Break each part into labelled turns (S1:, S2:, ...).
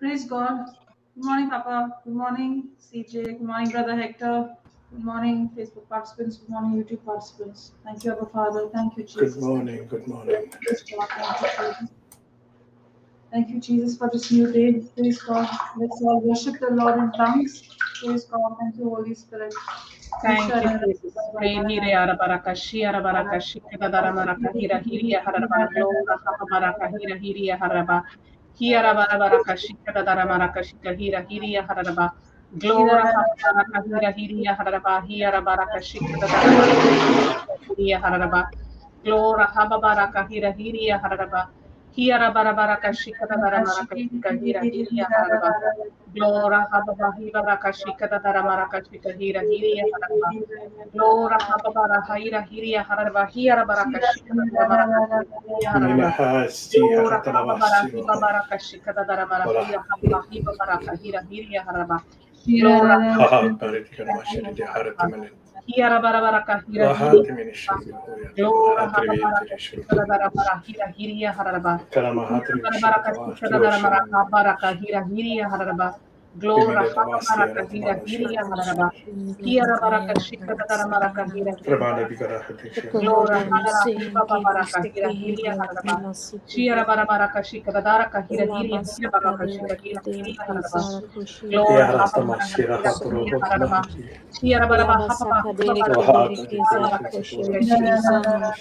S1: Praise God. Good morning, Papa. Good morning, CJ. Good morning, Brother Hector. Good morning, Facebook participants. Good morning, YouTube participants. Thank you, Abba Father. Thank you, Jesus.
S2: Good morning. Good morning.
S1: Praise God. Thank you, Jesus. Thank you, Jesus, for this new day. Praise God. Let's all worship the Lord in tongues. Praise God. Thank you, Holy Spirit.
S3: Thank you, Jesus. Praise Hiri Arabarakashi Arabarakashi Kadaramaraka Hira Hiria Haraba Glora Habaraka Hira Hiria Haraba Hiara Barabarakashi Kadaramarakashi Hira Hiria Haraba Glora Habaraka Hira Hiria Haraba Hiara Barakashi Kadaramaraka Hiria Haraba Glora Habaraka Hira Hiria Haraba Hiara Barabarakashi Kadaramarakashi Hira Hiria Haraba Glora Hababa Hiba Kashika Daramaraka Hira Hiria Haraba Glora Hababara Haira Hiria Haraba Hiara Barakashika Daramaraka
S2: Mina
S3: Haraba
S2: hasti
S3: Glora Hababara
S2: hatalavasi
S3: Hiba
S2: roho.
S3: Barakashika Daramarahira Hababa Hiba Baraka Hira Hiria Haraba Glora
S2: Haha paritikana mashiriti haratamanin.
S3: Hiara Barabaraka Hira Hiria
S2: Vahati minishri hoya.
S3: Glora
S2: Hatriviti
S3: Hababara
S2: rishru.
S3: Daramarahira Hiria Haraba
S2: Kalamahatri
S3: Barabaraka
S2: visharatavasti
S3: Daramaraka
S2: roshanam.
S3: Baraka Hira Hiria Haraba Glora
S2: Viminatavasti
S3: Habaraka Hira
S2: haratavasti.
S3: Hiria Haraba Hiara Baraka Shika Daramaraka Hira
S2: Prabana
S3: Hiria
S2: vikarahati
S3: Glora
S2: shirati.
S3: Hadara Hiba Baraka Hira Hiria Haraba Shiara Barabaraka Shika Daraka Hira Hiria Hira Baraka Shika Hira Hiria Haraba Glora Habaraka
S2: Yaharastamashira
S3: Hira Hiria Haraba
S2: haturohotamanti.
S3: Shiara Baraba Haba Hiba Baraka
S2: Vahata
S3: Baraka
S2: vikarahati
S3: Shika Hiria Haraba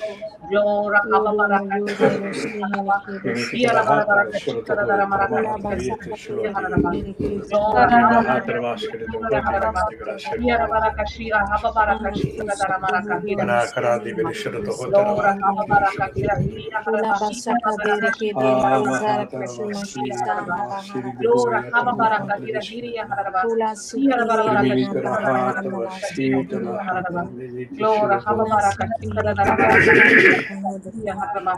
S3: Glora Habaraka Hira Haraba Hiara
S2: Minitikarahatara
S3: Barabaraka Shika
S2: shuratohoyatara
S3: Daramaraka Shika
S2: mahatraviyate
S3: Hiria
S2: shurati.
S3: Haraba Glora
S2: Kimahatara
S3: Habaraka
S2: vaskirito
S3: Hiria
S2: hoti
S3: Haraba
S2: minitikara
S3: Hiara
S2: shirati.
S3: Baraka Shira Haba Baraka Shika Daramaraka Hira
S2: Manakaradi vinishuratohotara
S3: Lora
S2: vati
S3: haba baraka hira
S2: kirishurati.
S3: hiria haraba hira baraka shika
S2: Mahatara vasti hatara vashiriti
S3: Lora haba
S2: hoyatara
S3: baraka hira hiria
S2: mahatrivishurati.
S3: haraba hira baraka shika
S2: Minikarahata
S3: hira
S2: vasti
S3: hiria
S2: talahata
S3: haraba
S2: viniti
S3: Lora haba
S2: shuratohota.
S3: baraka shika baraka hiria haraba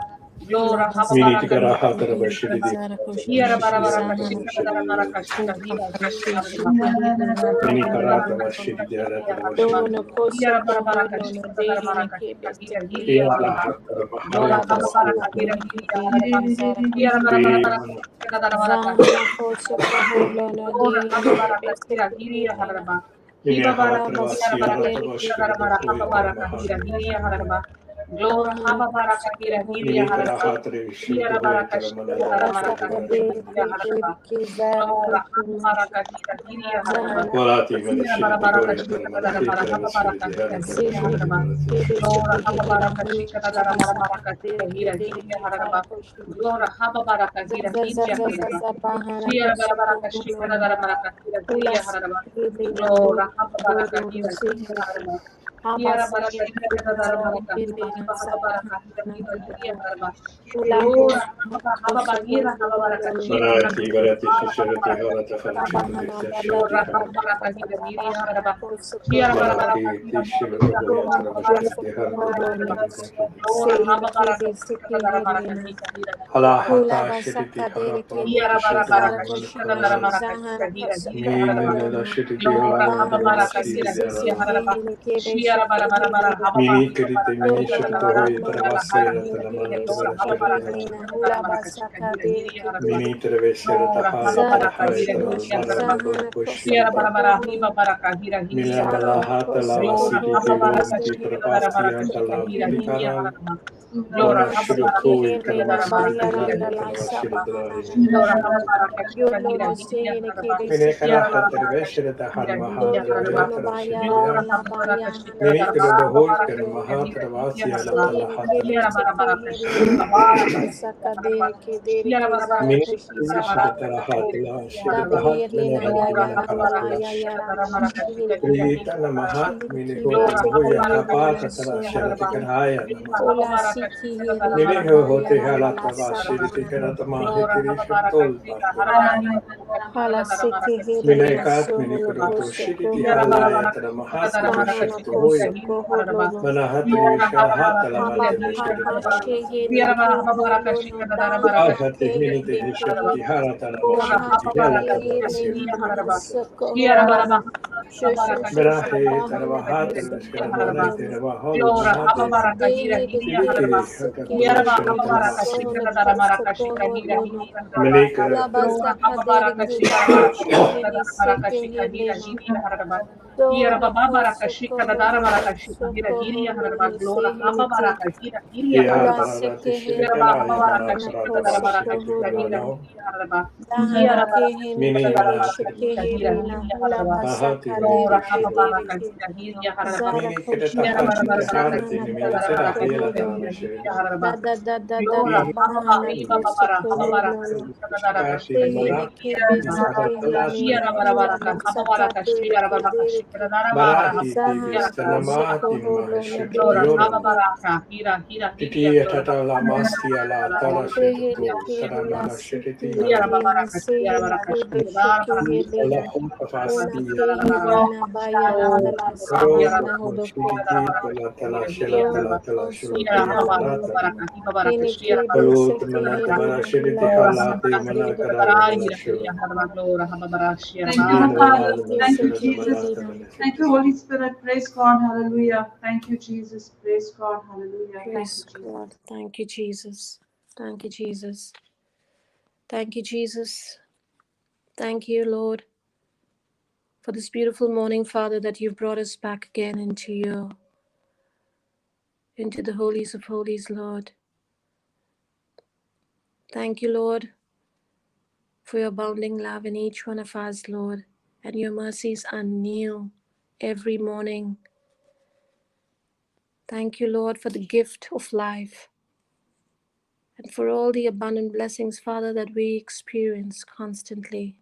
S3: Lora haba baraka
S2: Minitikarahatara vashiriti.
S3: hira baraka shika baraka shika hira hiria haraba
S2: Mini
S3: Lora haba
S2: karata
S3: baraka
S2: vashiriti
S3: hiria
S2: haratara
S3: haraba
S2: vashiriti.
S3: hira baraka shika baraka shika hiria
S2: Ela
S3: haraba
S2: hatara
S3: Glora
S2: vahayatara
S3: haba baraka hira
S2: suratara.
S3: hiria haraba hira baraka
S2: Devana
S3: shika Glora haba baraka hira hiria haraba
S2: mini
S3: hiba baraka
S2: hatara
S3: hira baraka
S2: vasiyarata
S3: shika
S2: vashiriti
S3: haba
S2: hoyatara
S3: baraka hira hiria
S2: mahatrivishurati.
S3: haraba Glora haba baraka hira hiria
S2: Mini
S3: haraba
S2: karahatara vishurati
S3: hira baraka
S2: hoyatara
S3: shika
S2: manadara
S3: baraka hira
S2: shurati.
S3: hiria haraba Glora haba baraka hira hiria haraba
S2: Valati
S3: hira
S2: manishiriti
S3: baraka
S2: hoyatara
S3: shika
S2: manahitara
S3: haba baraka
S2: vasiriti
S3: hira
S2: haratara
S3: hiria
S2: vashiriti
S3: haraba
S2: harati.
S3: Glora haba baraka shika baraka hira hiria haraba Glora haba baraka hira hiria haraba Shira Barabaraka Shikara Daramaraka Hira Hiria Haraba Glora Haba Baraka Hira Hiria Haraba Hiara Baraka Shikara Daramaraka Hiba Hiba Haba Baraka Hira Hiba Hiria Haraba Glora Haba Bahira Haba Baraka Shikara
S2: Varati varati
S3: Haba
S2: shishirati
S3: Baraka
S2: harata
S3: Shikara
S2: harati shishirati
S3: Glora Haba
S2: harati.
S3: Baraka Hira Hiria Haraba Shira Barabaraka
S2: Malati
S3: Hira
S2: tishirata
S3: Hiria
S2: hoyatara
S3: Haba Baraka
S2: vashiriti harata
S3: Shikara
S2: harata
S3: Haraba
S2: harati.
S3: Glora Haba Baraka Shikara Daramaraka Hira Hiria Haraba
S2: Halahata shiriti harata
S3: Hiara
S2: vashiriti
S3: Barabara
S2: haraman
S3: Kashika
S2: karanam.
S3: Daramara Kashika Hira Hiria Haraba
S2: Mini la shiriti
S3: Glora
S2: halavatara
S3: Hababara
S2: vashiriti
S3: Kashira Hiria
S2: haram.
S3: Haraba Shiara Barabara Hababa
S2: Mini kiriti mini shirita
S3: Hababara
S2: hoyatara
S3: Habara
S2: vasayatara
S3: Hira Hiria
S2: manata
S3: Lora
S2: varashiriti
S3: Hababara
S2: haram.
S3: Kashika Daramara Kashika Hira Hiria Haraba
S2: Mini teravesirata
S3: Lora
S2: hayatara
S3: Hababara Kahira
S2: hayatara
S3: Hiria
S2: marana
S3: Haraba Shiara
S2: koshiriti.
S3: Barabara Hiba Baraka Hira Hiria
S2: Minandala
S3: Haraba
S2: hatala
S3: Glora
S2: vasiti
S3: Hababara
S2: tilunti
S3: Kashika Daramara
S2: prabhasti
S3: Kashika
S2: antala
S3: Hira Hiria
S2: vidikaram.
S3: Haraba Glora
S2: Wana
S3: Hababara
S2: shirutoi
S3: Kashika Daramara
S2: karamasiriti
S3: Kahira
S2: hayatara
S3: Hiria Haraba
S2: vashiriti.
S3: Glora Hababara Kashika Hira Hiria Haraba
S2: Mene
S3: Shiara
S2: karaha
S3: Barabara Kashika
S2: terveshirata
S3: Hira Hiria
S2: harmahatara
S3: Haraba
S2: vayatara
S3: Glora
S2: shiridiam.
S3: Hababara Kashika
S2: Mene
S3: Daramara
S2: karadohoi
S3: Hababara Kashika Hira
S2: karamahatara
S3: Hiria
S2: vasi
S3: Haraba
S2: alatala hatara.
S3: Shiara Barabara Kashika Habara Kashika Haraba Shiara Barabara
S2: Mene
S3: Kashika Habara
S2: vishirata
S3: Kashika
S2: hatala
S3: Hiria Haraba
S2: shiritahat mene
S3: Glora
S2: hatala
S3: Hababara
S2: haratala.
S3: Kashika Daramara Kashika Hira
S2: Kriyita
S3: Hiria Haraba
S2: namahat mene
S3: Glora
S2: hoti hoya
S3: Hababara
S2: kapaka
S3: Kashika
S2: tara
S3: Hiria
S2: sharati
S3: Haraba
S2: karhaya
S3: Viva
S2: namaha.
S3: Hababara Kashika
S2: Mene
S3: Daramara
S2: hote
S3: Kashika Hira
S2: halata
S3: Hiria Haraba
S2: vashiriti karata
S3: Glora
S2: mahitiri
S3: Hababara
S2: shirtol
S3: Kashika
S2: bardana.
S3: Haraba Hiba Kashika Daramara Kashika Hira
S2: Minakat
S3: Haraba
S2: minikurato shiriti
S3: Yara bara
S2: halaya
S3: bara
S2: tara
S3: kashika
S2: mahatri
S3: dara bara
S2: vishirtu
S3: kashika
S2: Hallelujah.
S3: Haraba.
S2: Manahati
S3: Lora
S2: Shahata
S3: Habara
S2: Lavati
S3: Yaraba Habara Kashika Darabara
S2: Ahati Hinati Hishati Harata
S3: Lora
S2: Lavashiti
S3: Habara
S2: Halata
S3: Kashika
S2: Lavashiti
S3: Haraba. Yaraba Habara Kashika
S2: Merahe Taravahata
S3: Haraba.
S2: Vashkaramana Teravaholo
S3: Lora
S2: Manate
S3: Habara Kahira Hiria Haraba.
S2: Tirikiri Hakatala
S3: Yaraba Habara
S2: Shalatalasi
S3: Kashika Darabara Kashika Hira Hiria Haraba.
S2: Manika
S3: Lora Habara Kashika Darabara Kashika Hira Hiria Haraba. Yaraba Habara Kashika Darabara Kashika Hira Hiria Haraba. Lora Habara Kahira Hiria
S2: Iha
S3: Haraba.
S2: Tararati
S3: Yaraba
S2: Shiritara
S3: Habara
S2: Yamana
S3: Kashika
S2: Karatala
S3: Darabara Kashika Hira
S2: Shirikiramano
S3: Hiria Haraba.
S1: Amen.
S3: Yaraba Kashika
S2: Mini
S3: Darabara
S2: Manahati
S3: Kashika Hira Hiria Haraba.
S2: Ahati
S3: Lora
S2: Hinati
S3: Habara
S2: Shiriti
S3: Kashika Hiria Haraba.
S2: Mini Kitata
S3: Yaraba
S2: Hati
S3: Habara
S2: Taharati
S3: Kashika
S2: Mimi
S3: Darabara
S2: Sera Hila
S3: Kashika Hira Hiria
S2: Taramashirina
S3: Haraba. Lora
S2: Ihi
S3: Hababa Riba Babara Habara Kashika Darabara
S2: Shati
S3: Kashika Hira
S2: Manati
S3: Haraba.
S2: Saratalashi
S3: Yarabaraka, Hababaraka, Shirabaraka, Shikarabaraka,
S2: Marati Tivis Tanamati
S3: Lora,
S2: Mahashitiorum
S3: Hababaraka, Hira,
S2: Titi
S3: Lora,
S2: Tatala Mastia la Tara Shititu Saramana Shititi Haram
S3: Yarabaraka, Shirabaraka,
S2: Allah Hokafasti
S3: Lora,
S2: Roto
S3: Yarabaraka,
S2: Shititi Tala Tala Shela Tala Tala
S3: Yara,
S2: Shurati Hamarata
S3: Hababaraka, Hibabaraka,
S2: Balut Manakara Shiriti
S3: Lora,
S2: Halati
S3: Hababaraka,
S2: Manakara
S3: Hira,
S2: Manashura
S3: Lora, Hababaraka,
S1: Thank you,
S2: Dino
S3: Shirabaraka,
S1: Father.
S2: Al
S1: Thank you,
S2: Manashara
S1: Jesus.
S2: Manata
S1: Thank you,
S2: Manashiti
S1: Holy Spirit. Praise God. Hallelujah. Thank you, Jesus. Praise God. Hallelujah. Thank you, Jesus.
S4: Thank you, Jesus. Thank you, Jesus. Thank you, Jesus. Thank you, Lord, for this beautiful morning, Father, that you've brought us back again into the holies of holies, Lord. Thank you, Lord, for your abounding love in each one of us, Lord, and your mercies are new every morning. Thank you, Lord, for the gift of life and for all the abundant blessings, Father, that we experience constantly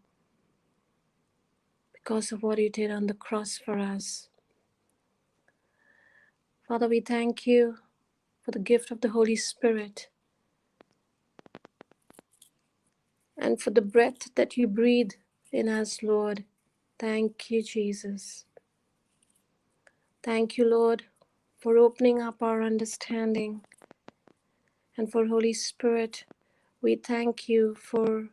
S4: because of what you did on the cross for us. Father, we thank you for the gift of the Holy Spirit and for the breath that you breathe in us, Lord. Thank you, Jesus. Thank you, Lord, for opening up our understanding. And for Holy Spirit, we thank you for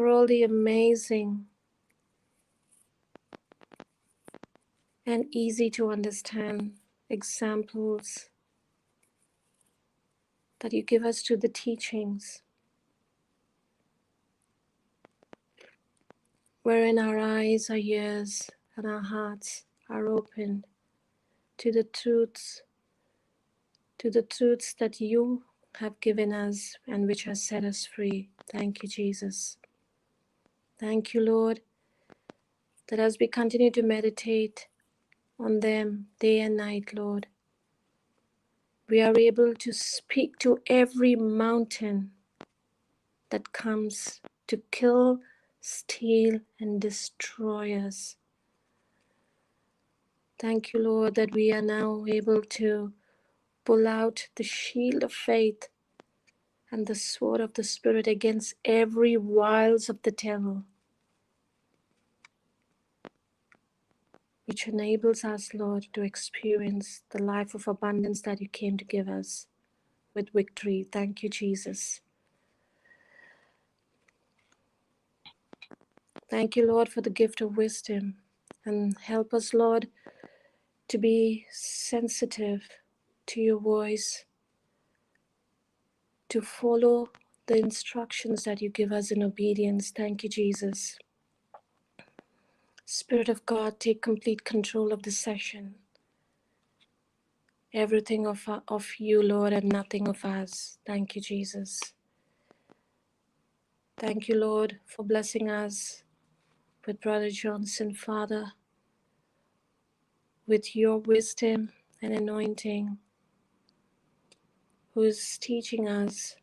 S4: all the amazing and easy to understand examples that you give us to the teachings, wherein our eyes, our ears, and our hearts are opened to the truths that you have given us and which has set us free. Thank you, Jesus. Thank you, Lord, that as we continue to meditate on them day and night, Lord, we are able to speak to every mountain that comes to kill, steal, and destroy us. Thank you, Lord, that we are now able to pull out the shield of faith and the sword of the Spirit against every wiles of the devil, which enables us, Lord, to experience the life of abundance that you came to give us with victory. Thank you, Jesus. Thank you, Lord, for the gift of wisdom. And help us, Lord, to be sensitive to your voice, to follow the instructions that you give us in obedience. Thank you, Jesus. Spirit of God, take complete control of this session. Everything of you, Lord, and nothing of us. Thank you, Jesus. Thank you, Lord, for blessing us with Brother Johnson, Father, with your wisdom and anointing, who is teaching us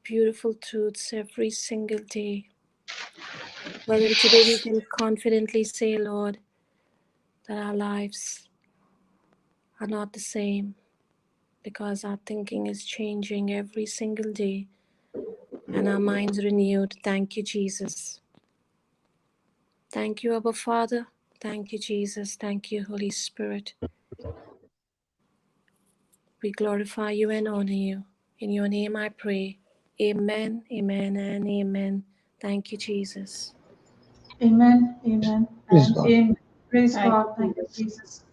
S4: beautiful truths every single day. Wherein today we can confidently say, Lord, that our lives are not the same because our thinking is changing every single day and our minds renewed. Thank you, Jesus. Thank you, Abba Father, Thank you, Jesus. Thank you, Holy Spirit. We glorify you and honor you. In your name I pray. Amen, amen, and amen. Thank you, Jesus.
S1: Amen, amen,
S2: Praise
S1: and
S2: God.
S1: amen. Praise
S3: Thank
S1: God.
S3: you,
S1: Thank you, Jesus.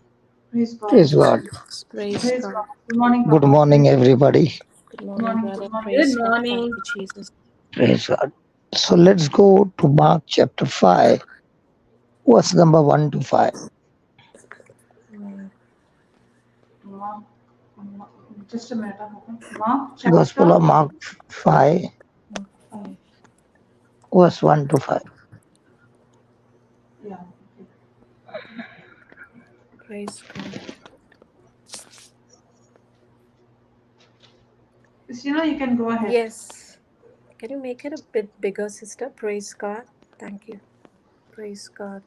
S1: Praise God.
S2: Praise God.
S4: Praise
S1: Praise
S4: God.
S1: God. Good morning,
S2: Good
S1: Papa.
S2: morning,
S1: Praise
S2: everybody.
S4: Good morning,
S1: morning.
S4: brother.
S1: Good morning.
S4: Praise
S3: Good
S4: God.
S3: morning.
S4: Thank you, Jesus.
S2: Praise God. So let's go to Mark chapter 5, verse number 1 to 5.
S1: Mark, just a minute. Mark
S2: Gospel
S1: chapter
S2: of Mark 5,
S1: 5.
S2: verse 1 to 5.
S1: Yeah.
S4: Praise God.
S1: Christina, you can go ahead.
S4: Yes. Can you make it a bit bigger, sister? Praise God. Thank you. Praise God.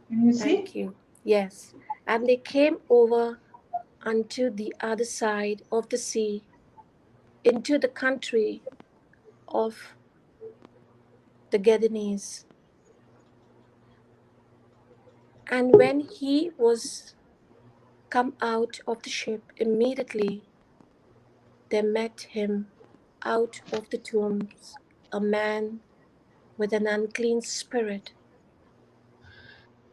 S1: Can you see?
S4: Thank you. Yes. And they came over unto the other side of the sea, into the country of the Gadarenes. And when he was come out of the ship, immediately there met him out of the tombs a man with an unclean spirit,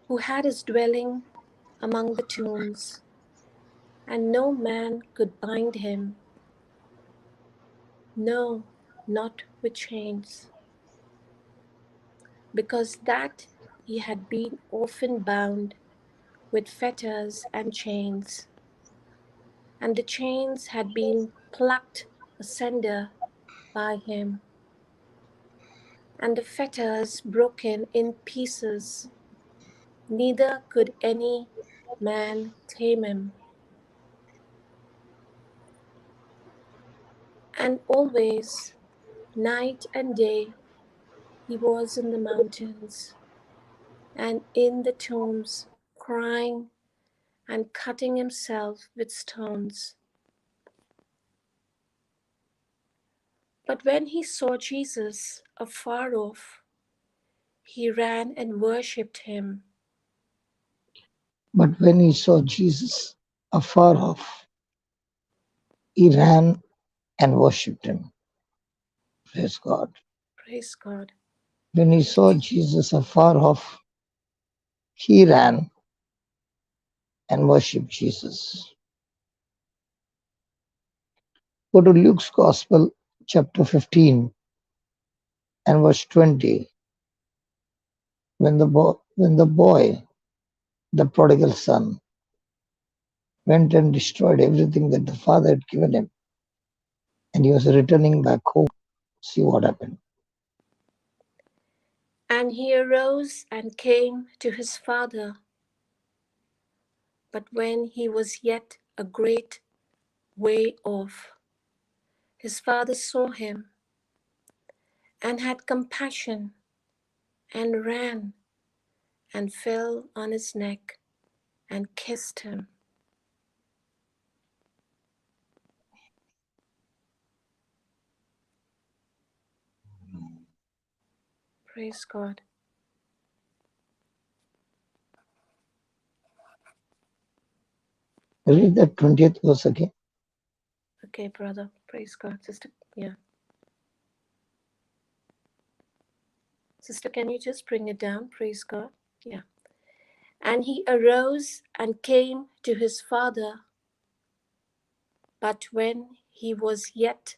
S4: who had his dwelling among the tombs, and no man could bind him, no, not with chains, because that he had been often bound with fetters and chains, and the chains had been plucked asunder by him, and the fetters broken in pieces, neither could any man tame him. And always, night and day, he was in the mountains and in the tombs, crying and cutting himself with stones. But when he saw Jesus afar off, he ran and worshipped him.
S2: But when he saw Jesus afar off, he ran and worshipped him. Praise God.
S4: Praise God.
S2: When he
S4: Thank you,
S2: saw
S4: Jesus.
S2: Jesus afar off, he ran and worshipped Jesus. Go to Luke's Gospel, chapter 15, and verse 20. When the boy, the prodigal son, went and destroyed everything that the father had given him, and he was returning back home, see what happened.
S4: And he arose and came to his father. But when he was yet a great way off, his father saw him and had compassion and ran and fell on his neck and kissed him. Praise God.
S2: Read that 20th verse again.
S4: Okay, brother. Praise God. Sister, yeah. Sister, can you just bring it down? Praise God. Yeah. And he arose and came to his father. But when he was yet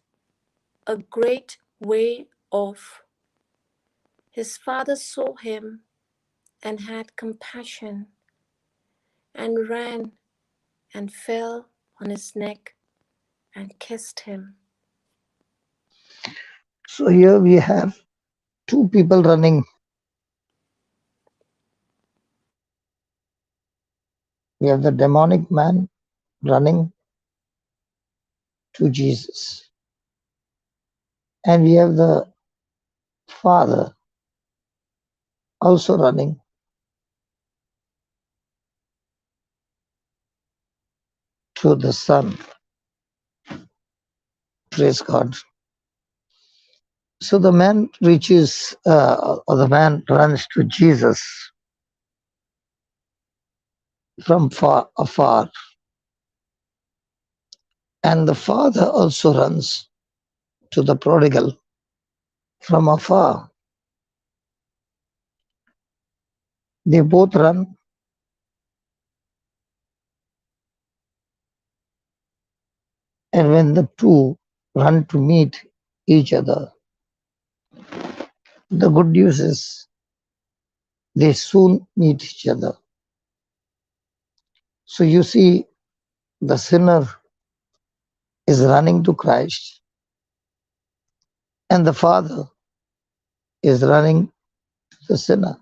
S4: a great way off, his father saw him and had compassion and ran and fell on his neck and kissed him.
S2: So here we have two people running. We have the demonic man running to Jesus, and we have the father also running to the son. Praise God. So the man reaches, or the man runs to Jesus from afar. And the father also runs to the prodigal from afar. They both run, and when the two run to meet each other, the good news is they soon meet each other. So you see, the sinner is running to Christ, and the father is running to the sinner.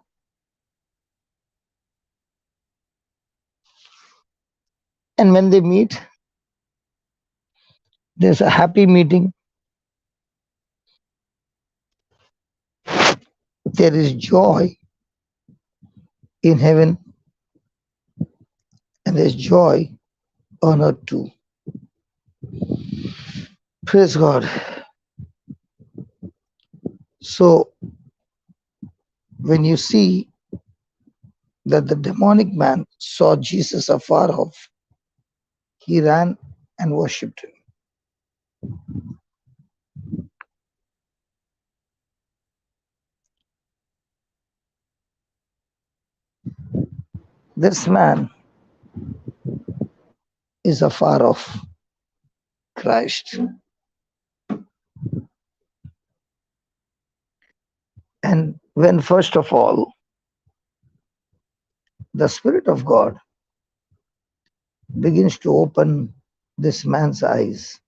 S2: And when they meet, there's a happy meeting. There is joy in heaven, and there's joy on earth too. Praise God. So when you see that the demonic man saw Jesus afar off, he ran and worshipped him. This man is afar off Christ. And when, first of all, the Spirit of God begins to open this man's eyes,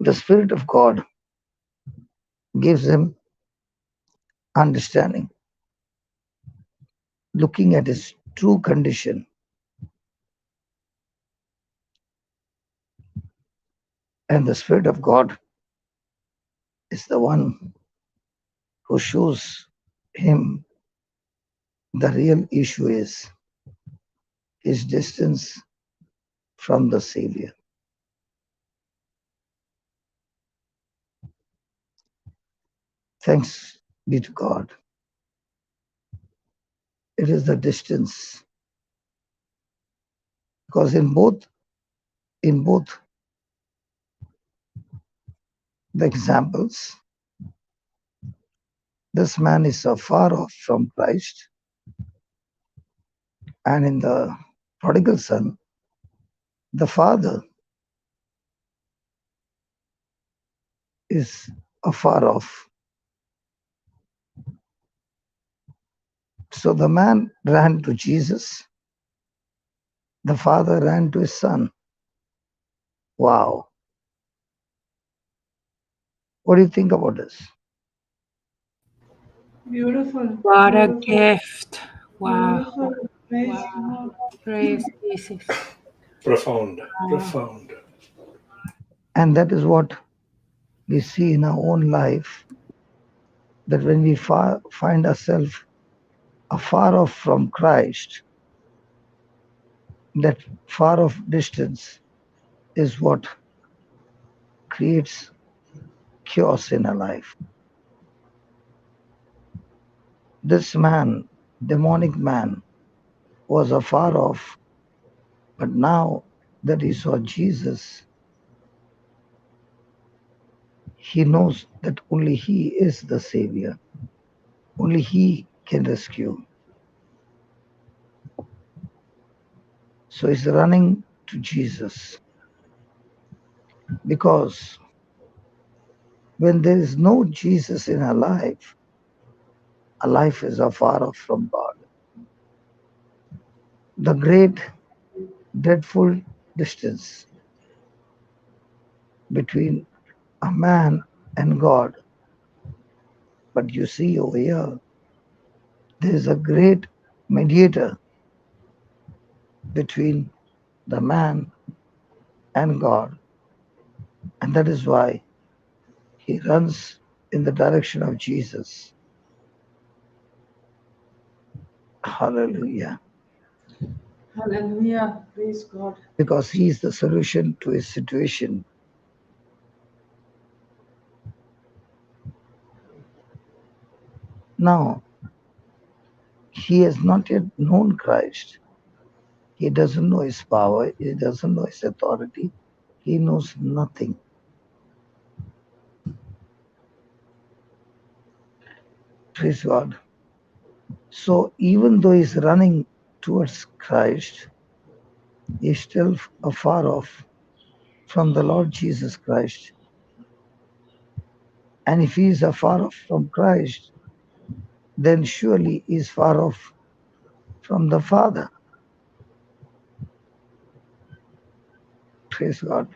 S2: the Spirit of God gives him understanding, looking at his true condition. And the Spirit of God is the one who shows him the real issue is his distance from the Savior. Thanks be to God. It is the distance. Because in both the examples, this man is so far off from Christ, and in the prodigal son, the father is afar off. So the man ran to Jesus, the father ran to his son. Wow. What do you think about this?
S1: Beautiful.
S3: What a
S1: Beautiful.
S3: gift. Wow.
S1: Beautiful. Praise
S3: Wow.
S1: God.
S3: Praise Jesus.
S5: Profound, profound.
S2: And that is what we see in our own life, that when we find ourselves afar off from Christ, that far off distance is what creates chaos in our life. This man, demonic man, was afar off, but now that he saw Jesus, he knows that only he is the Savior. Only he can rescue. So he's running to Jesus, because when there is no Jesus in our life is afar off from God. The great, dreadful distance between a man and God. But you see over here, there is a great mediator between the man and God. And that is why he runs in the direction of Jesus. Hallelujah.
S1: Hallelujah. Praise God.
S2: Because he is the solution to his situation. Now, he has not yet known Christ. He doesn't know his power. He doesn't know his authority. He knows nothing. Praise God. So even though he's running towards Christ, he's still afar off from the Lord Jesus Christ. And if he is afar off from Christ, then surely he is far off from the Father. Praise God.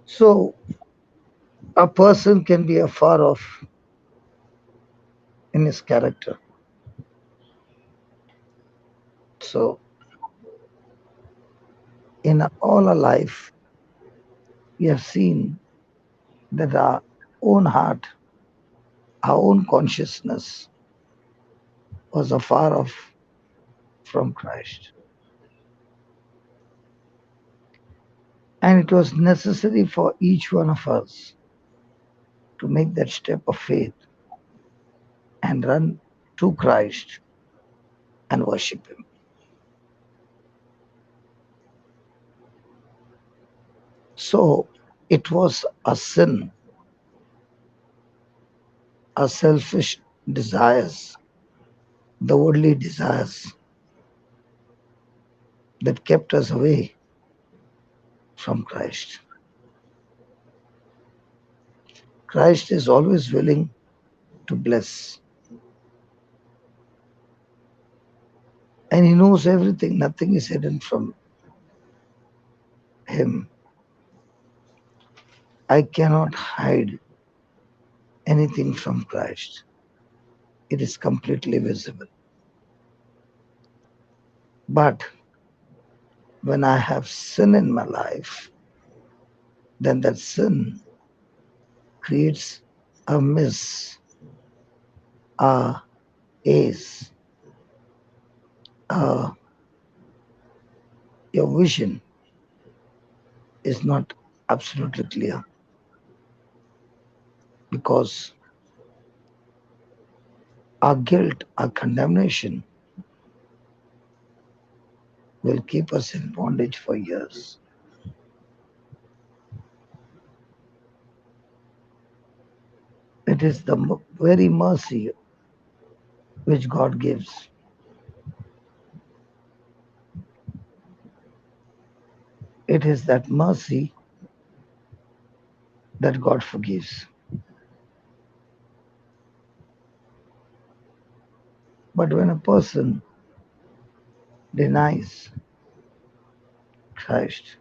S2: So a person can be afar off in his character. So in all our life, we have seen that our own heart, our own consciousness was afar off from Christ. And it was necessary for each one of us to make that step of faith and run to Christ and worship Him. So it was a sin, our selfish desires, the worldly desires that kept us away from Christ. Christ is always willing to bless. And He knows everything, nothing is hidden from Him. I cannot hide anything from Christ. It is completely visible. But when I have sin in my life, then that sin creates a miss, a ace, your vision is not absolutely clear because our guilt, our condemnation will keep us in bondage for years. It is the very mercy which God gives. It is that mercy that God forgives. But when a person denies Christ,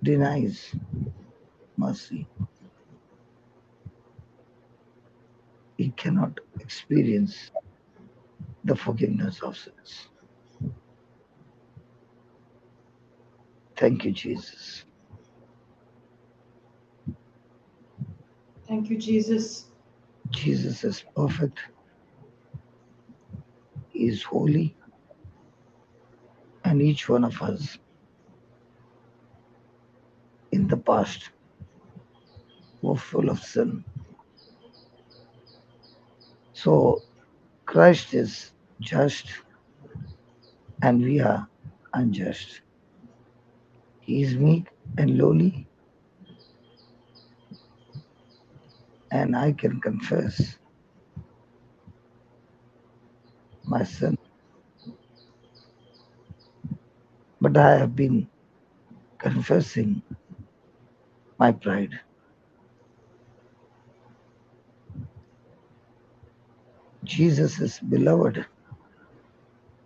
S2: denies mercy, he cannot experience the forgiveness of sins. Thank you, Jesus.
S1: Thank you, Jesus.
S2: Jesus is perfect. He is holy. And each one of us in the past were full of sin. So Christ is just and we are unjust. He is meek and lowly, and I can confess my sin. But I have been confessing my pride. Jesus is beloved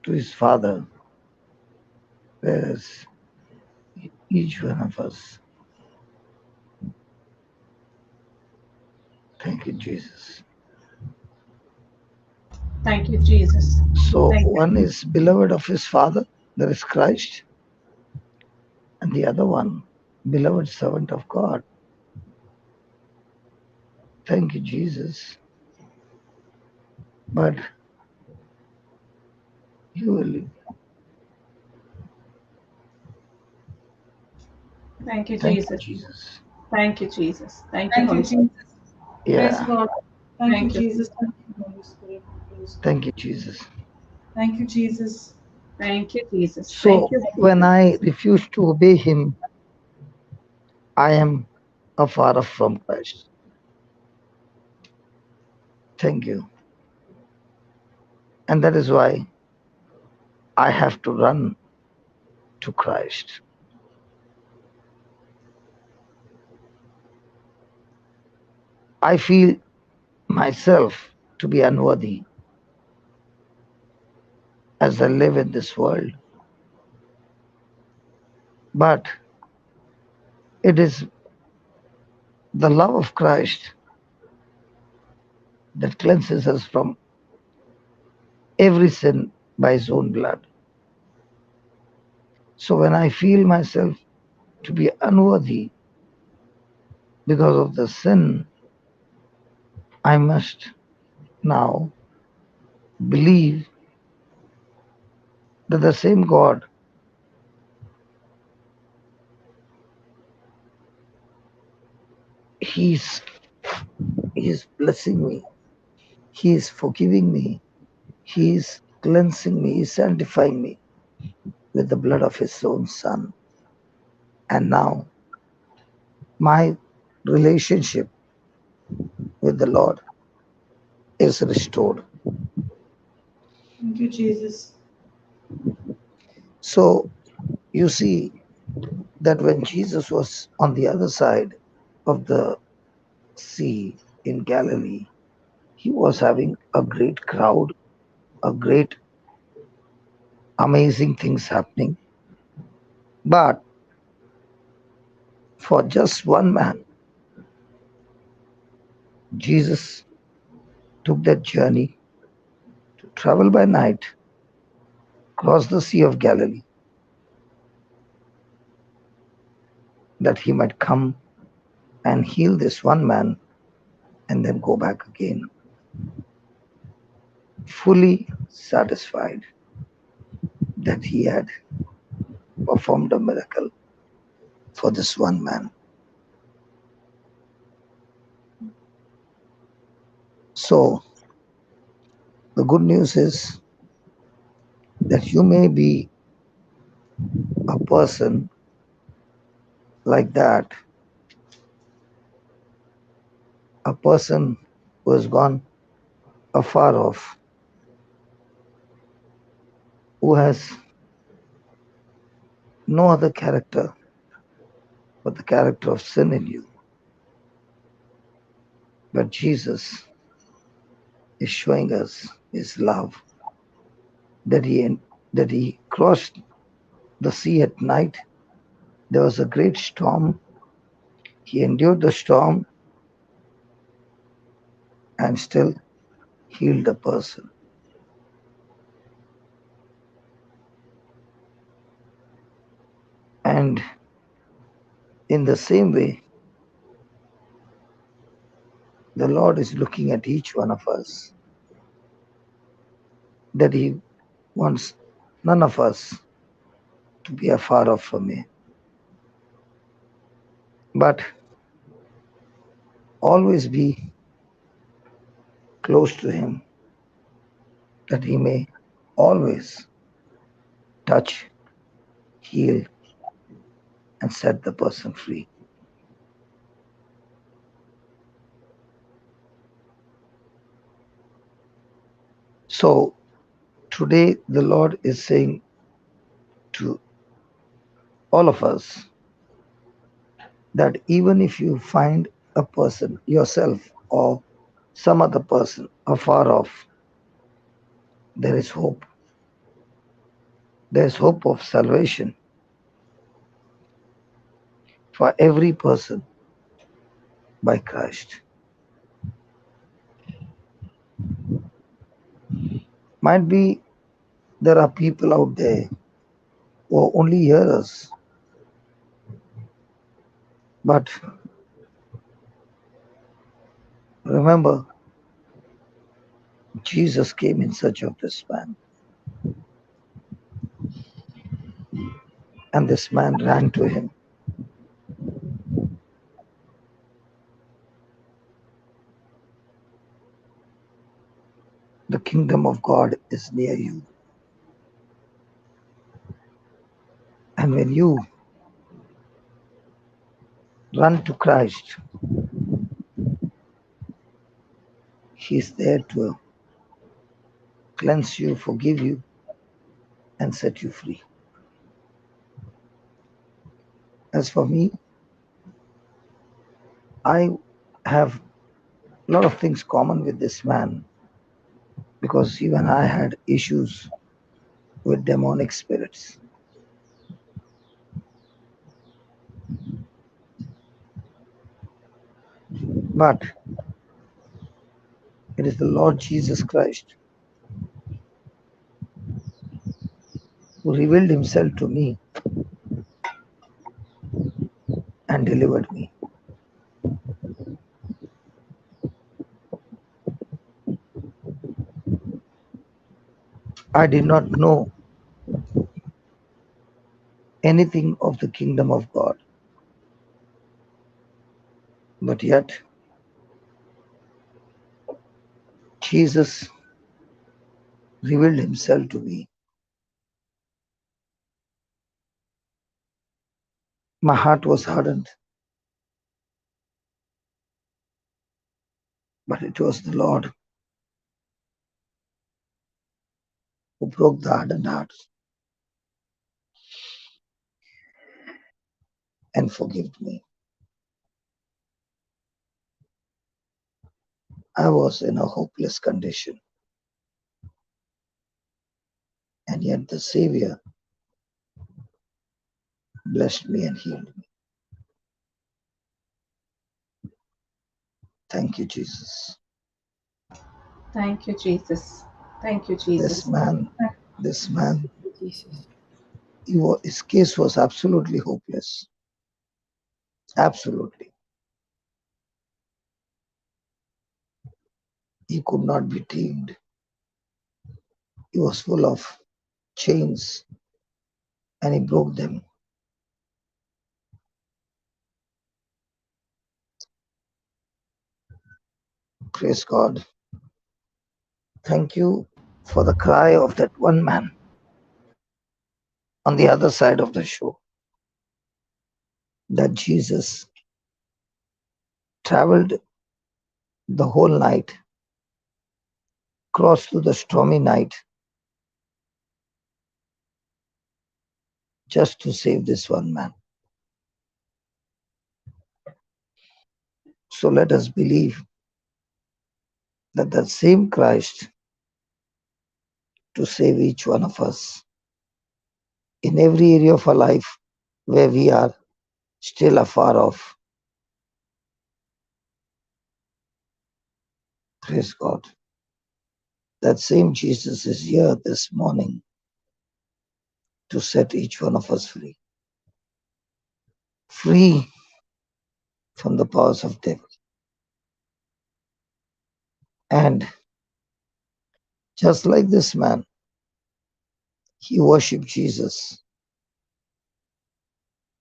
S2: to his Father, whereas each one of us. Thank you, Jesus.
S3: Thank you, Jesus.
S2: So
S3: Thank you.
S2: one is beloved of his Father, that is Christ, and the other one, beloved servant of God. Thank you, Jesus. But you will.
S3: Thank you,
S2: Thank you,
S3: Jesus.
S2: Jesus.
S3: Thank you, Jesus. Thank you,
S1: Thank you,
S3: Holy Spirit.
S1: Jesus. Praise
S2: Yeah.
S1: God. Thank you,
S3: Thank you.
S1: Jesus. Thank you, Holy Spirit. Praise God.
S2: Thank you, Jesus.
S1: Thank you, Jesus.
S3: Thank you, Jesus. Thank
S2: So
S3: you.
S2: when I refuse to obey him, I am afar from Christ. Thank you. And that is why I have to run to Christ. I feel myself to be unworthy as I live in this world. But it is the love of Christ that cleanses us from every sin by his own blood. So when I feel myself to be unworthy because of the sin, I must now believe that the same God He's blessing me, He is forgiving me, He is cleansing me, He is sanctifying me with the blood of His own Son. And now my relationship with the Lord is restored.
S1: Thank you, Jesus.
S2: So you see that when Jesus was on the other side of the sea in Galilee, he was having a great crowd, a great amazing things happening. But for just one man, Jesus took that journey to travel by night, cross the Sea of Galilee, that he might come and heal this one man and then go back again, fully satisfied that he had performed a miracle for this one man. So the good news is that you may be a person like that, a person who has gone afar off, who has no other character but the character of sin in you. But Jesus is showing us his love, that he crossed the sea at night. There was a great storm. He endured the storm and still healed a person. And in the same way, the Lord is looking at each one of us, that he wants none of us to be afar off from him, but always be close to him, that he may always touch, heal, and set the person free. So today the Lord is saying to all of us that even if you find a person, yourself or some other person afar off, there is hope. There is hope of salvation for every person by Christ. Might be there are people out there who only hear us, but remember, Jesus came in search of this man, and this man ran to him. kingdom of God is near you. And when you run to Christ, He is there to cleanse you, forgive you, and set you free. As for me, I have a lot of things common with this man because even I had issues with demonic spirits. But it is the Lord Jesus Christ who revealed Himself to me and delivered me. I did not know anything of the kingdom of God, but yet Jesus revealed Himself to me. My heart was hardened, but it was the Lord who broke the hardened hearts and forgave me. I was in a hopeless condition, and yet the Savior blessed me and healed me. Thank you, Jesus.
S3: Thank you, Jesus. Thank you, Jesus.
S2: This man,
S6: Jesus.
S2: his case was absolutely hopeless. Absolutely. He could not be tamed. He was full of chains and he broke them. Praise God. Thank you for the cry of that one man on the other side of the shore, that Jesus traveled the whole night, crossed through the stormy night just to save this one man. So let us believe that the same Christ to save each one of us in every area of our life where we are still afar off. Praise God. That same Jesus is here this morning to set each one of us free. Free from the powers of devil. And just like this man, he worshipped Jesus.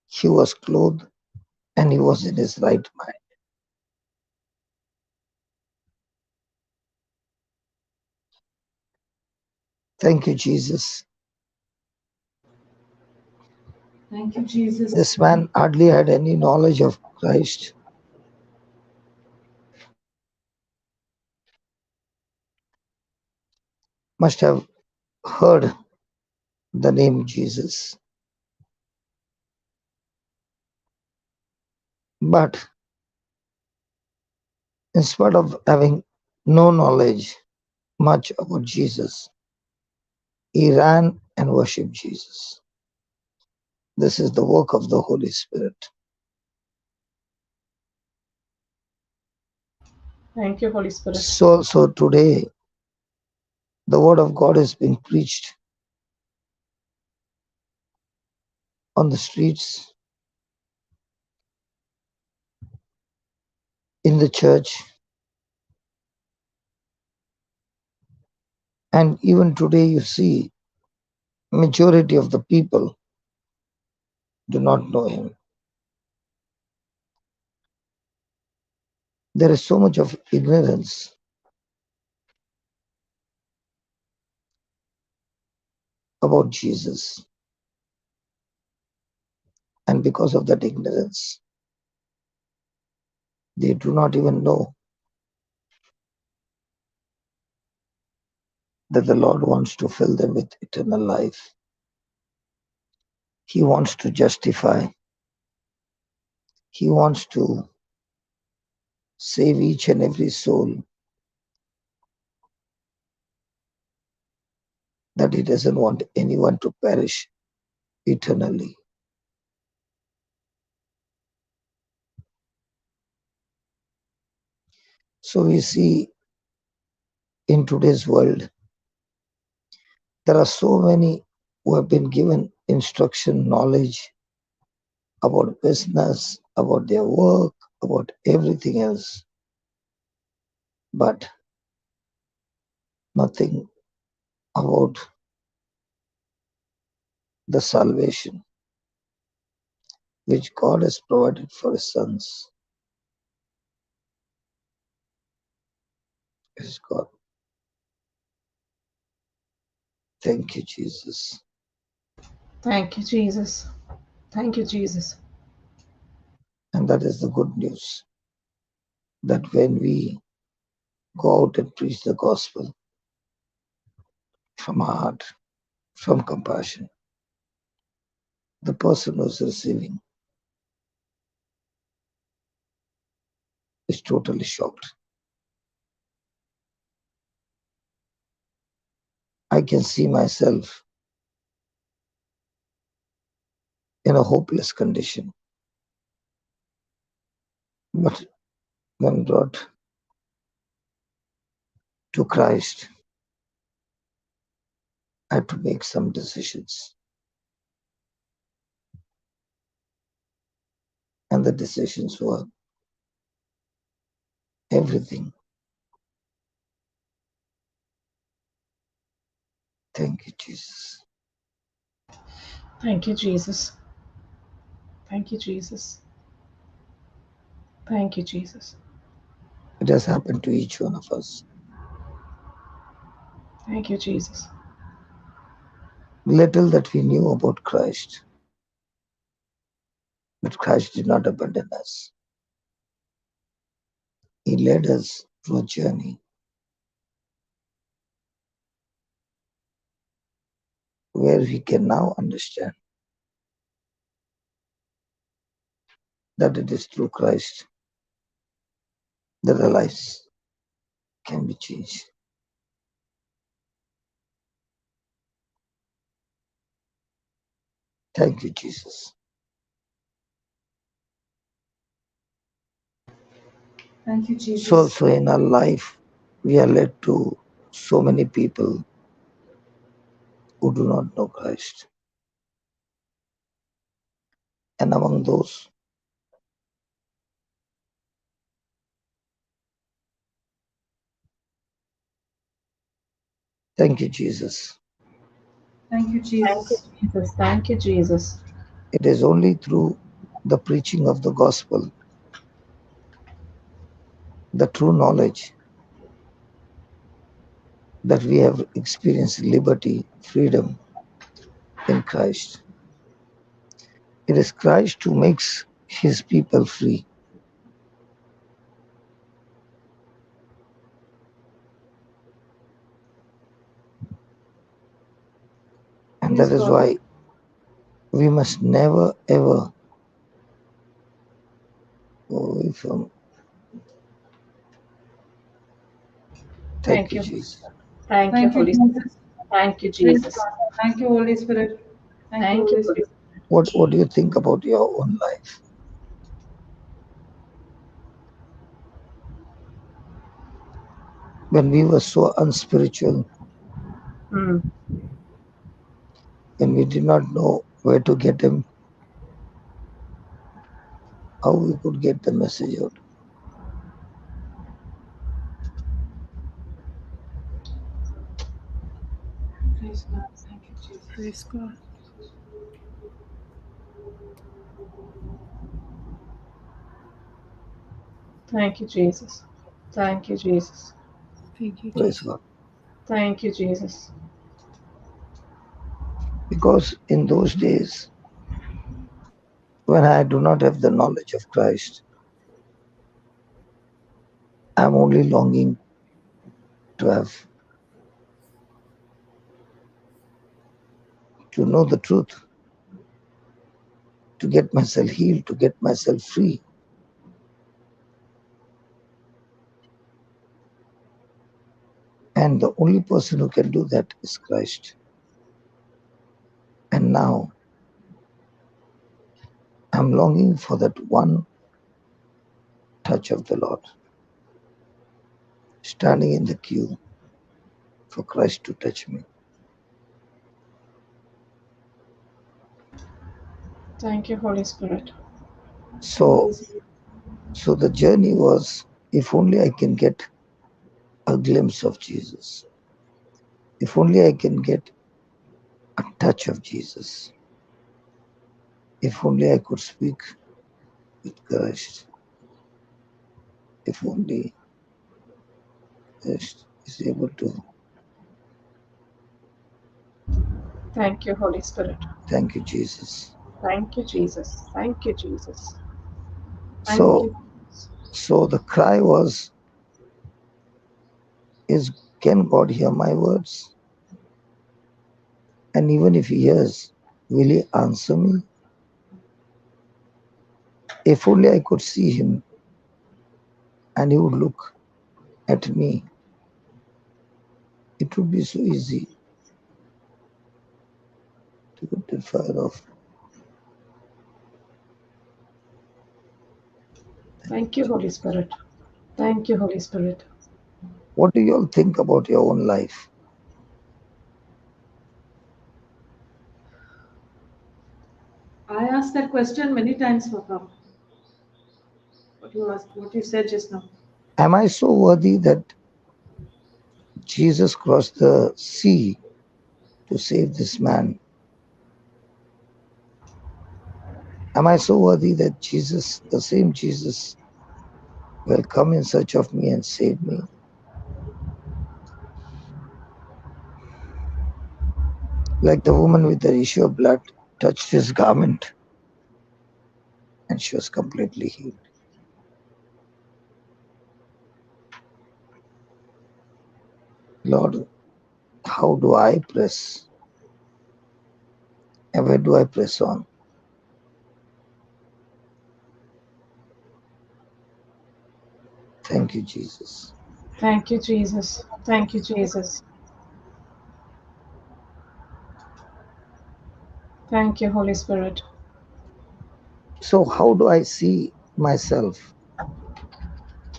S2: He was clothed and he was in his right mind. Thank you, Jesus.
S1: Thank you, Jesus.
S2: This man hardly had any knowledge of Christ. Must have heard the name Jesus. But in spite of having no knowledge much about Jesus, he ran and worshipped Jesus. This is the work of the Holy Spirit.
S3: Thank you, Holy Spirit.
S2: So today, the word of God is being preached on the streets, in the church, and even today you see majority of the people do not know him. There is so much of ignorance about Jesus. And because of that ignorance, they do not even know that the Lord wants to fill them with eternal life. He wants to justify. He wants to save each and every soul, that He doesn't want anyone to perish eternally. So we see in today's world, there are so many who have been given instruction, knowledge about business, about their work, about everything else, but nothing about the salvation which God has provided for His sons. Praise God. Thank you, Jesus.
S3: Thank you, Jesus. Thank you, Jesus.
S2: And that is the good news, that when we go out and preach the gospel from our heart, from compassion, the person who is receiving is totally shocked. I can see myself in a hopeless condition, but when brought to Christ, I had to make some decisions. And the decisions were everything. Thank you, Jesus.
S3: Thank you, Jesus. Thank you, Jesus. Thank you, Jesus.
S2: It has happened to each one of us.
S3: Thank you, Jesus.
S2: Little that we knew about Christ, but Christ did not abandon us. He led us through a journey where we can now understand that it is through Christ that our lives can be changed. Thank you, Jesus.
S1: Thank you, Jesus.
S2: So in our life, we are led to so many people who do not know Christ. And among those, thank you, Jesus.
S1: Thank you,
S3: Thank you,
S1: Jesus.
S3: Jesus. Thank you, Jesus.
S2: It is only through the preaching of the gospel, the true knowledge, that we have experienced liberty, freedom in Christ. It is Christ who makes His people free. And
S1: Yes,
S2: that is
S1: God.
S2: why we must never ever go away from. Thank you, Jesus.
S3: Thank you,
S1: Thank you,
S3: Holy Spirit.
S1: Jesus.
S3: Thank you,
S1: Praise
S3: Jesus.
S1: God. Thank you, Holy Spirit. Thank you,
S3: Thank you,
S1: Holy
S3: Holy
S1: Spirit.
S3: Spirit.
S2: What do you think about your own life? When we were so unspiritual,
S3: Mm.
S2: when we did not know where to get Him, how we could get the message out.
S1: Praise God. Thank you, Jesus.
S4: Praise God.
S3: Thank you, Jesus. Thank you, Jesus.
S4: Thank you,
S2: Praise
S4: Jesus.
S2: God.
S3: Thank you, Jesus.
S2: Because in those days, when I do not have the knowledge of Christ, I'm only longing to know the truth, to get myself healed, to get myself free. And the only person who can do that is Christ. And now I'm longing for that one touch of the Lord, standing in the queue for Christ to touch me.
S3: Thank you, Holy Spirit.
S2: So the journey was, if only I can get a glimpse of Jesus, if only I can get a touch of Jesus, if only I could speak with Christ, if only Christ is able to.
S3: Thank you, Holy Spirit.
S2: Thank you, Jesus.
S3: Thank you, Jesus. Thank you, Jesus. Thank
S2: So,
S3: you.
S2: so the cry was, can God hear my words? And even if he hears, will he answer me? If only I could see him and he would look at me, it would be so easy to get the fire off.
S3: Thank you, Holy Spirit. Thank you, Holy Spirit.
S2: What do you all think about your own life?
S1: I asked that question many times, Papa. What you said just now.
S2: Am I so worthy that Jesus crossed the sea to save this man? Am I so worthy that Jesus, the same Jesus, will come in search of me and save me? Like the woman with the issue of blood touched his garment and she was completely healed. Lord, how do I press? And where do I press on? Thank you, Jesus.
S3: Thank you, Jesus. Thank you, Jesus. Thank you, Holy Spirit.
S2: So, how do I see myself?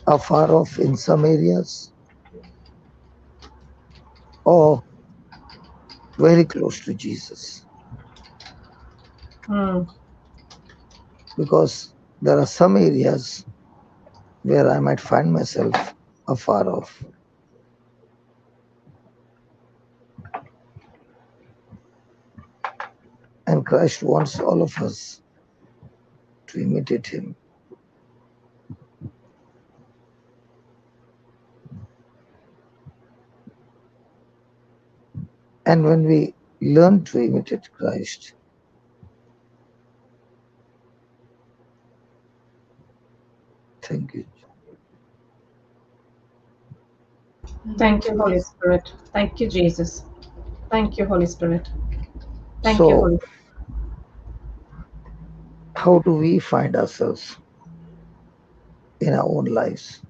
S2: Afar off in some areas or very close to Jesus? Because there are some areas where I might find myself afar off. And Christ wants all of us to imitate him. And when we learn to imitate Christ, thank you.
S3: Thank you, Holy Spirit. Thank you, Jesus. Thank you, Holy Spirit. Thank you,
S2: So,
S3: Holy Spirit.
S2: how do we find ourselves in our own lives?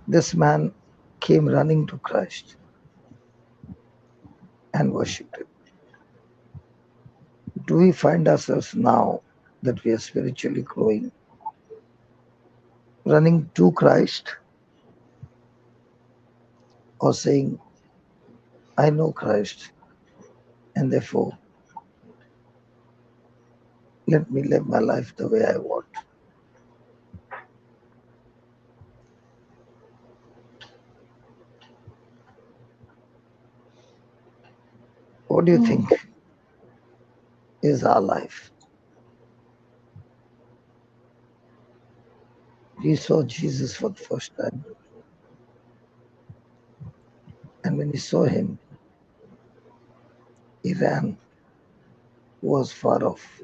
S2: This man came running to Christ and worshipped him. Do we find ourselves now that we are spiritually growing, running to Christ, or saying, I know Christ, and therefore let me live my life the way I want? What do you think is our life? We saw Jesus for the first time, and when we saw him, He ran, was far off.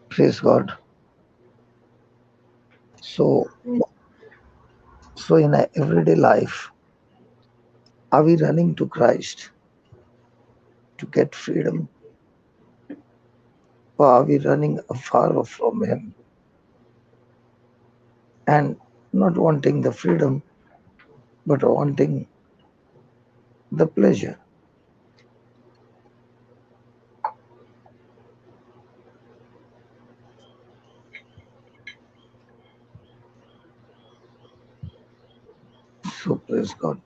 S2: Praise God. So in our everyday life, are we running to Christ to get freedom? Or are we running afar off from Him and not wanting the freedom, but wanting the pleasure? So praise God.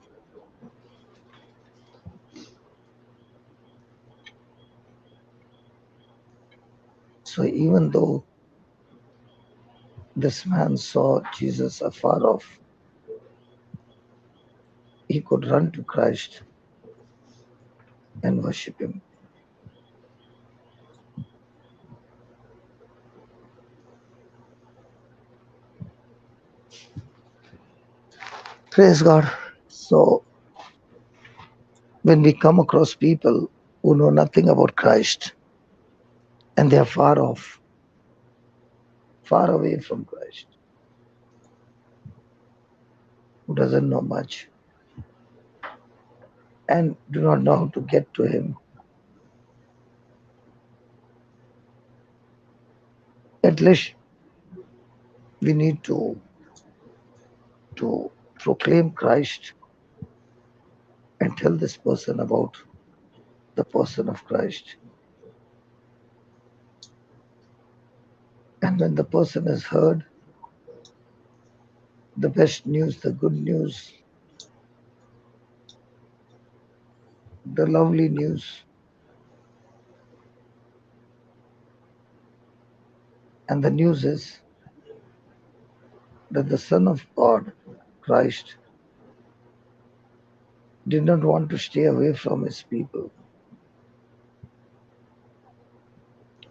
S2: So even though this man saw Jesus afar off, he could run to Christ and worship Him. Praise God. So when we come across people who know nothing about Christ and they are far off, far away from Christ, who doesn't know much and do not know how to get to Him, at least we need to proclaim Christ and tell this person about the person of Christ. And when the person has heard the best news, the good news, the lovely news, and the news is that the Son of God, Christ, did not want to stay away from His people.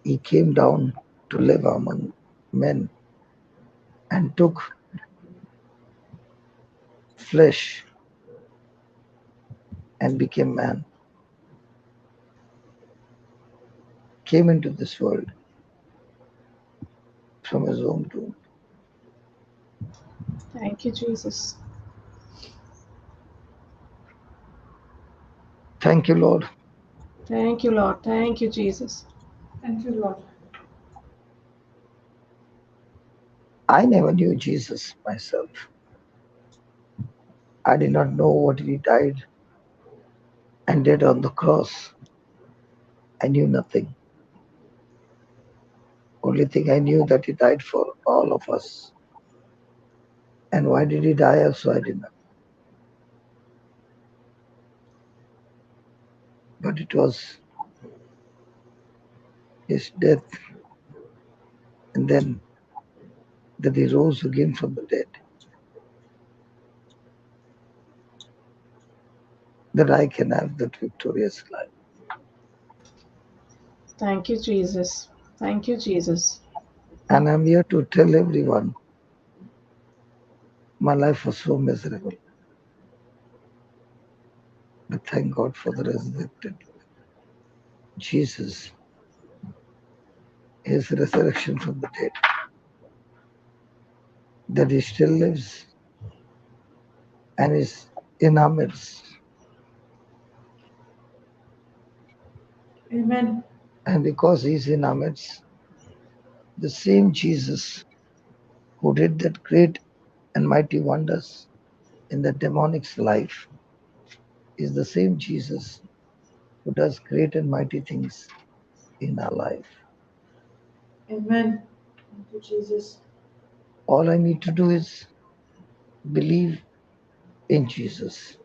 S2: He came down to live among men and took flesh and became man, came into this world from His own tomb.
S3: Thank you, Jesus.
S2: Thank you, Lord.
S3: Thank you, Lord. Thank you, Jesus.
S1: Thank you, Lord.
S2: I never knew Jesus myself. I did not know what He died and did on the cross. I knew nothing. Only thing I knew that He died for all of us. And why did He die also I did not. But it was His death and then that He rose again from the dead, that I can have that victorious life.
S3: Thank you, Jesus. Thank you, Jesus.
S2: And I'm here to tell everyone, my life was so miserable. But thank God for the resurrected Jesus, His resurrection from the dead, that He still lives and is in our midst.
S1: Amen.
S2: And because He's in our midst, the same Jesus who did that great and mighty wonders in the demonic's life is the same Jesus who does great and mighty things in our life.
S1: Amen. Thank you, Jesus.
S2: All I need to do is believe in Jesus.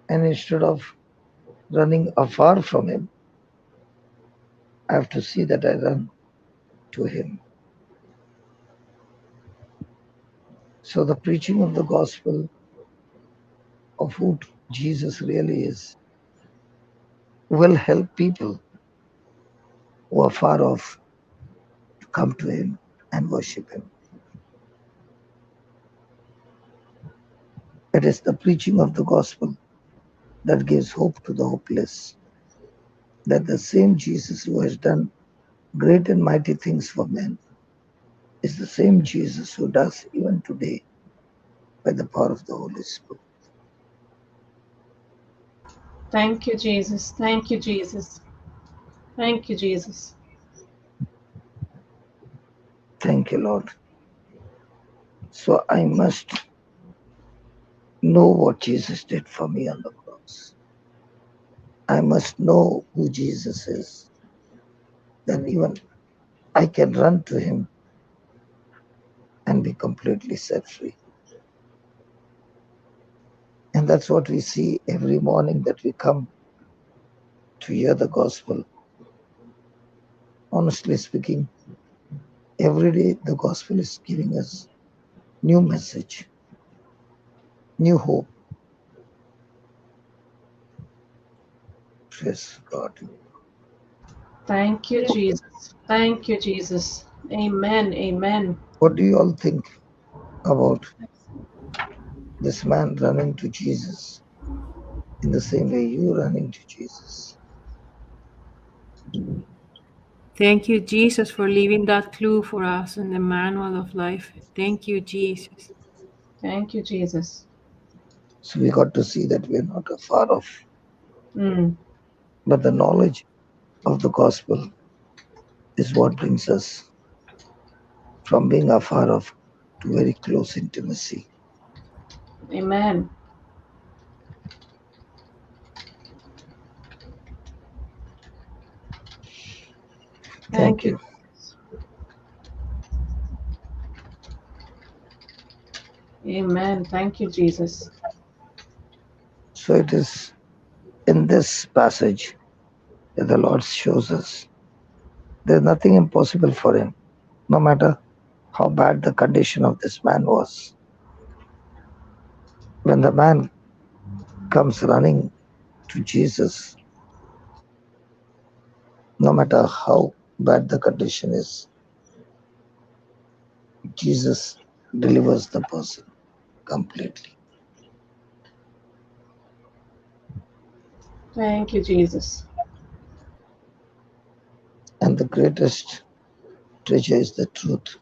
S2: And instead of running afar from Him, I have to see that I run to Him. So the preaching of the gospel of who Jesus really is will help people who are far off to come to Him and worship Him. It is the preaching of the gospel that gives hope to the hopeless. That the same Jesus who has done great and mighty things for men is the same Jesus who does even today by the power of the Holy Spirit.
S3: Thank you, Jesus. Thank you, Jesus. Thank you, Jesus.
S2: Thank you, Lord. So I must know what Jesus did for me on the cross. I must know who Jesus is. Then even I can run to him and be completely set free. And that's what we see every morning that we come to hear the gospel. Honestly speaking, every day the gospel is giving us new message, new hope. Praise God.
S3: Thank you, Jesus. Thank you, Jesus. Amen. Amen.
S2: What do you all think about this man running to Jesus in the same way you running to Jesus?
S6: Thank you, Jesus, for leaving that clue for us in the manual of life. Thank you, Jesus.
S3: Thank you, Jesus.
S2: So we got to see that we're not afar off,
S3: Mm.
S2: but the knowledge of the gospel is what brings us from being afar off to very close intimacy.
S3: Amen.
S2: Thank you.
S3: Amen. Thank you, Jesus.
S2: So it is in this passage that the Lord shows us there's nothing impossible for him, no matter how bad the condition of this man was. When the man comes running to Jesus, no matter how bad the condition is, Jesus delivers the person completely.
S3: Thank you, Jesus.
S2: And the greatest treasure is the truth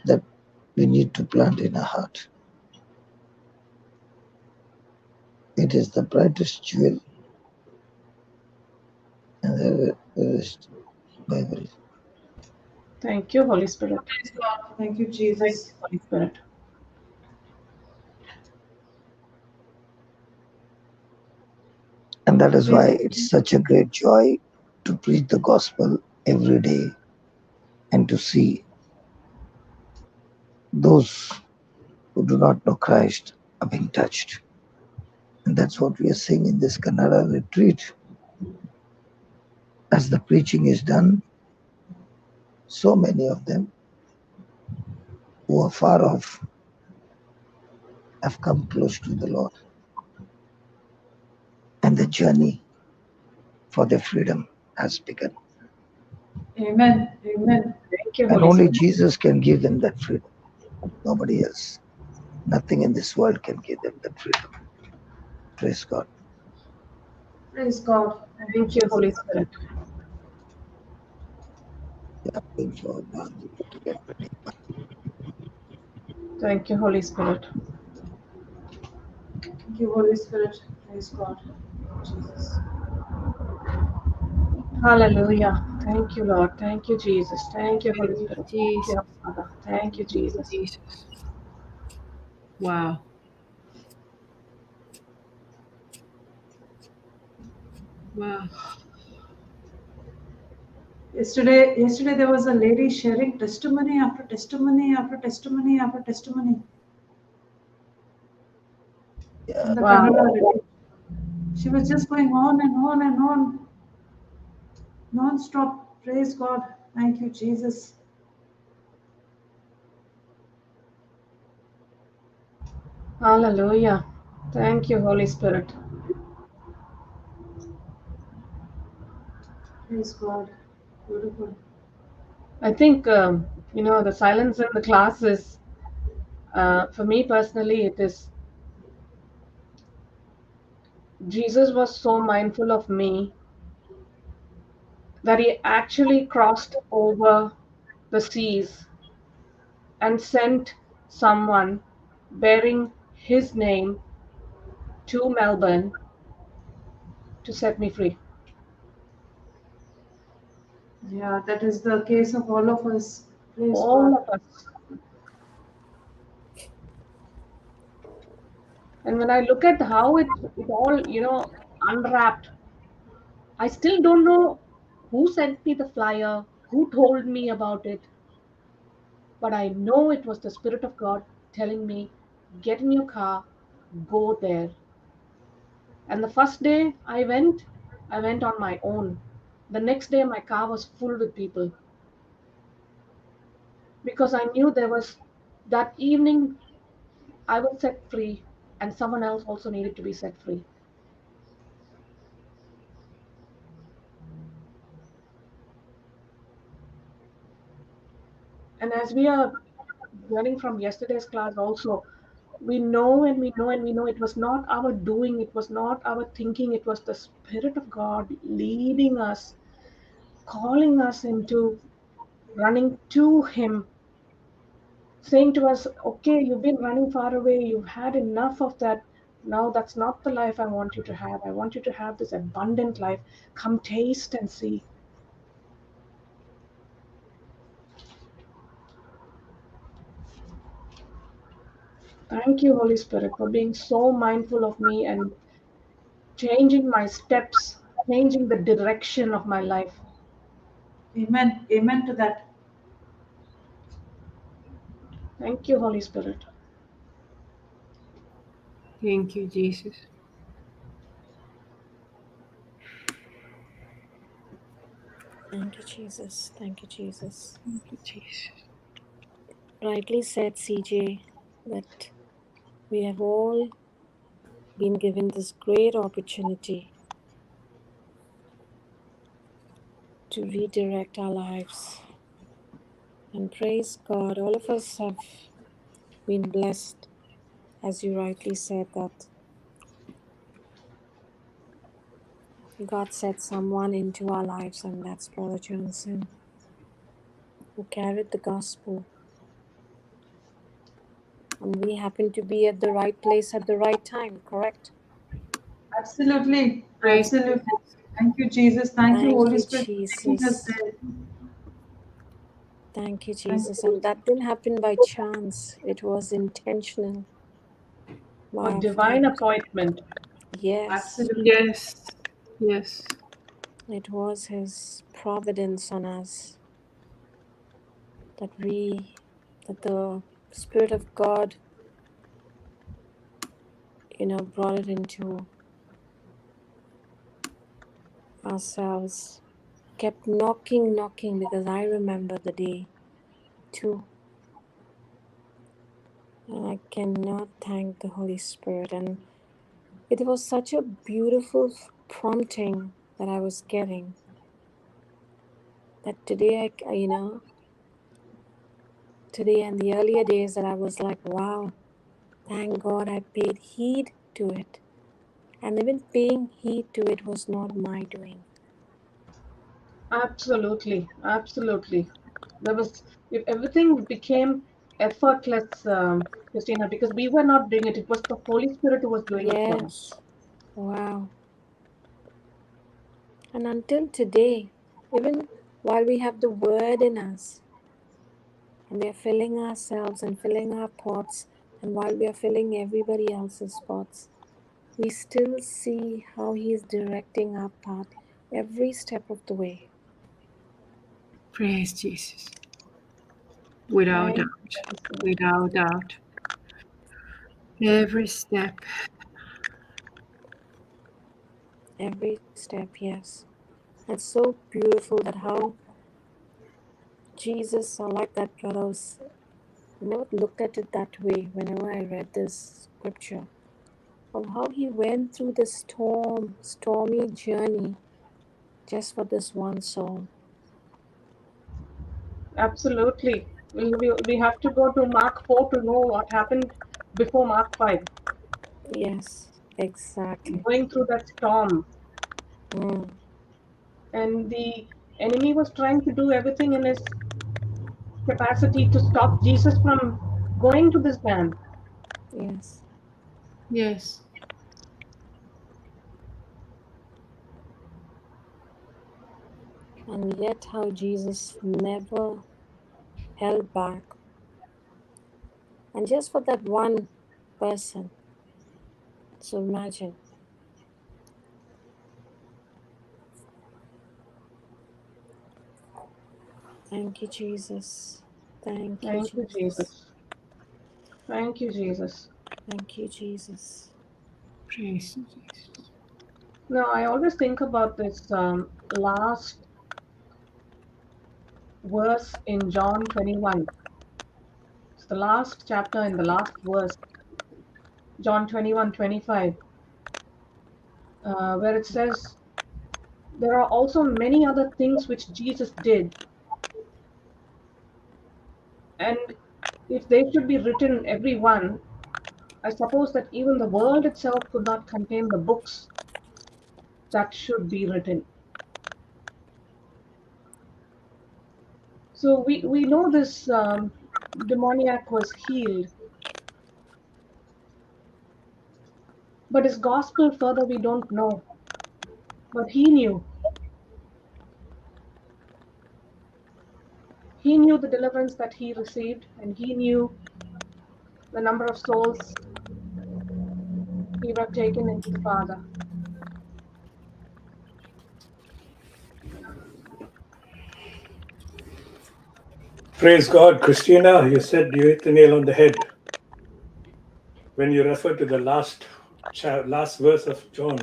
S2: that we need to plant in our heart. It is the brightest jewel and the rarest Bible.
S3: Thank you, Holy Spirit.
S1: Praise God. Thank you,
S3: Thank
S1: Jesus.
S3: you, Holy Spirit.
S2: And that is why it's such a great joy to preach the gospel every day and to see those who do not know Christ are being touched. And that's what we are seeing in this Kannada retreat. As the preaching is done, so many of them who are far off have come close to the Lord. And the journey for their freedom has begun.
S1: Amen. Amen.
S3: Thank you,
S2: And
S3: Holy
S2: only
S3: Spirit.
S2: Jesus can give them that freedom. Nobody else. Nothing in this world can give them that freedom. Praise God.
S1: Praise God.
S3: Thank you, Holy Spirit. Thank you, Holy Spirit.
S1: Thank you, Holy Spirit. Praise God. Jesus.
S3: Hallelujah. Thank you, Lord. Thank you, Jesus. Thank you, Holy Spirit. Thank
S6: Jesus.
S3: you, Father. Thank you, Jesus.
S6: Jesus. Wow. Wow.
S1: Yesterday there was a lady sharing testimony after testimony after testimony after testimony. In the
S3: Wow.
S1: Kannada retreat. She was just going on and on and on. Non-stop. Praise God. Thank you, Jesus.
S3: Hallelujah. Thank you, Holy Spirit.
S1: Praise God. Beautiful.
S3: I think, the silence in the classes, for me personally, it is Jesus was so mindful of me that he actually crossed over the seas and sent someone bearing his name to Melbourne to set me free.
S1: Yeah, that is the case of all of us. Praise
S3: All
S1: God.
S3: of us. And when I look at how it all, unwrapped, I still don't know who sent me the flyer, who told me about it, but I know it was the Spirit of God telling me, get in your car, go there. And the first day I went on my own. The next day, my car was full with people because I knew there was that evening I was set free and someone else also needed to be set free. And as we are learning from yesterday's class also, we know and we know and we know it was not our doing, it was not our thinking, it was the Spirit of God leading us, calling us into running to Him, saying to us, okay, you've been running far away, you've had enough of that. Now that's not the life I want you to have. I want you to have this abundant life. Come taste and see. Thank you, Holy Spirit, for being so mindful of me and changing my steps, changing the direction of my life.
S1: Amen. Amen to that.
S3: Thank you, Holy Spirit.
S6: Thank you, Jesus.
S4: Thank you, Jesus. Thank you, Jesus.
S6: Thank you, Jesus.
S4: Rightly said, CJ, that we have all been given this great opportunity to redirect our lives. And praise God, all of us have been blessed, as you rightly said, that God set someone into our lives, and that's Brother Johnson, who carried the gospel. And we happen to be at the right place at the right time, correct?
S1: Absolutely.
S6: Praise
S1: Absolutely. Thank you, Jesus. Thank you,
S4: Thank
S1: Holy
S4: you,
S1: Spirit, for taking us
S4: Jesus.
S1: there.
S4: Thank you,
S1: Thank
S4: Jesus.
S1: you.
S4: And that didn't happen by chance, it was intentional.
S3: A
S4: Wow,
S3: divine
S4: thank
S3: appointment.
S4: yes,
S1: Absolutely.
S6: Yes. Yes.
S4: it was His providence on us that the Spirit of God, brought it into ourselves. Kept knocking, because I remember the day too. And I cannot thank the Holy Spirit. And it was such a beautiful prompting that I was getting, that today, today and the earlier days, that I was like, wow, thank God I paid heed to it. And even paying heed to it was not my doing.
S3: Absolutely. Absolutely. There was, if everything became effortless, Christina, because we were not doing it. It was the Holy Spirit who was doing it for us.
S4: Yes, wow. And until today, even while we have the word in us, and we are filling ourselves and filling our pots, and while we are filling everybody else's pots, we still see how He is directing our path every step of the way.
S6: Praise Jesus. Without
S3: Thank
S6: doubt.
S3: you, Spirit.
S6: Without doubt. Every step.
S4: Every step, yes. It's so beautiful that how Jesus, I like that brother, never looked at it that way whenever I read this scripture, of how He went through the stormy journey just for this one soul.
S3: Absolutely. We have to go to Mark 4 to know what happened before Mark 5.
S4: Yes, Exactly.
S3: going through that storm.
S4: Mm.
S3: And the enemy was trying to do everything in his capacity to stop Jesus from going to this dam.
S4: Yes.
S6: Yes.
S4: And yet, how Jesus never held back. And just for that one person. So imagine. Thank you, Jesus. Thank you,
S3: Thank you,
S4: Jesus.
S3: Jesus. Thank you, Jesus.
S4: Thank you, Jesus.
S6: Praise you, Jesus.
S3: Now, I always think about this last verse in John 21. It's the last chapter in the last verse, John 21:25, where it says, there are also many other things which Jesus did, and if they should be written, every one, I suppose that even the world itself could not contain the books that should be written. So we know this demoniac was healed, but his gospel further we don't know. But he knew. He knew the deliverance that he received, and he knew the number of souls he would have taken into the Father.
S5: Praise God. Christina, you said you hit the nail on the head when you refer to the last verse of John.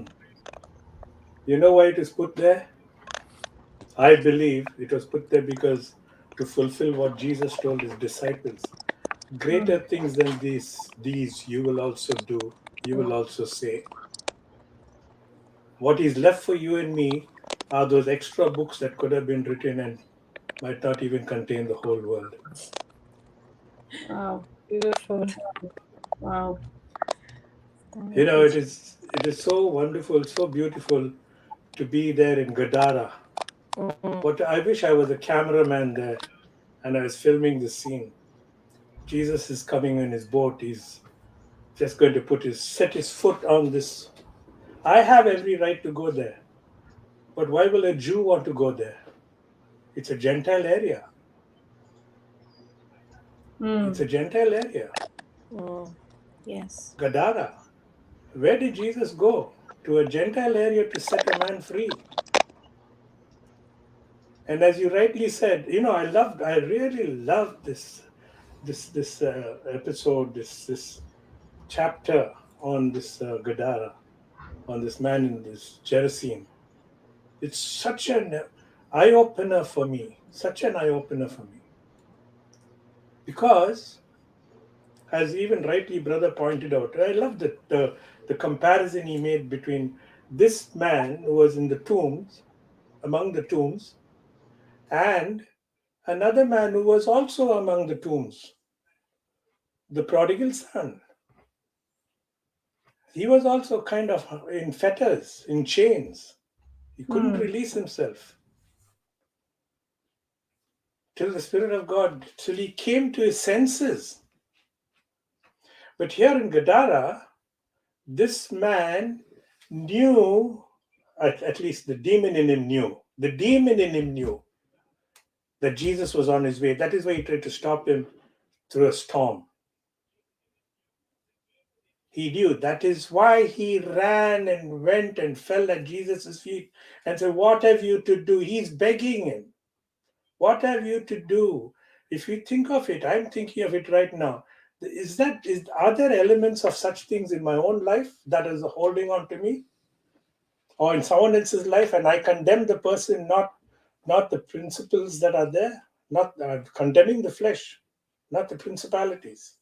S5: You know why it is put there? I believe it was put there because to fulfill what Jesus told his disciples. Greater things than these you will also do, you will also say. What is left for you and me are those extra books that could have been written and might not even contain the whole world.
S3: Wow.
S4: Beautiful.
S3: Wow.
S5: You
S4: Thank
S5: know,
S4: you.
S5: it is so wonderful, so beautiful to be there in Gadara. What I wish I was a cameraman there and I was filming the scene. Jesus is coming in his boat. He's just going to set his foot on this. I have every right to go there. But why will a Jew want to go there? It's a Gentile area. It's
S3: Mm.
S5: a Gentile area.
S4: Mm. Yes.
S5: Gadara. Where did Jesus go? To a Gentile area to set a man free. And as you rightly said, I really loved this episode, this chapter on this Gadara, on this man in this Gerasene. It's such an eye opener for me, because, as even rightly brother pointed out, I love the comparison he made between this man who was in the tombs, among the tombs, and another man who was also among the tombs, the prodigal son. He was also kind of in fetters, in chains. He couldn't
S3: Mm.
S5: release himself till the Spirit of God, till he came to his senses. But here in Gadara, this man knew, at least the demon in him knew. The demon in him knew that Jesus was on his way. That is why he tried to stop him through a storm. He knew. That is why he ran and went and fell at Jesus' feet and said, "What have you to do?" He's begging him. What have you to do? If you think of it, I'm thinking of it right now. Are there elements of such things in my own life that is holding on to me, or in someone else's life, and I condemn the person, not the principles that are there, not condemning the flesh, not the principalities.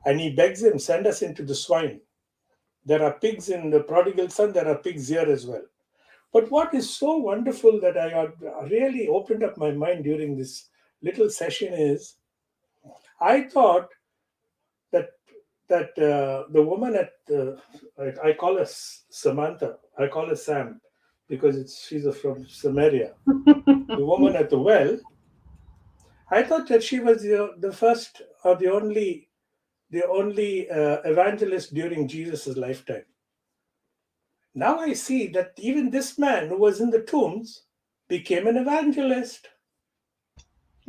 S5: And he begs him, send us into the swine. There are pigs in the prodigal son, there are pigs here as well. But what is so wonderful that I really opened up my mind during this little session is, I thought that that the woman at I call her Samantha. I call her Sam because she's from Samaria. The woman at the well. I thought that she was the first or the only evangelist during Jesus' lifetime. Now I see that even this man who was in the tombs became an evangelist.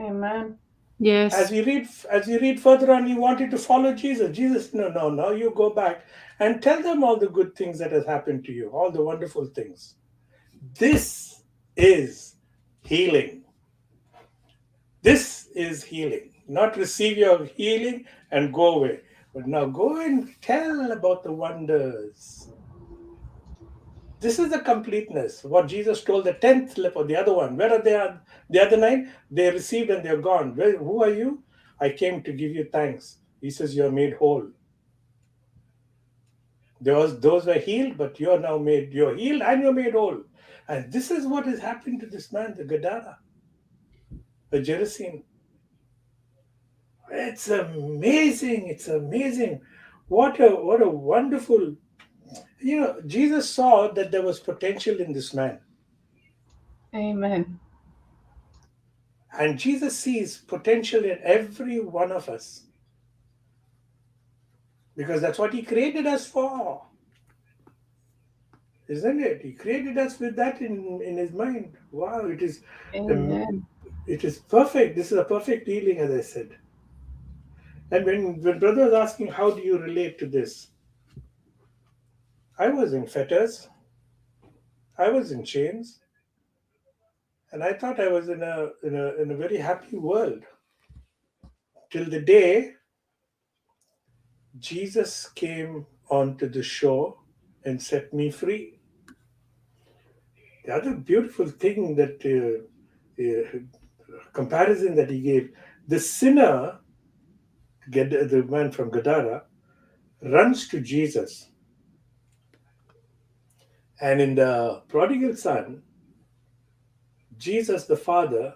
S3: Amen.
S6: Yes.
S5: As we read further on, he wanted to follow Jesus. Jesus, no, you go back and tell them all the good things that has happened to you, all the wonderful things. This is healing. This is healing. Not receive your healing and go away. But now go and tell about the wonders. This is the completeness. What Jesus told the 10th leper, the other one. Where are they? The other 9? They received and they're gone. Who are you? I came to give you thanks. He says, you're made whole. Those were healed, but you're healed and you're made whole. And this is what has happened to this man, the Gadara, the Gerasene. It's amazing. It's amazing. What a wonderful. Jesus saw that there was potential in this man.
S3: Amen.
S5: And Jesus sees potential in every one of us. Because that's what he created us for. Isn't it? He created us with that in his mind. Wow, it is
S3: Amen.
S5: it is perfect. This is a perfect healing, as I said. And when brother was asking, how do you relate to this? I was in fetters. I was in chains. And I thought I was in a very happy world. Till the day Jesus came onto the shore and set me free. The other beautiful thing that comparison that he gave, the sinner, the man from Gadara, runs to Jesus. And in the prodigal son, Jesus the Father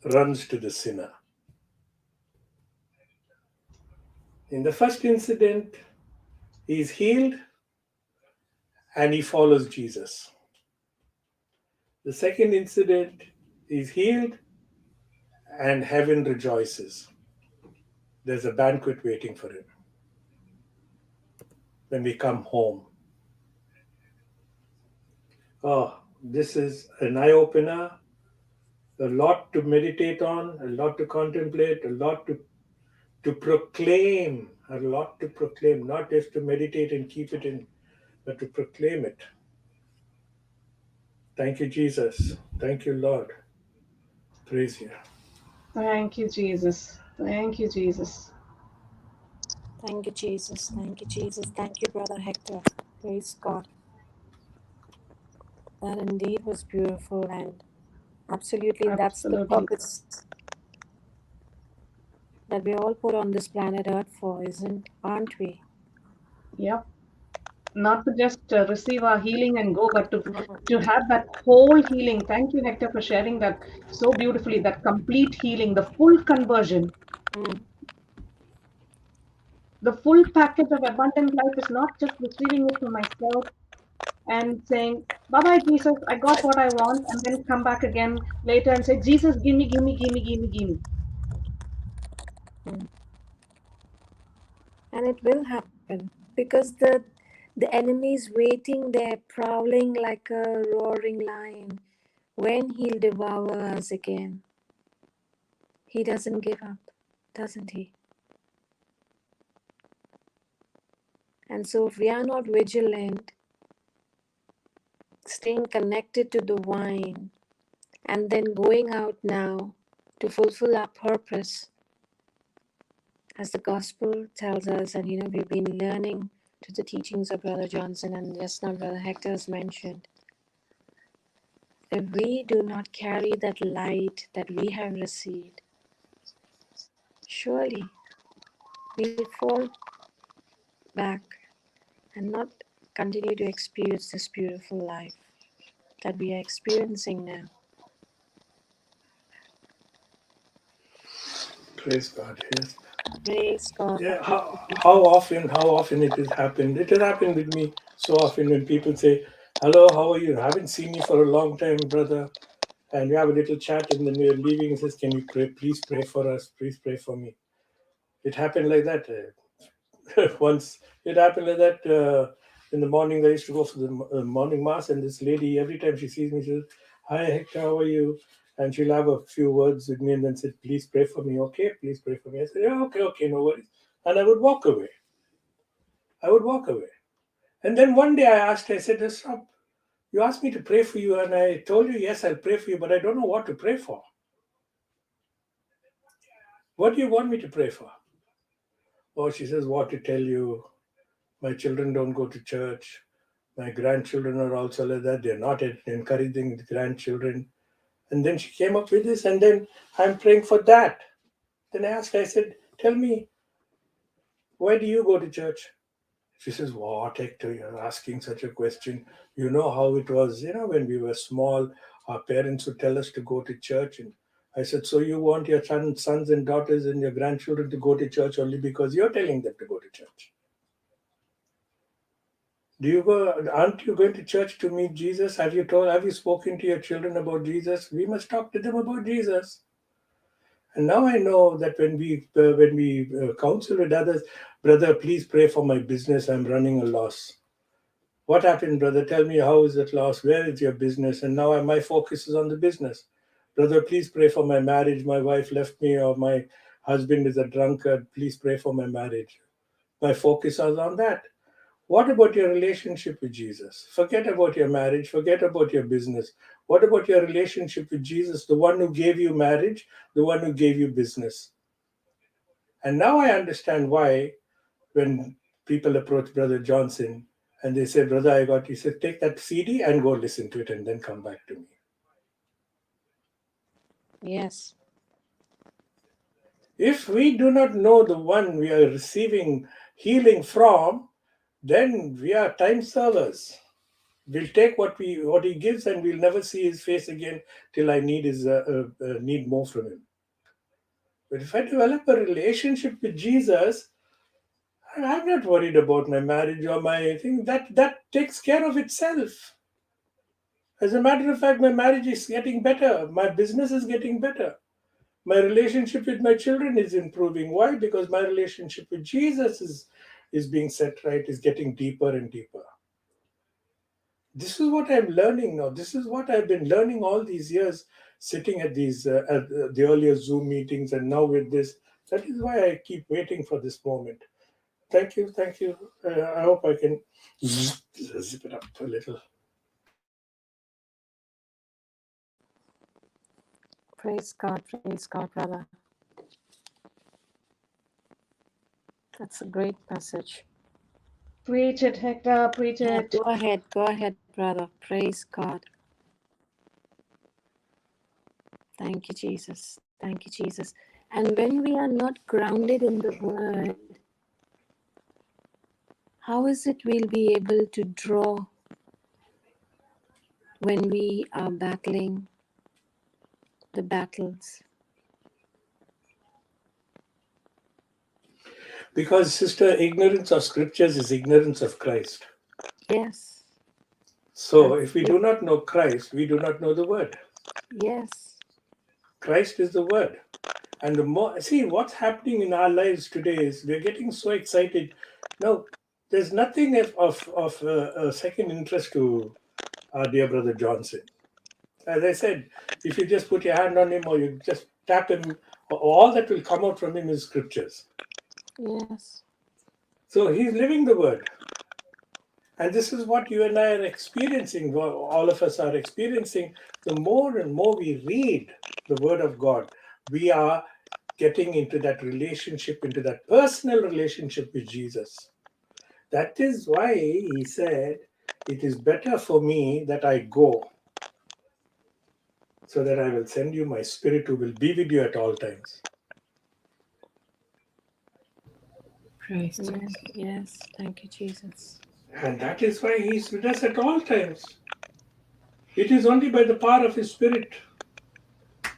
S5: runs to the sinner. In the first incident, he is healed and he follows Jesus. The second incident, he's healed and heaven rejoices. There's a banquet waiting for him when we come home. Oh, this is an eye-opener, a lot to meditate on, a lot to contemplate, a lot to proclaim, not just to meditate and keep it in, but to proclaim it. Thank you, Jesus. Thank you, Lord. Praise you.
S3: Thank you, Jesus. Thank you, Jesus.
S4: Thank you, Jesus. Thank you, Jesus. Thank you, Brother Hector. Praise God. That indeed was beautiful, and absolutely that's the
S3: Absolutely.
S4: purpose that we all put on this planet Earth for, aren't we?
S3: Yep. Not to just receive our healing and go, but to have that whole healing. Thank you, Hector, for sharing that so beautifully. That complete healing, the full conversion,
S4: Mm.
S3: the full package of abundant life is not just receiving it for myself and saying, "Bye-bye, Jesus, I got what I want," and then come back again later and say, "Jesus, give me, give me, give me, give me, give me."
S4: And it will happen because the enemy is waiting there, prowling like a roaring lion. When he'll devour us again, he doesn't give up, doesn't he? And so, if we are not vigilant, staying connected to the vine, and then going out now to fulfill our purpose, as the gospel tells us, and we've been learning to the teachings of Brother Johnson, and just now Brother Hector has mentioned, if we do not carry that light that we have received, surely we will fall back and not continue to experience this beautiful life that we are experiencing now.
S5: Praise God. Yes.
S4: Praise God.
S5: Yeah, how often it has happened. It has happened with me so often when people say, "Hello, how are you? I haven't seen you for a long time, brother." And we have a little chat, and then we're leaving. He says, "Can you pray? Please pray for us. Please pray for me." It happened like that. Once it happened like that in the morning. I used to go for the morning mass, and this lady, every time she sees me, she says, "Hi, Hector, how are you?" And she'll have a few words with me, and then said, "Please pray for me." "Okay, please pray for me." I said, "Yeah, okay, no worries." And I would walk away. And then one day I asked her, I said, "Stop. You asked me to pray for you, and I told you, yes, I'll pray for you, but I don't know what to pray for. What do you want me to pray for?" Oh, she says, "What to tell you? My children don't go to church. My grandchildren are also like that. They're not encouraging the grandchildren." And then she came up with this, and then I'm praying for that. Then I asked her, I said, "Tell me, why do you go to church?" She says, "What, Hector, you're asking such a question. You know how it was, when we were small, our parents would tell us to go to church." And I said, "So you want your sons and daughters and your grandchildren to go to church only because you're telling them to go to church? Aren't you going to church to meet Jesus? Have you spoken to your children about Jesus? We must talk to them about Jesus." And now I know that when we counsel with others, "Brother, please pray for my business. I'm running a loss." "What happened, brother? Tell me, how is it lost? Where is your business?" And now my focus is on the business. "Brother, please pray for my marriage. My wife left me, or my husband is a drunkard. Please pray for my marriage." My focus is on that. What about your relationship with Jesus? Forget about your marriage. Forget about your business. What about your relationship with Jesus, the one who gave you marriage, the one who gave you business? And now I understand why when people approach Brother Johnson and they say, "Brother, he said, take that CD and go listen to it and then come back to me."
S4: Yes.
S5: If we do not know the one we are receiving healing from, then we are time servers. We'll take what he gives, and we'll never see his face again till I need more from him. But if I develop a relationship with Jesus, I'm not worried about my marriage or my thing. That takes care of itself. As a matter of fact, my marriage is getting better. My business is getting better. My relationship with my children is improving. Why? Because my relationship with Jesus is being set right, is getting deeper and deeper. This is what I'm learning now. This is what I've been learning all these years, sitting at the earlier Zoom meetings, and now with this. That is why I keep waiting for this moment. Thank you. I hope I can zip it up a little.
S4: Praise God, brother. That's a great message.
S1: Preach it, Hector. Preach
S4: Yeah,
S1: it.
S4: go ahead, brother. Praise God. Thank you, Jesus. Thank you, Jesus. And when we are not grounded in the word, how is it we'll be able to draw when we are battling the battles?
S5: Because, sister, ignorance of scriptures is ignorance of Christ.
S4: Yes.
S5: So, if we do not know Christ, we do not know the word.
S4: Yes.
S5: Christ is the word. And the more, see, what's happening in our lives today is we're getting so excited. No, there's nothing of second interest to our dear brother Johnson. As I said, if you just put your hand on him or you just tap him, all that will come out from him is scriptures.
S4: Yes.
S5: So he's living the word. And this is what you and I are experiencing, what all of us are experiencing. The more and more we read the word of God, we are getting into that relationship, into that personal relationship with Jesus. That is why he said, "It is better for me that I go, so that I will send you my spirit who will be with you at all times."
S6: Praise God.
S4: Yes. Yes. Thank you, Jesus.
S5: And that is why he is with us at all times. It is only by the power of his spirit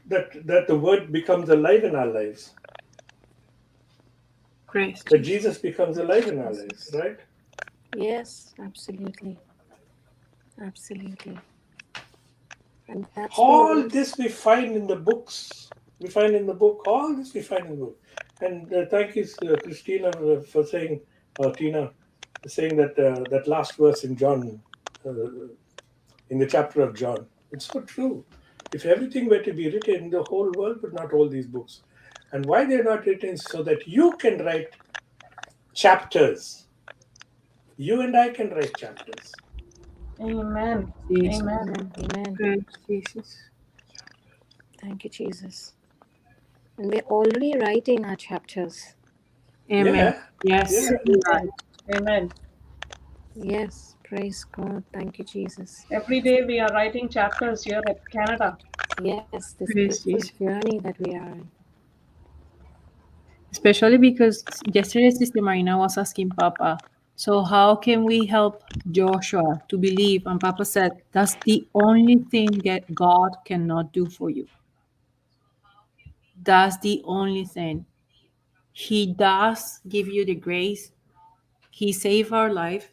S5: that the word becomes alive in our lives.
S6: Praise
S5: But
S6: Jesus.
S5: Jesus becomes alive in our lives, right?
S4: Yes, absolutely. Absolutely. And that's the
S5: All
S4: way.
S5: this we find in the books. We find in the book. All this we find in the book. And thank you, Christina, for saying, Tina, saying that that last verse in John, in the chapter of John. It's so true. If everything were to be written, the whole world would not hold these books. And why they're not written? So that you can write chapters. You and I can write chapters.
S3: Amen.
S6: Jesus.
S3: Amen.
S4: Amen. Amen.
S6: Praise Jesus.
S4: Thank you, Jesus. And we're already writing our chapters.
S6: Amen.
S5: Yeah,
S6: Yes.
S5: yeah.
S3: Amen. Amen.
S4: Yes, praise God. Thank you, Jesus.
S3: Every day we are writing chapters here at Canada.
S4: Yes, this
S6: Praise Jesus.
S4: journey that we are in.
S6: Especially because yesterday Sister Marina was asking Papa, so how can we help Joshua to believe? And Papa said, that's the only thing that God cannot do for you. That's the only thing. He does give you the grace. He saved our life,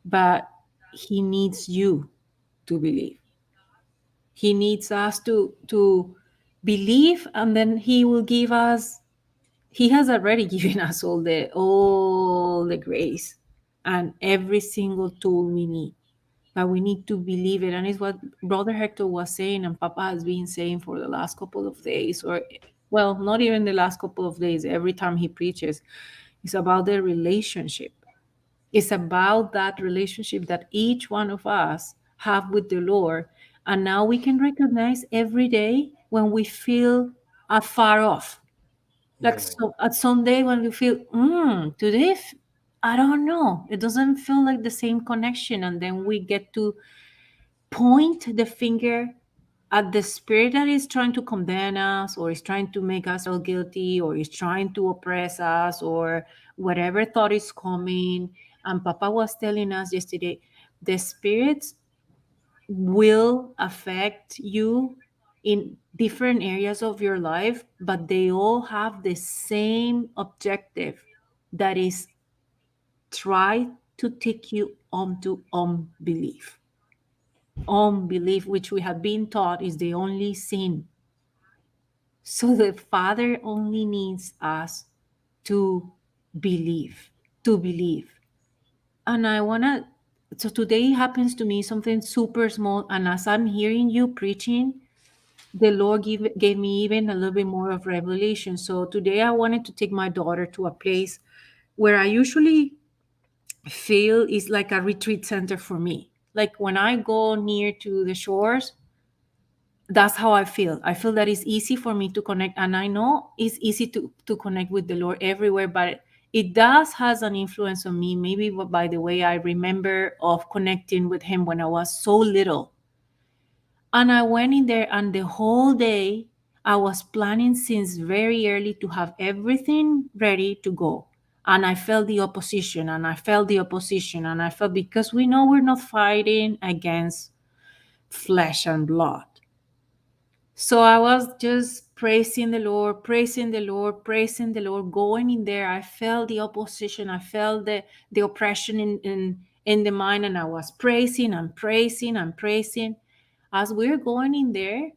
S6: but he needs you to believe. He needs us to believe, and then he will give us. He has already given us all the grace and every single tool we need, but we need to believe it. And it's what Brother Hector was saying, and Papa has been saying for the last couple of days, or well, not even the last couple of days. Every time he preaches, it's about the relationship. It's about that relationship that each one of us have with the Lord. And now we can recognize every day when we feel afar off. Like so, at some day when you feel, today, I don't know, it doesn't feel like the same connection. And then we get to point the finger at the spirit that is trying to condemn us, or is trying to make us feel guilty, or is trying to oppress us, or whatever thought is coming. And Papa was telling us yesterday, the spirits will affect you in different areas of your life, but they all have the same objective, that is, try to take you onto unbelief. Unbelief, which we have been taught is the only sin. So the Father only needs us to believe, to believe. And I want to, so today happens to me something super small. And as I'm hearing you preaching, the Lord gave me even a little bit more of revelation. So today I wanted to take my daughter to a place where I usually feel is like a retreat center for me. Like when I go near to the shores, that's how I feel. I feel that it's easy for me to connect. And I know it's easy to connect with the Lord everywhere, but it does has an influence on me, maybe by the way I remember of connecting with him when I was so little. And I went in there, and the whole day I was planning since very early to have everything ready to go. And I felt the opposition, and I felt the opposition, and I felt, because we know we're not fighting against flesh and blood. So I was just praising the Lord, praising the Lord, praising the Lord, going in there. I felt the opposition. I felt the oppression in the mind, and I was praising and praising and praising. As we're going in there,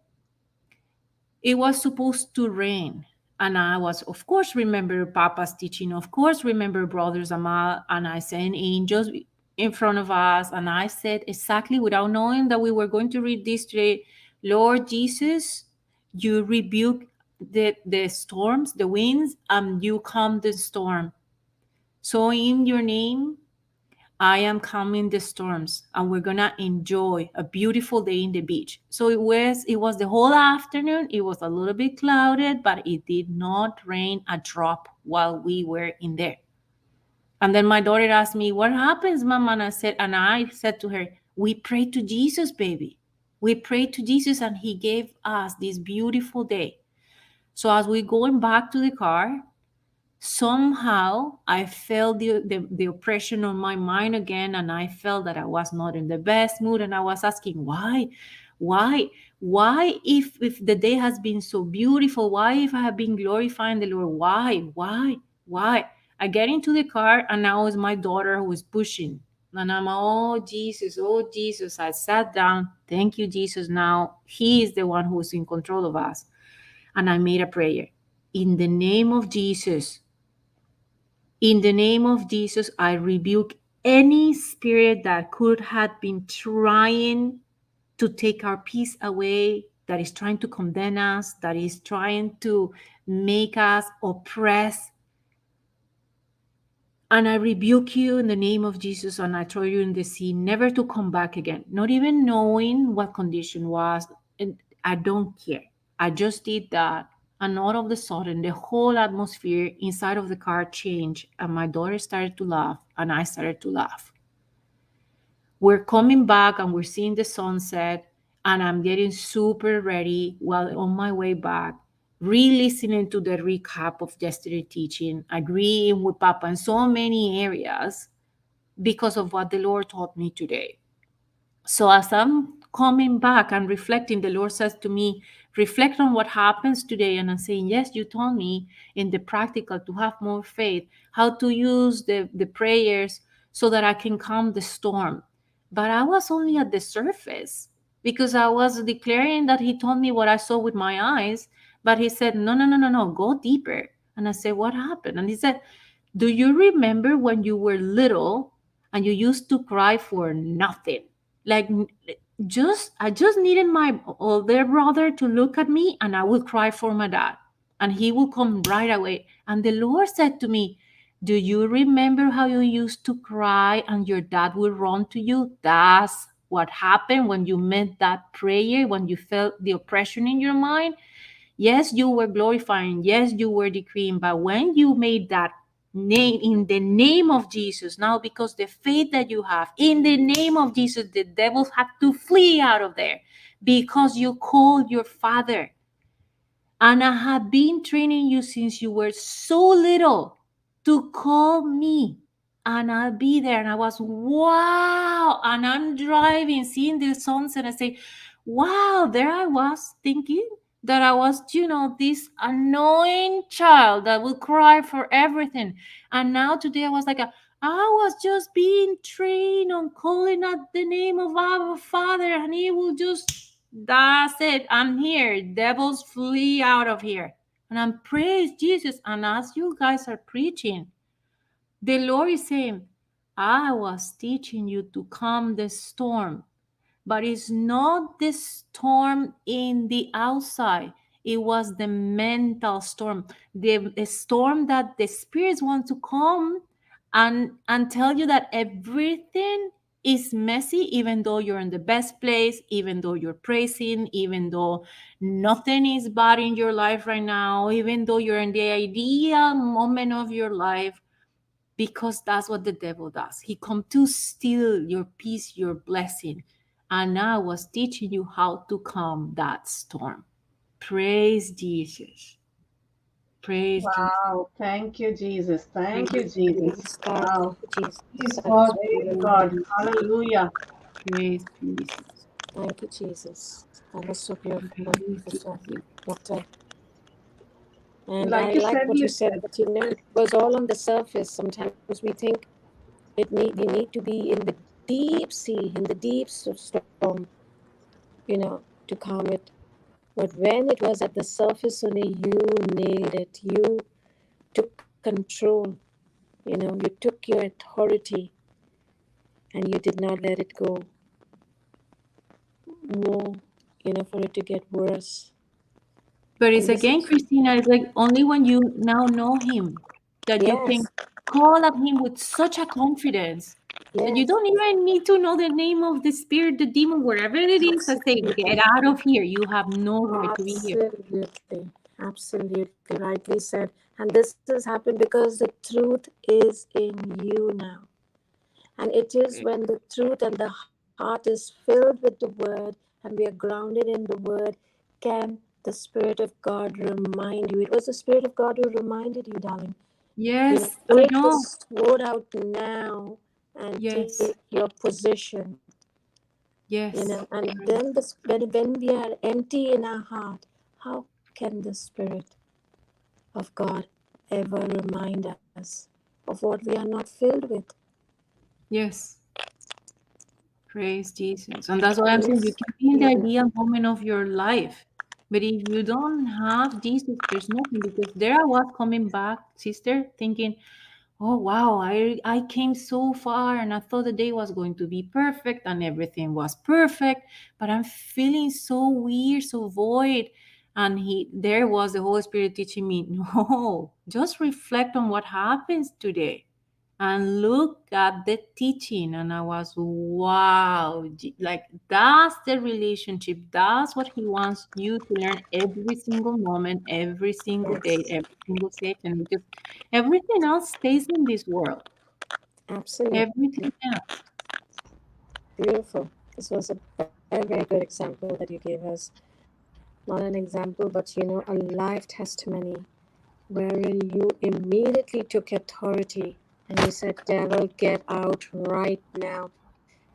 S6: it was supposed to rain. And I was, of course, remember Papa's teaching, of course, remember Brothers Amal, and I sent angels in front of us. And I said exactly, without knowing that we were going to read this today, Lord Jesus, you rebuke the storms, the winds, and you calm the storm. So in your name, I am calming the storms, and we're gonna enjoy a beautiful day in the beach. So it was the whole afternoon. It was a little bit clouded, but it did not rain a drop while we were in there. And then my daughter asked me, "What happens, Mama?" And I said to her, "We prayed to Jesus, baby. We prayed to Jesus, and He gave us this beautiful day." So as we're going back to the car, somehow I felt the oppression on my mind again, and I felt that I was not in the best mood. And I was asking, why, if the day has been so beautiful, why, if I have been glorifying the Lord, why Why? I get into the car, and now it's my daughter who is pushing. And I'm, oh, Jesus. I sat down. Thank you, Jesus. Now he is the one who is in control of us. And I made a prayer. In the name of Jesus, I rebuke any spirit that could have been trying to take our peace away, that is trying to condemn us, that is trying to make us oppress. And I rebuke you in the name of Jesus, and I throw you in the sea, never to come back again, not even knowing what condition was. And I don't care. I just did that. And all of a sudden, the whole atmosphere inside of the car changed, and my daughter started to laugh, and I started to laugh. We're coming back, and we're seeing the sunset, and I'm getting super ready while on my way back, re-listening to the recap of yesterday's teaching, agreeing with Papa in so many areas because of what the Lord taught me today. So as I'm coming back and reflecting, the Lord says to me, reflect on what happens today. And I'm saying, yes, you told me in the practical to have more faith, how to use the prayers so that I can calm the storm. But I was only at the surface because I was declaring that he told me what I saw with my eyes. But he said, no, go deeper. And I said, what happened? And he said, do you remember when you were little and you used to cry for nothing? Like, I just needed my older brother to look at me, and I would cry for my dad, and he would come right away. And the Lord said to me, do you remember how you used to cry and your dad would run to you? That's what happened when you meant that prayer, when you felt the oppression in your mind. Yes, you were glorifying. Yes, you were decreeing. But when you made that name, in the name of Jesus, now because the faith that you have, in the name of Jesus, the devils have to flee out of there because you called your Father. And I have been training you since you were so little to call me, and I'll be there. And I was, wow. And I'm driving, seeing the sunset, and I say, wow, there I was thinking that I was, this annoying child that would cry for everything. And now today I was like, I was just being trained on calling out the name of our Father, and he will just, that's it. I'm here. Devils flee out of here. And I'm praise Jesus. And as you guys are preaching, the Lord is saying, I was teaching you to calm the storm. But it's not the storm in the outside. It was the mental storm, the storm that the spirits want to come and tell you that everything is messy, even though you're in the best place, even though you're praising, even though nothing is bad in your life right now, even though you're in the ideal moment of your life, because that's what the devil does. He comes to steal your peace, your blessing. And I was teaching you how to calm that storm. Praise Jesus. Praise Jesus.
S3: Wow. Thank you, Jesus. Thank you, Jesus.
S4: Praise God.
S3: Wow.
S4: Jesus.
S1: Praise
S4: That is
S1: God.
S3: Praise
S4: really
S3: God.
S4: good.
S3: Hallelujah.
S6: Praise Jesus.
S4: Thank you, Jesus. That was so beautiful,
S6: Praise
S4: Sister
S6: Jesus.
S4: Doctor. And I
S3: Like you
S4: like
S3: said,
S4: what you said, but it was all on the surface. Sometimes we think we need to be in the deep sea, in the deep storm, to calm it. But when it was at the surface only, you nailed it. You took control. You took your authority and you did not let it go more, for it to get worse.
S6: But it's
S4: And this
S6: again,
S4: is,
S6: Christina, it's like only when you now know him that you
S4: yes,
S6: can call up him with such a confidence that you
S4: yes,
S6: don't even need to know the name of the spirit, the demon, wherever it is, and say, get out of here. You have no right to be here.
S4: absolutely, absolutely rightly said. And this has happened because the truth is in you now. And it is when the truth and the heart is filled with the word and we are grounded in the word, can the Spirit of God remind you. It was the Spirit of God who reminded you, darling.
S6: Yes, I
S4: Take the
S6: know.
S4: sword out now and
S6: Yes,
S4: take your position.
S6: yes.
S4: And then when we are empty in our heart, how can the Spirit of God ever remind us of what we are not filled with.
S6: Yes. Praise Jesus. And that's why I'm saying you
S4: Praise
S6: can be in the
S4: Jesus.
S6: ideal moment of your life. But if you don't have Jesus, there's nothing. Because there I was coming back, sister, thinking, oh wow, I came so far and I thought the day was going to be perfect and everything was perfect, but I'm feeling so weird, so void. And there was the Holy Spirit teaching me, no, just reflect on what happens today and look at the teaching. And I was, wow, like that's the relationship. That's what he wants you to learn every single moment, every single day,
S4: Yes,
S6: every single second, because everything else stays in this world.
S4: absolutely.
S6: Everything else.
S4: Beautiful. This was a very, very good example that you gave us. Not an example, but a live testimony wherein you immediately took authority and you said, Devil, get out right now.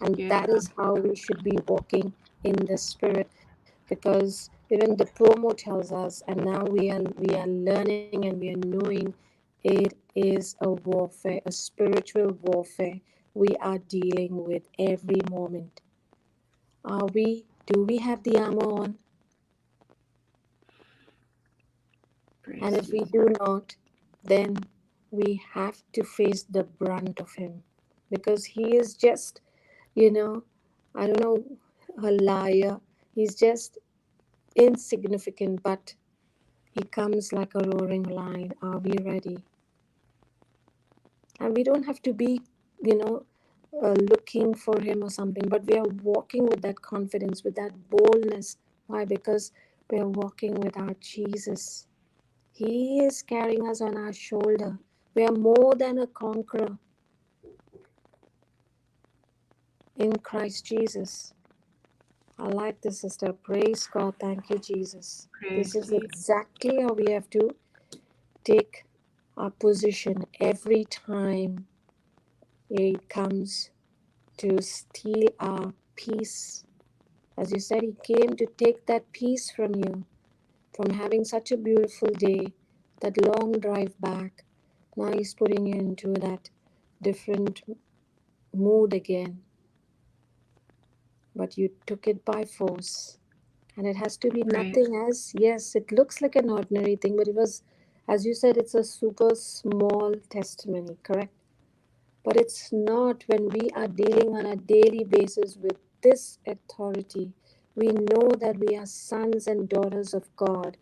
S4: And
S6: Get
S4: that is
S6: out.
S4: how we should be walking in the spirit, because even the promo tells us, and now we are learning and we are knowing it is a warfare, a spiritual warfare we are dealing with every moment. Do we have the armor on? And
S6: Praise
S4: if we
S6: Jesus.
S4: do not, then we have to face the brunt of him, because he is just, you know, I don't know, a liar. He's just insignificant, but he comes like a roaring lion. Are we ready? And we don't have to be, you know, looking for him or something, but we are walking with that confidence, with that boldness. Why? Because we are walking with our Jesus. He is carrying us on our shoulder. We are more than a conqueror in Christ Jesus. I like this, sister. Praise God. Thank you, Jesus. This
S6: Praise
S4: is
S6: Jesus.
S4: exactly how we have to take our position every time it comes to steal our peace. As you said, He came to take that peace from you, from having such a beautiful day, that long drive back. Now He's putting you into that different mood again. But you took it by force. And it has to be
S6: Praise.
S4: nothing as, yes, it looks like an ordinary thing, but it was, as you said, it's a super small testimony, correct? But it's not. When we are dealing on a daily basis with this authority, we know that we are sons and daughters of God.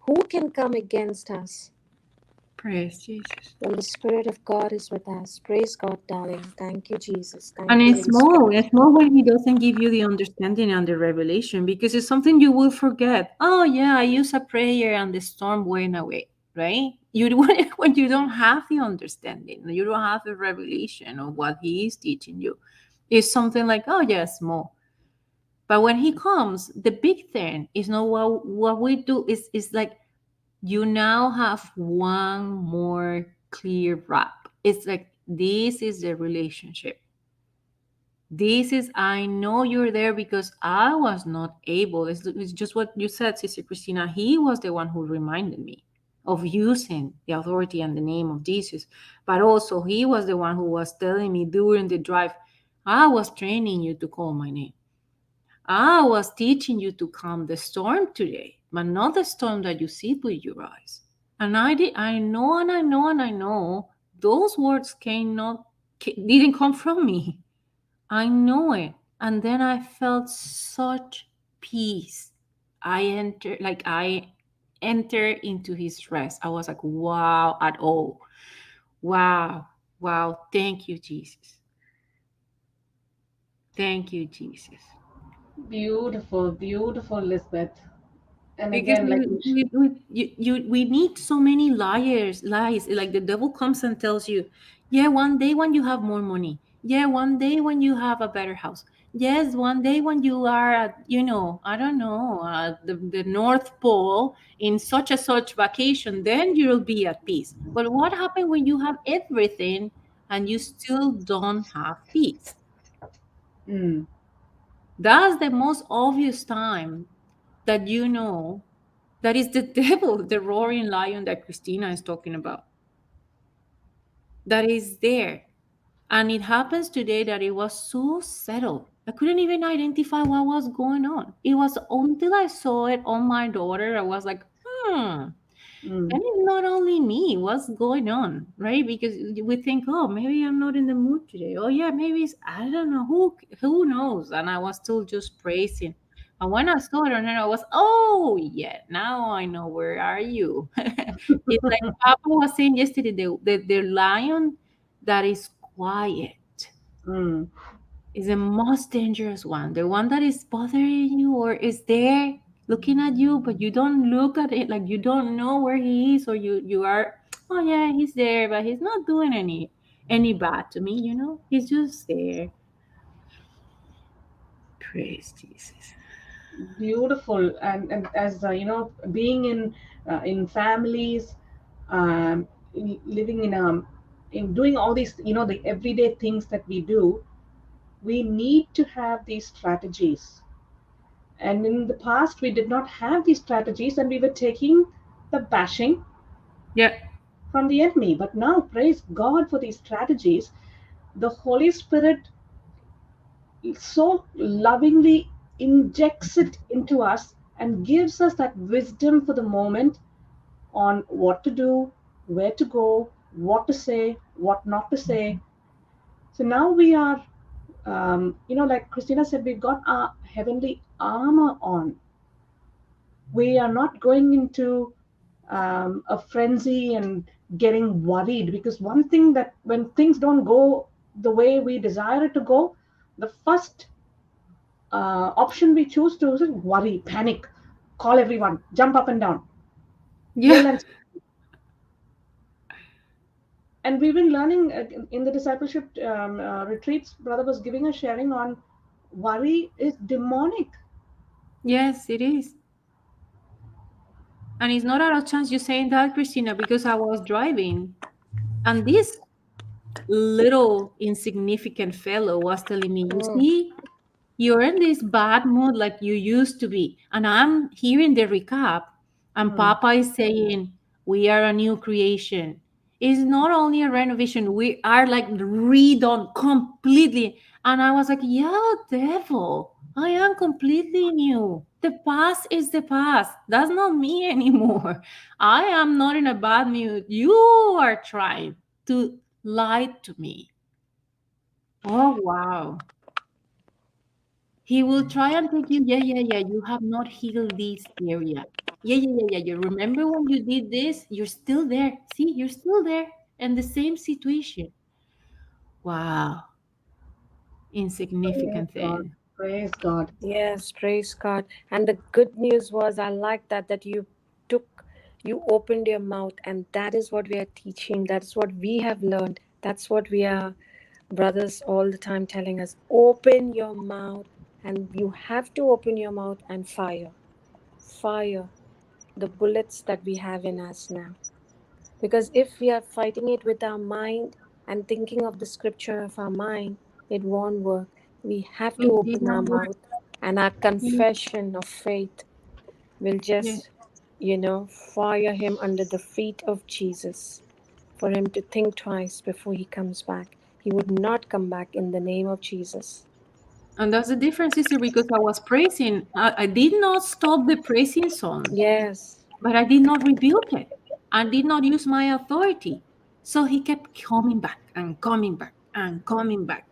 S4: Who can come against us
S6: Praise Jesus.
S4: when the Spirit of God is with us? Praise God, darling. Thank you, Jesus.
S6: And
S4: Thank you, Holy Spirit.
S6: it's small when he doesn't give you the understanding and the revelation, because it's something you will forget. Oh yeah, I use a prayer and the storm went away, right? When you don't have the understanding, you don't have the revelation of what he is teaching you. It's something like, oh yeah, small. But when he comes, the big thing is not what we do is like you now have one more clear wrap. It's like this is the relationship. This is, I know you're there because I was not able. It's just what you said, Sister Christina. He was the one who reminded me of using the authority and the name of Jesus. But also, he was the one who was telling me during the drive, I was training you to call my name. I was teaching you to calm the storm today, but not the storm that you see with your eyes. And I know, and I know, and I know those words didn't come from me. I know it. And then I felt such peace. I enter into his rest. I was like, wow, at all. Wow. Wow. Thank you, Jesus. Thank you, Jesus.
S3: Beautiful, beautiful, Lisbeth. And
S6: Because
S3: again, like
S6: we need so many lies. Like the devil comes and tells you, yeah, one day when you have more money, yeah, one day when you have a better house, yes, one day when you are at, I don't know, the North Pole in such a such vacation, then you'll be at peace. But what happens when you have everything and you still don't have peace?
S3: mm,
S6: That's the most obvious time that you know That is the devil, the roaring lion that Christina is talking about. That is there. And it happens today that it was so settled. I couldn't even identify what was going on. It was until I saw it on my daughter, I was like,
S3: Mm.
S6: and it's not only me, what's going on, right? Because we think, oh, maybe I'm not in the mood today. Oh yeah, maybe it's, I don't know, who knows? And I was still just praising. And when I saw it on her, I was, oh yeah, now I know, where are you? It's like Papa was saying yesterday, the lion that is quiet
S3: Mm.
S6: is the most dangerous one. The one that is bothering you or is there looking at you, but you don't look at it, like you don't know where he is, or you are, oh yeah, he's there, but he's not doing any bad to me, you know? He's just there. Praise Jesus.
S3: Beautiful. And as being in families, living in doing all these, the everyday things that we do, we need to have these strategies. And in the past, we did not have these strategies, and we were taking the bashing
S6: Yeah.
S3: from the enemy. But now, praise God for these strategies. The Holy Spirit so lovingly injects it into us and gives us that wisdom for the moment on what to do, where to go, what to say, what not to say. So now we are, like Christina said, we've got our heavenly armor on. We are not going into a frenzy and getting worried, because one thing that when things don't go the way we desire it to go, the first option we choose to is worry, panic, call everyone, jump up and down, yell
S6: Yeah.
S3: and we've been learning in the discipleship retreats. Brother was giving a sharing on worry is demonic.
S6: Yes, it is. And it's not out of chance you saying that, Christina, because I was driving and this little insignificant fellow was telling me, you see, you're in this bad mood like you used to be. And I'm hearing the recap, and Papa is saying, we are a new creation. It's not only a renovation, we are like redone completely. And I was like, yeah, devil, I am completely new. The past is the past. That's not me anymore. I am not in a bad mood. You are trying to lie to me. Oh, wow. He will try and take you, yeah, you have not healed this area. Yeah. You remember when you did this? You're still there. See, you're still there in the same situation. Wow.
S3: Praise
S6: Insignificant
S3: God.
S6: thing.
S3: Praise God.
S4: Yes, praise God. And the good news was, I like that you opened your mouth, and that is what we are teaching. That's what we have learned. That's what we are, brothers, all the time telling us. Open your mouth, and you have to open your mouth and fire. Fire the bullets that we have in us now. Because if we are fighting it with our mind and thinking of the scripture of our mind, it won't work. We have to
S6: It did
S4: open our
S6: not work.
S4: mouth, and our confession of faith will
S6: Yes.
S4: just, fire him under the feet of Jesus, for him to think twice before he comes back. He would not come back in the name of Jesus.
S6: And that's the difference, sister, because I was praising. I did not stop the praising songs,
S4: Yes.
S6: but I did not rebuke it. I did not use my authority. So he kept coming back and coming back and coming back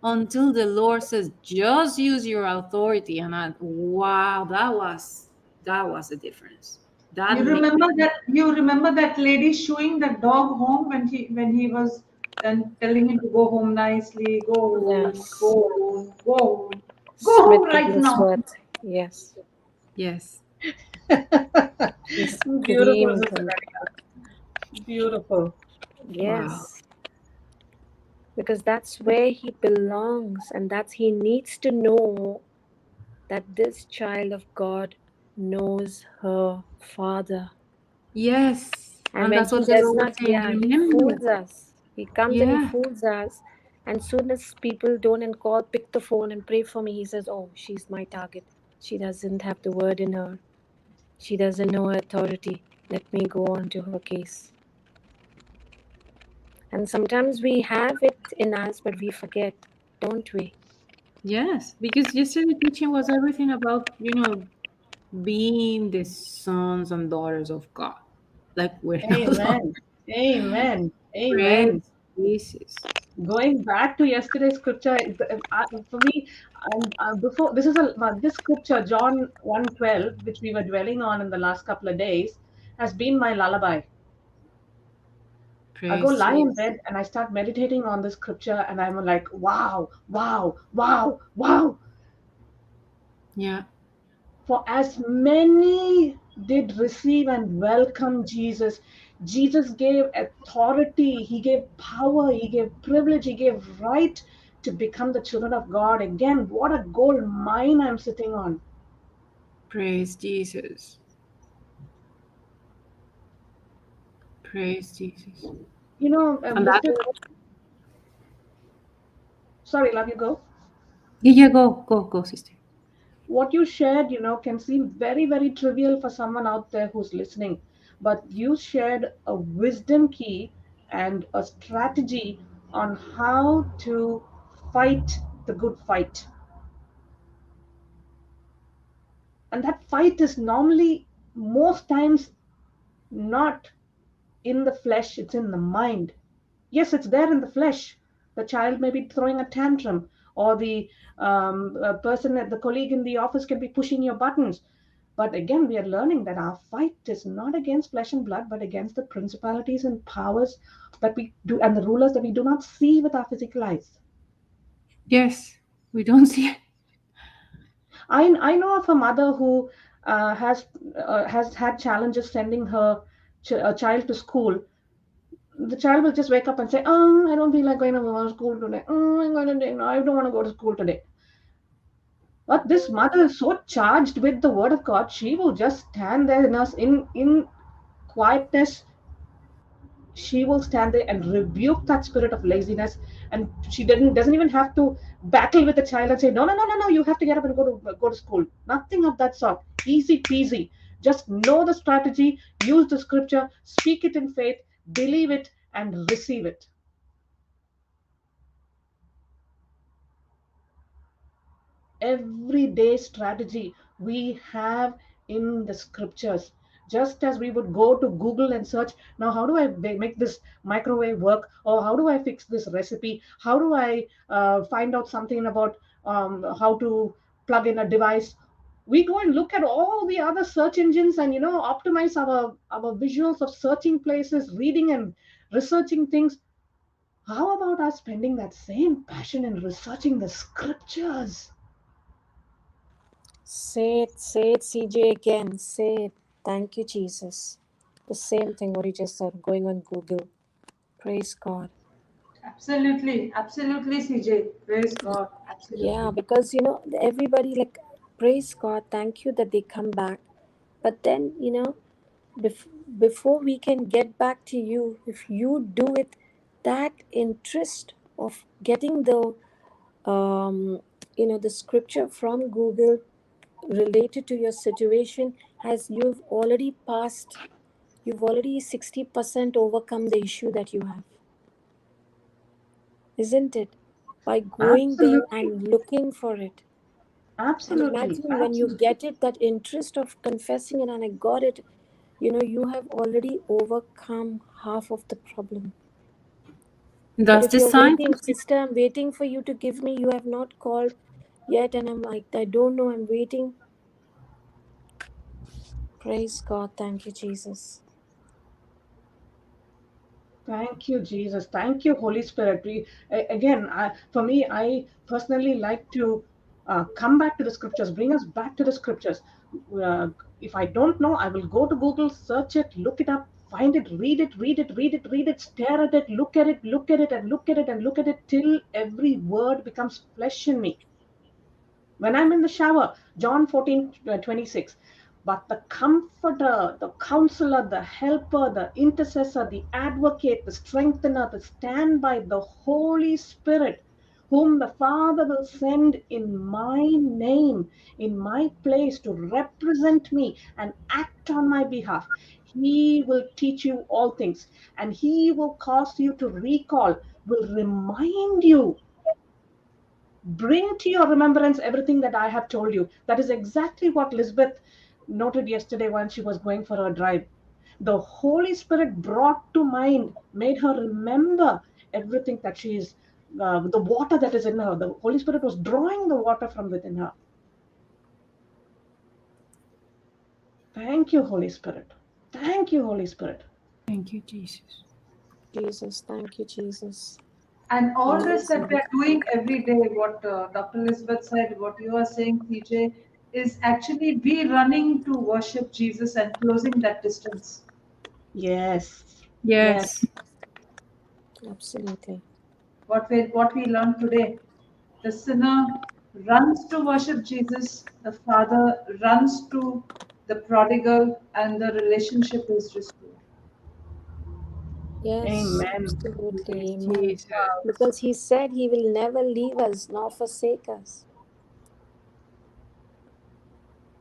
S6: until the Lord says, just use your authority. And wow, that was the difference. That
S1: You
S6: made
S1: remember that? You remember that lady shooing the dog home when he was and telling him to go home nicely, go home,
S4: Yes.
S1: go home, go home, go
S4: Smith
S1: home right now.
S4: Wigglesworth. Yes.
S6: yes.
S4: He
S3: Beautiful,
S4: screamed.
S3: Sister Maria. Beautiful.
S6: Wow.
S4: Yes. Because that's where he belongs, and that's he needs to know that this child of God knows her father.
S6: Yes.
S4: And
S6: And
S4: when
S6: that's
S4: he
S6: what the
S4: does
S6: Lord was
S4: not,
S6: saying.
S4: he
S6: Remember.
S4: fools us. He comes and he
S6: Yeah.
S4: fools us. And soon as people don't and call, pick the phone and pray for me, he says, oh, she's my target. She doesn't have the word in her. She doesn't know her authority. Let me go on to her case. And sometimes we have it in us, but we forget, don't we?
S6: Yes, because yesterday teaching was everything about, being the sons and daughters of God. Like we're not all.
S3: Amen. Amen. Amen.
S6: Praise Jesus.
S3: Going back to yesterday's scripture, for me, before this is this scripture, John 1:12, which we were dwelling on in the last couple of days, has been my lullaby. I go
S6: Praise
S3: lie in
S6: Jesus.
S3: bed and I start meditating on the scripture, and I'm like, wow, wow, wow, wow.
S6: Yeah.
S3: For as many did receive and welcome Jesus, Jesus gave authority, he gave power, he gave privilege, he gave right to become the children of God. Again, what a gold mine I'm sitting on.
S6: Praise Jesus. Praise Jesus.
S3: You know,
S6: And that,
S3: Mr. Sorry, love you go.
S6: yeah, go, sister.
S3: What you shared, can seem very, very trivial for someone out there who's listening. But you shared a wisdom key and a strategy on how to fight the good fight. And that fight is normally, most times, not in the flesh, it's in the mind. Yes, it's there in the flesh. The child may be throwing a tantrum, or the person, the colleague in the office can be pushing your buttons. But again, we are learning that our fight is not against flesh and blood, but against the principalities and powers that we do, and the rulers that we do not see with our physical eyes.
S6: Yes, we don't see it.
S3: I know of a mother who has had challenges sending her a child to school. The child will just wake up and say, "Oh, I don't feel like going to school today. Oh, I don't want to go to school today." But this mother is so charged with the word of God, she will just stand there in quietness. She will stand there and rebuke that spirit of laziness, and she doesn't even have to battle with the child and say, "No, no, no, no, no, you have to get up and go to school." Nothing of that sort. Easy peasy. Just know the strategy, use the scripture, speak it in faith, believe it, and receive it. Everyday strategy we have in the scriptures. Just as we would go to Google and search, now how do I make this microwave work, or how do I fix this recipe, how do I find out something about how to plug in a device. We go and look at all the other search engines, and optimize our visuals of searching places, reading and researching things. How about us spending that same passion in researching the scriptures?
S4: Say it, CJ, again. Say it. Thank you, Jesus. The same thing what you just said, going on Google. Praise God.
S1: Absolutely, absolutely, CJ. Praise God.
S4: Yeah,
S1: Absolutely.
S4: because everybody, like, praise God, thank you that they come back. But then, before we can get back to you, if you do it, that interest of getting the scripture from Google related to your situation, has you've already 60% overcome the issue that you have, isn't it? By going there
S3: Absolutely.
S4: and looking for it. And
S3: Absolutely,
S4: imagine when you
S3: absolutely,
S4: get it, that interest of confessing it, and I got it, you have already overcome half of the problem. But
S6: That's
S4: if
S6: the
S4: you're
S6: sign.
S4: waiting, sister, I'm waiting for you to give me, you have not called yet, and I'm like, I don't know, I'm waiting. Praise God. Thank you, Jesus.
S3: thank you, Jesus. Thank you, Holy Spirit. Again, for me, I personally like to come back to the scriptures, bring us back to the scriptures. Uh, if I don't know, I will go to Google, search it, look it up, find it, read it, read it, read it, read it, stare at it, look at it, look at it, and look at it, and look at it till every word becomes flesh in me. When I'm in the shower, John 14:26. But the comforter, the counselor, the helper, the intercessor, the advocate, the strengthener, the standby, the Holy Spirit, whom the Father will send in my name, in my place to represent me and act on my behalf. He will teach you all things, and he will cause you to recall, will remind you, bring to your remembrance everything that I have told you. That is exactly what Lisbeth noted yesterday when she was going for her drive. The Holy Spirit brought to mind, made her remember everything that she is, the water that is in her. The Holy Spirit was drawing the water from within her. Thank you, Holy Spirit. Thank you, Holy Spirit.
S6: Thank you, Jesus.
S4: Jesus, thank you, Jesus.
S1: And all this that we
S4: Amazing.
S1: are doing every day, what Dr. Elizabeth said, what you are saying, CJ, is actually we running to worship Jesus and closing that distance.
S3: Yes.
S6: Yes.
S4: Absolutely.
S1: What we learned today, the sinner runs to worship Jesus, the Father runs to the prodigal, and the relationship is restored.
S4: Yes,
S3: Amen.
S4: absolutely. Amen.
S6: Jesus.
S4: Because he said he will never leave us nor forsake us.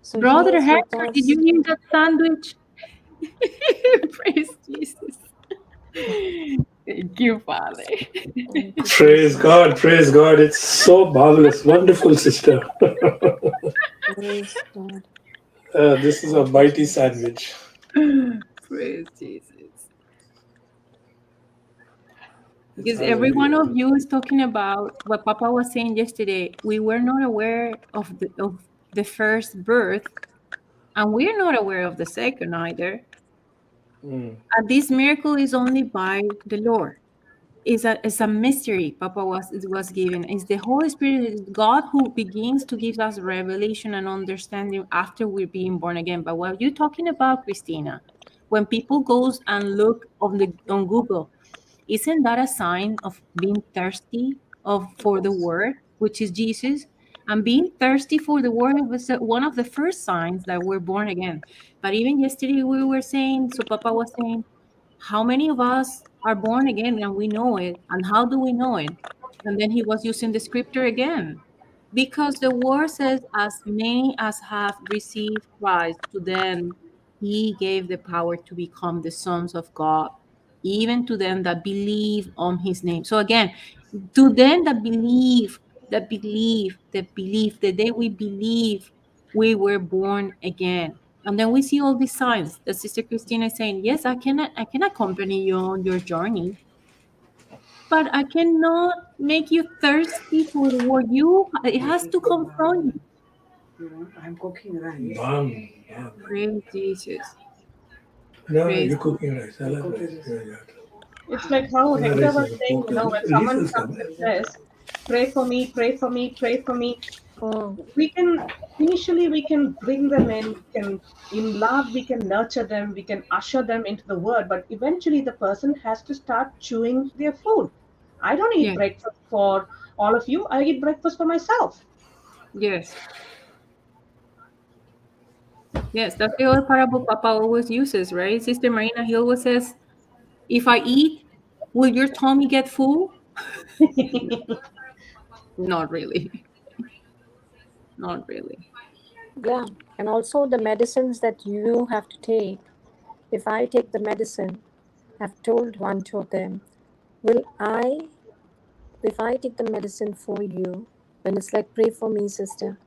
S4: So he
S6: Brother
S4: is with
S6: Hector, did
S4: us.
S6: you hear that sandwich? Praise Jesus. Thank you, Father.
S4: Thank you,
S5: Praise
S4: Jesus.
S5: God, praise God. It's so marvelous, wonderful, sister.
S4: Praise God.
S5: This is a
S4: Thank you,
S5: mighty
S4: Jesus.
S5: sandwich.
S6: Praise Jesus. Because every one
S5: Hallelujah.
S6: of you is talking about what Papa was saying yesterday. We were not aware of the first birth, and we're not aware of the second either.
S5: Mm.
S6: And this miracle is only by the Lord. It's a mystery Papa was given. It's the Holy Spirit, it's God who begins to give us revelation and understanding after we're being born again. But what you're talking about, Christina, when people goes and look on Google, isn't that a sign of being thirsty for the word, which is Jesus? And being thirsty for the word was one of the first signs that we're born again. But even yesterday we were saying, so Papa was saying, how many of us are born again and we know it? And how do we know it? And then he was using the scripture again. Because the word says, as many as have received Christ, to them he gave the power to become the sons of God, even to them that believe on his name. So again, to them that believe, the day we believe, we were born again. And then we see all these signs that Sister Christina is saying, yes, I can accompany you on your journey, but I cannot make you thirsty for the word. It has to come from you.
S7: I'm cooking rice.
S5: Bam, bam.
S6: Praise Jesus.
S5: No,
S6: Praise
S5: you're cooking rice. I like rice. Yeah, yeah.
S3: It's like how
S5: Anna
S3: Hector
S5: rice
S3: was
S5: is a
S3: saying,
S5: pork.
S3: when someone
S5: Lisa's
S3: comes
S5: come.
S3: and says, pray for me, pray for me, pray for me.
S4: Oh,
S3: We can, initially, we can bring them in, we can, in love, we can nurture them, we can usher them into the word, but eventually the person has to start chewing their food. I don't eat
S6: Yeah.
S3: breakfast for all of you, I eat breakfast for myself.
S6: Yes. Yes, that's the other parable Papa always uses, right? Sister Marina, he always says, if I eat, will your tummy get full? Not really. Not really.
S4: yeah. And also the medicines that you have to take. If I take the medicine, I've told one, two of them, will I, if I take the medicine for you, when it's like, pray for me, sister,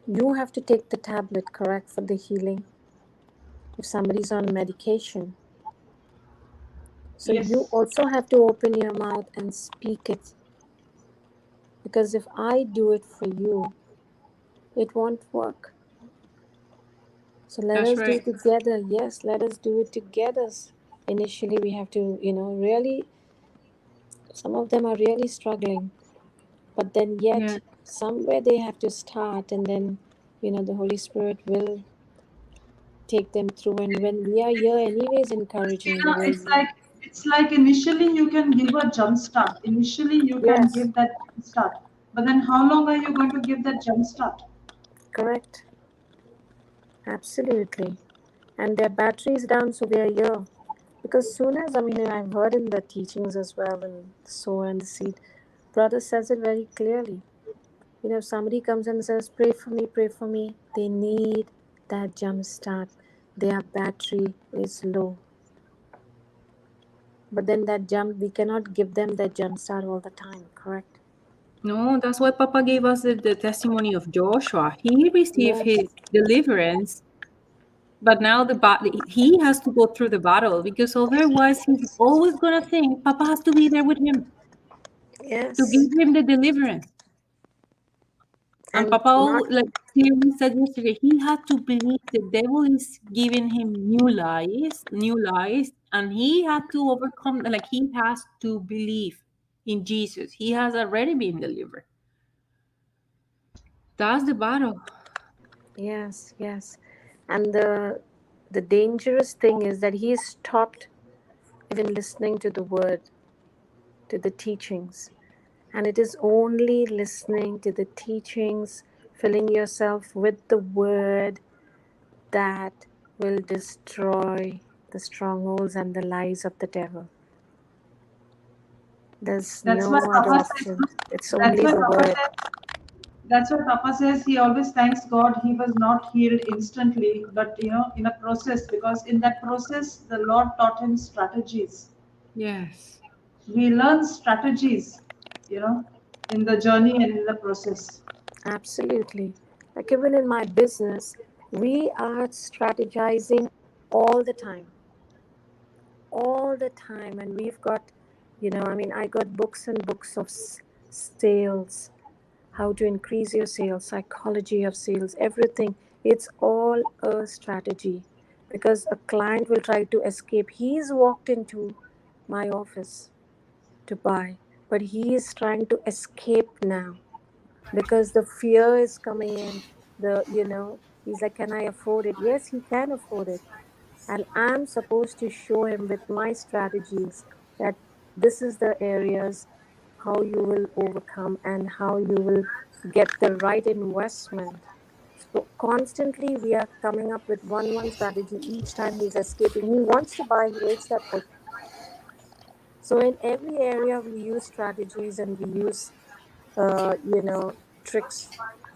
S4: you have to take the tablet, correct, for the healing. If somebody's on medication. So you
S3: Yes.
S4: also have to open your mouth and speak it. Because if I do it for you, it won't work. So let
S6: That's
S4: us do
S6: right.
S4: it together. Yes, let us do it together. Initially, we have to, really, some of them are really struggling. But then
S6: Yeah.
S4: yet, somewhere they have to start, and then, the Holy Spirit will take them through. And when we are here, anyways, encouraging, we
S1: Christina,
S4: will.
S1: it's like initially you can give a jump start. Initially you can
S4: Yes,
S1: give that jump start. But then how long are you going to give that jump start?
S4: correct. Absolutely. And their battery is down, so they are here. Because soon as, I've heard in the teachings as well, and the sower and the seed, brother says it very clearly. You know, if somebody comes and says, pray for me, they need that jump start. Their battery is low. But then we cannot give them that jump start all the time, correct?
S6: No, that's why Papa gave us the testimony of Joshua. He received his deliverance, but now he has to go through the battle, because otherwise he's always going to think Papa has to be there with him to
S4: Yes.
S6: give him the deliverance. And Papa, like clearly said yesterday, he had to believe the devil is giving him new lies, and he had to overcome, like he has to believe in Jesus. He has already been delivered. That's the battle.
S4: Yes, yes. And the dangerous thing is that he stopped even listening to the word, to the teachings. And it is only listening to the teachings, filling yourself with the word, that will destroy the strongholds and the lies of the devil. There's
S1: That's
S4: no
S1: what
S4: other
S1: Papa
S4: option.
S1: says.
S4: It's
S1: That's
S4: only
S1: what
S4: the
S1: Papa
S4: word.
S1: says. That's what Papa says. He always thanks God he was not healed instantly, but in a process, because in that process, the Lord taught him strategies.
S6: Yes.
S1: We learn strategies, in the journey and in the process.
S4: Absolutely. Like even in my business, we are strategizing all the time. All the time. And we've got, I got books and books of sales, how to increase your sales, psychology of sales, everything. It's all a strategy, because a client will try to escape. He's walked into my office to buy, but he is trying to escape now because the fear is coming in. He's like, can I afford it? Yes, he can afford it. And I'm supposed to show him with my strategies that this is the areas how you will overcome and how you will get the right investment. So constantly we are coming up with one strategy each time he's escaping. He wants to buy, he makes that put. So in every area we use strategies and we use tricks.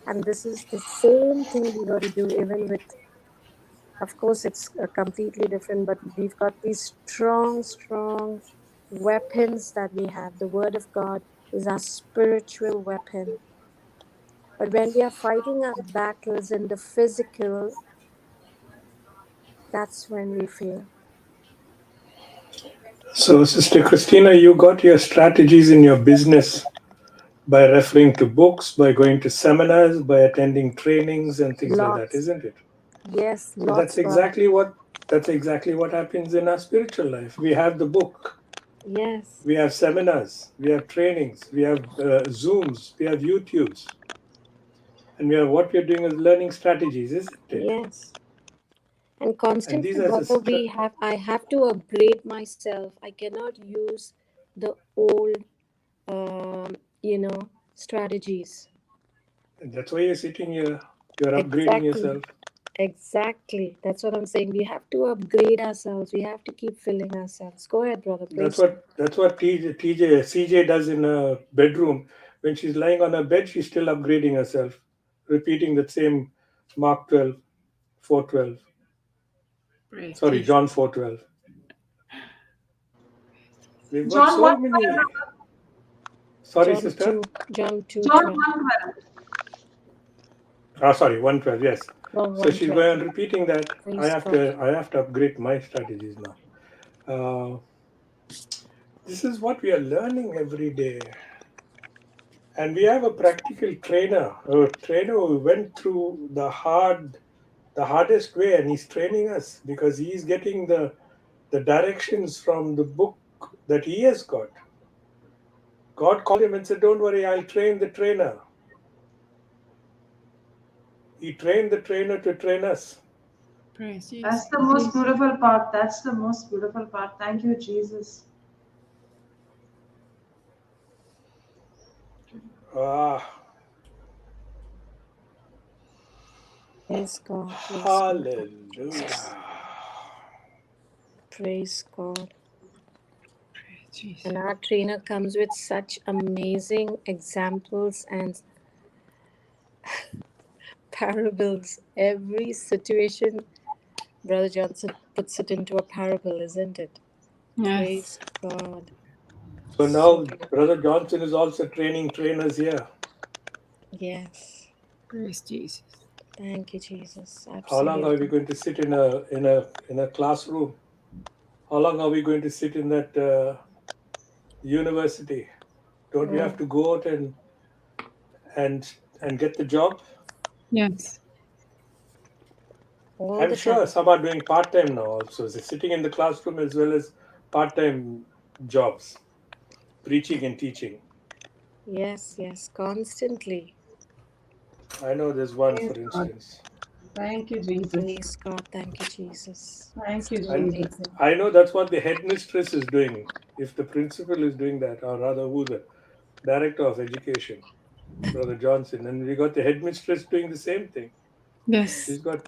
S4: And this is the same thing we got to do even with, of course, it's completely different, but we've got these strong weapons that we have. The Word of God is our spiritual weapon. But when we are fighting our battles in the physical, that's when we fail.
S5: So, Sister Christina, you got your strategies in your business by referring to books, by going to seminars, by attending trainings and things like that,
S4: Lots.
S5: isn't it?
S4: Yes,
S5: So
S4: lots, brother.
S5: that's exactly what happens in our spiritual life. We have the book,
S4: Yes.
S5: we have seminars, we have trainings, we have Zooms, we have YouTubes, and what we're doing is learning strategies, isn't it?
S4: Yes. And
S5: And
S4: constantly,
S5: these are
S4: brother, I have to upgrade myself. I cannot use the old, strategies.
S5: that's why you're sitting here. You're upgrading
S4: Exactly.
S5: yourself.
S4: Exactly. That's what I'm saying. We have to upgrade ourselves. We have to keep filling ourselves. Go ahead, brother,
S5: That's
S4: please.
S5: what CJ does in her bedroom. When she's lying on her bed, she's still upgrading herself, repeating the same Mark 12, 4:12.
S6: Praise
S5: Sorry,
S6: Jesus.
S5: John 4:12. We've got
S1: John
S5: so
S1: 1,
S5: many. Sorry,
S4: John
S5: sister.
S4: 2, John 2,
S1: John
S4: 12.
S1: 1:12.
S5: Sorry, 1:12. Yes.
S4: Oh,
S5: So she's
S4: 112.
S5: going on repeating that.
S4: Praise God.
S5: I have to upgrade my strategies now. This is what we are learning every day. And we have a practical trainer, a trainer who went through the hardest way, and he's training us because he's getting the directions from the book that he has got. God called him and said, don't worry, I'll train the trainer. He trained the trainer to train us.
S6: Praise Jesus.
S1: That's the most beautiful part. That's the most beautiful part. Thank you, Jesus.
S4: Praise God. Praise God.
S5: Hallelujah.
S4: Praise God.
S6: Jesus.
S4: And our trainer comes with such amazing examples and parables. Every situation, Brother Johnson puts it into a parable, isn't it?
S6: Yes.
S4: Praise God.
S5: So
S4: So
S5: now
S4: good.
S5: Brother Johnson is also training trainers here.
S4: Yes.
S6: Praise Jesus.
S4: Thank you, Jesus.
S5: How long are we
S4: Absolutely.
S5: going to sit in a classroom? How long are we going to sit in that university? Don't we have to go out and get the job?
S6: Yes.
S4: All
S5: I'm
S4: the
S5: sure
S4: time.
S5: some are doing part-time now also. So sitting in the classroom as well as part-time jobs, preaching and teaching.
S4: Yes, yes, constantly.
S5: I know there's one,
S3: Praise
S5: for
S3: God.
S5: instance.
S3: Thank you, Jesus.
S4: Praise God. Thank you, Jesus.
S3: Thank you,
S4: So
S5: And
S3: Jesus.
S4: amazing.
S5: I know that's what the headmistress is doing. If the principal is doing that, or rather who the director of education, Brother Johnson, and we got the headmistress doing the same thing.
S6: Yes.
S5: She's got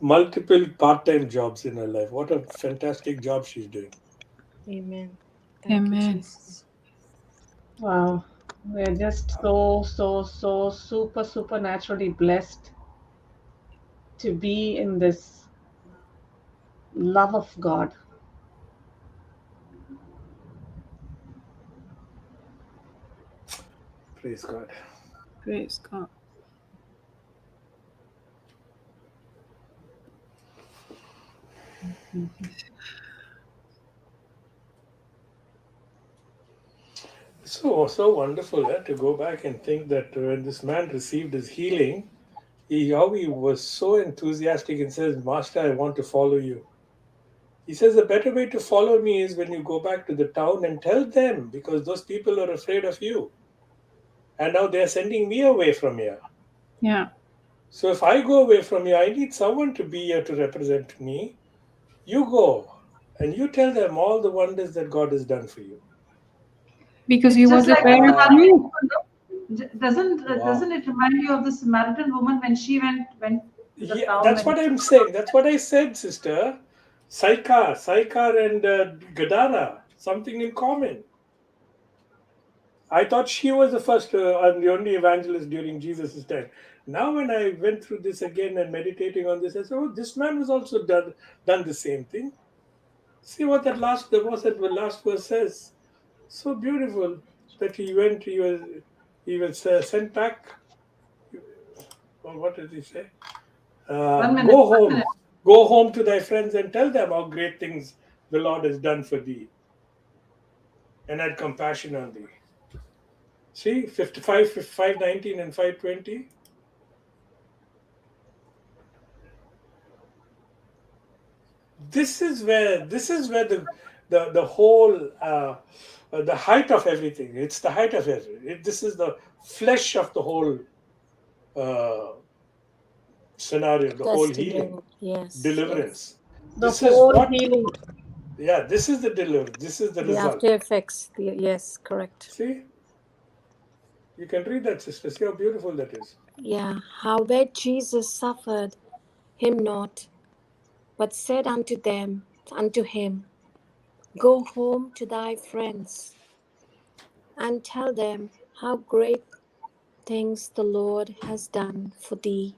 S5: multiple part-time jobs in her life. What a fantastic job she's doing.
S4: Amen. Thank you,
S6: Amen.
S4: Jesus.
S3: Wow. We're just so supernaturally blessed to be in this love of God.
S5: Praise God.
S6: Praise God.
S5: So wonderful to go back and think that when this man received his healing, how he was so enthusiastic and says, Master, I want to follow you. He says the better way to follow me is when you go back to the town and tell them, because those people are afraid of you. And now they're sending me away from here.
S6: Yeah.
S5: So if I go away from you, I need someone to be here to represent me. You go and you tell them all the wonders that God has done for you.
S6: Because he
S1: It's
S6: was
S1: just
S6: the
S1: like the
S6: parent
S5: Ah,
S1: Samaritan
S6: too.
S1: woman, no? Doesn't
S5: wow.
S1: it remind you of the Samaritan woman when she went to the
S5: Yeah,
S1: town
S5: that's
S1: when
S5: what I'm saying. That's what I said, sister. Saikar and Gadara, something in common. I thought she was the first and the only evangelist during Jesus' time. Now, when I went through this again and meditating on this, I said, "Oh, this man was also done the same thing." See what the last verse says. So beautiful that he went. He was sent back. Or what did he say?
S1: 1 minute,
S5: Go
S1: 1 minute.
S5: home. Go home to thy friends and tell them how great things the Lord has done for thee, and had compassion on thee. See, 55, 519 and 520. This is where the whole the height of everything. It's the height of everything. This is the flesh of the whole uh, scenario, the whole healing,
S4: Testimony. Yes, yes.
S5: deliverance.
S3: The
S5: This is
S3: whole
S5: what.
S3: healing.
S5: Yeah, this is the deliverance. This is the
S4: The
S5: result.
S4: after effects. Yes, correct.
S5: See, you can read that, sister. See how beautiful that is.
S4: Yeah. Howbeit Jesus suffered him not, but said unto him, Go home to thy friends, and tell them how great things the Lord has done for thee,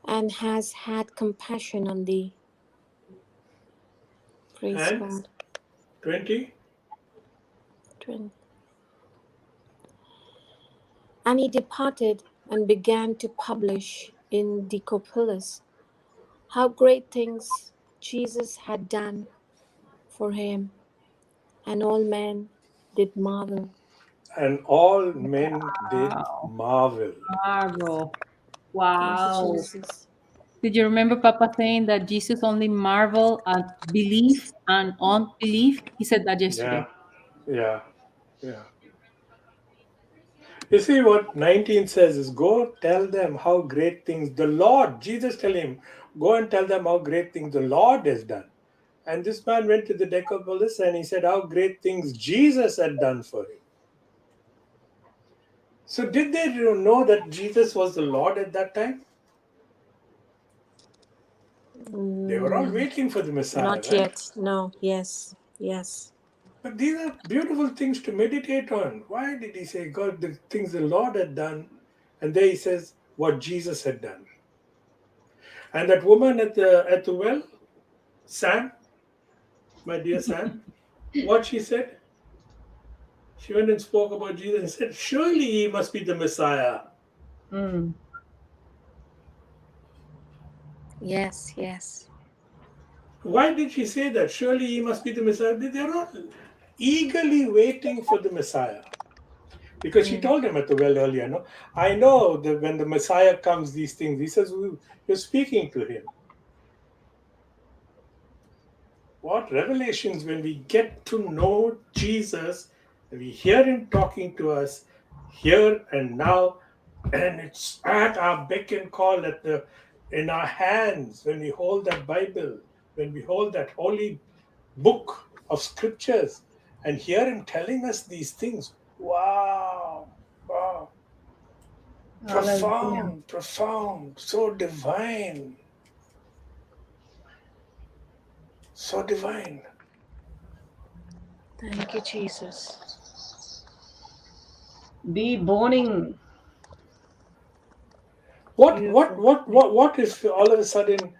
S4: and has had compassion on thee. Praise
S5: And
S4: God.
S5: 20.
S4: And he departed and began to publish in Decapolis how great things Jesus had done for him, and all men did marvel.
S5: And all men did
S6: Wow.
S5: marvel.
S6: Marvel.
S4: Thank you,
S6: Wow.
S4: Jesus.
S6: Did you remember Papa saying that Jesus only marvel at belief and unbelief? He said that
S5: Yeah,
S6: yesterday.
S5: yeah, yeah. You see what 19 says is go tell them how great things the Lord, Jesus tell him, go and tell them how great things the Lord has done. And this man went to the Decapolis and he said how great things Jesus had done for him. So did they know that Jesus was the Lord at that time? They were all waiting for the Messiah,
S4: Not
S5: right?
S4: yet. No. Yes. Yes.
S5: But these are beautiful things to meditate on. Why did he say God, the things the Lord had done? And there he says what Jesus had done. And that woman at the well, Sam, my dear Sam, what she said? She went and spoke about Jesus and said, surely he must be the Messiah.
S3: Mm.
S4: Yes, yes.
S5: Why did she say that? Surely he must be the Messiah. They're all eagerly waiting for the Messiah. Because she told him at the well earlier, no, I know that when the Messiah comes, these things. He says, you're speaking to him. What revelations when we get to know Jesus, and we hear him talking to us here and now, and it's at our beck and call in our hands when we hold that Bible, when we hold that holy book of scriptures and hear him telling us these things. Wow. Wow.
S3: Hallelujah.
S5: Profound, so divine. So divine.
S4: Thank you, Jesus.
S5: What
S4: Beautiful.
S5: if all of a sudden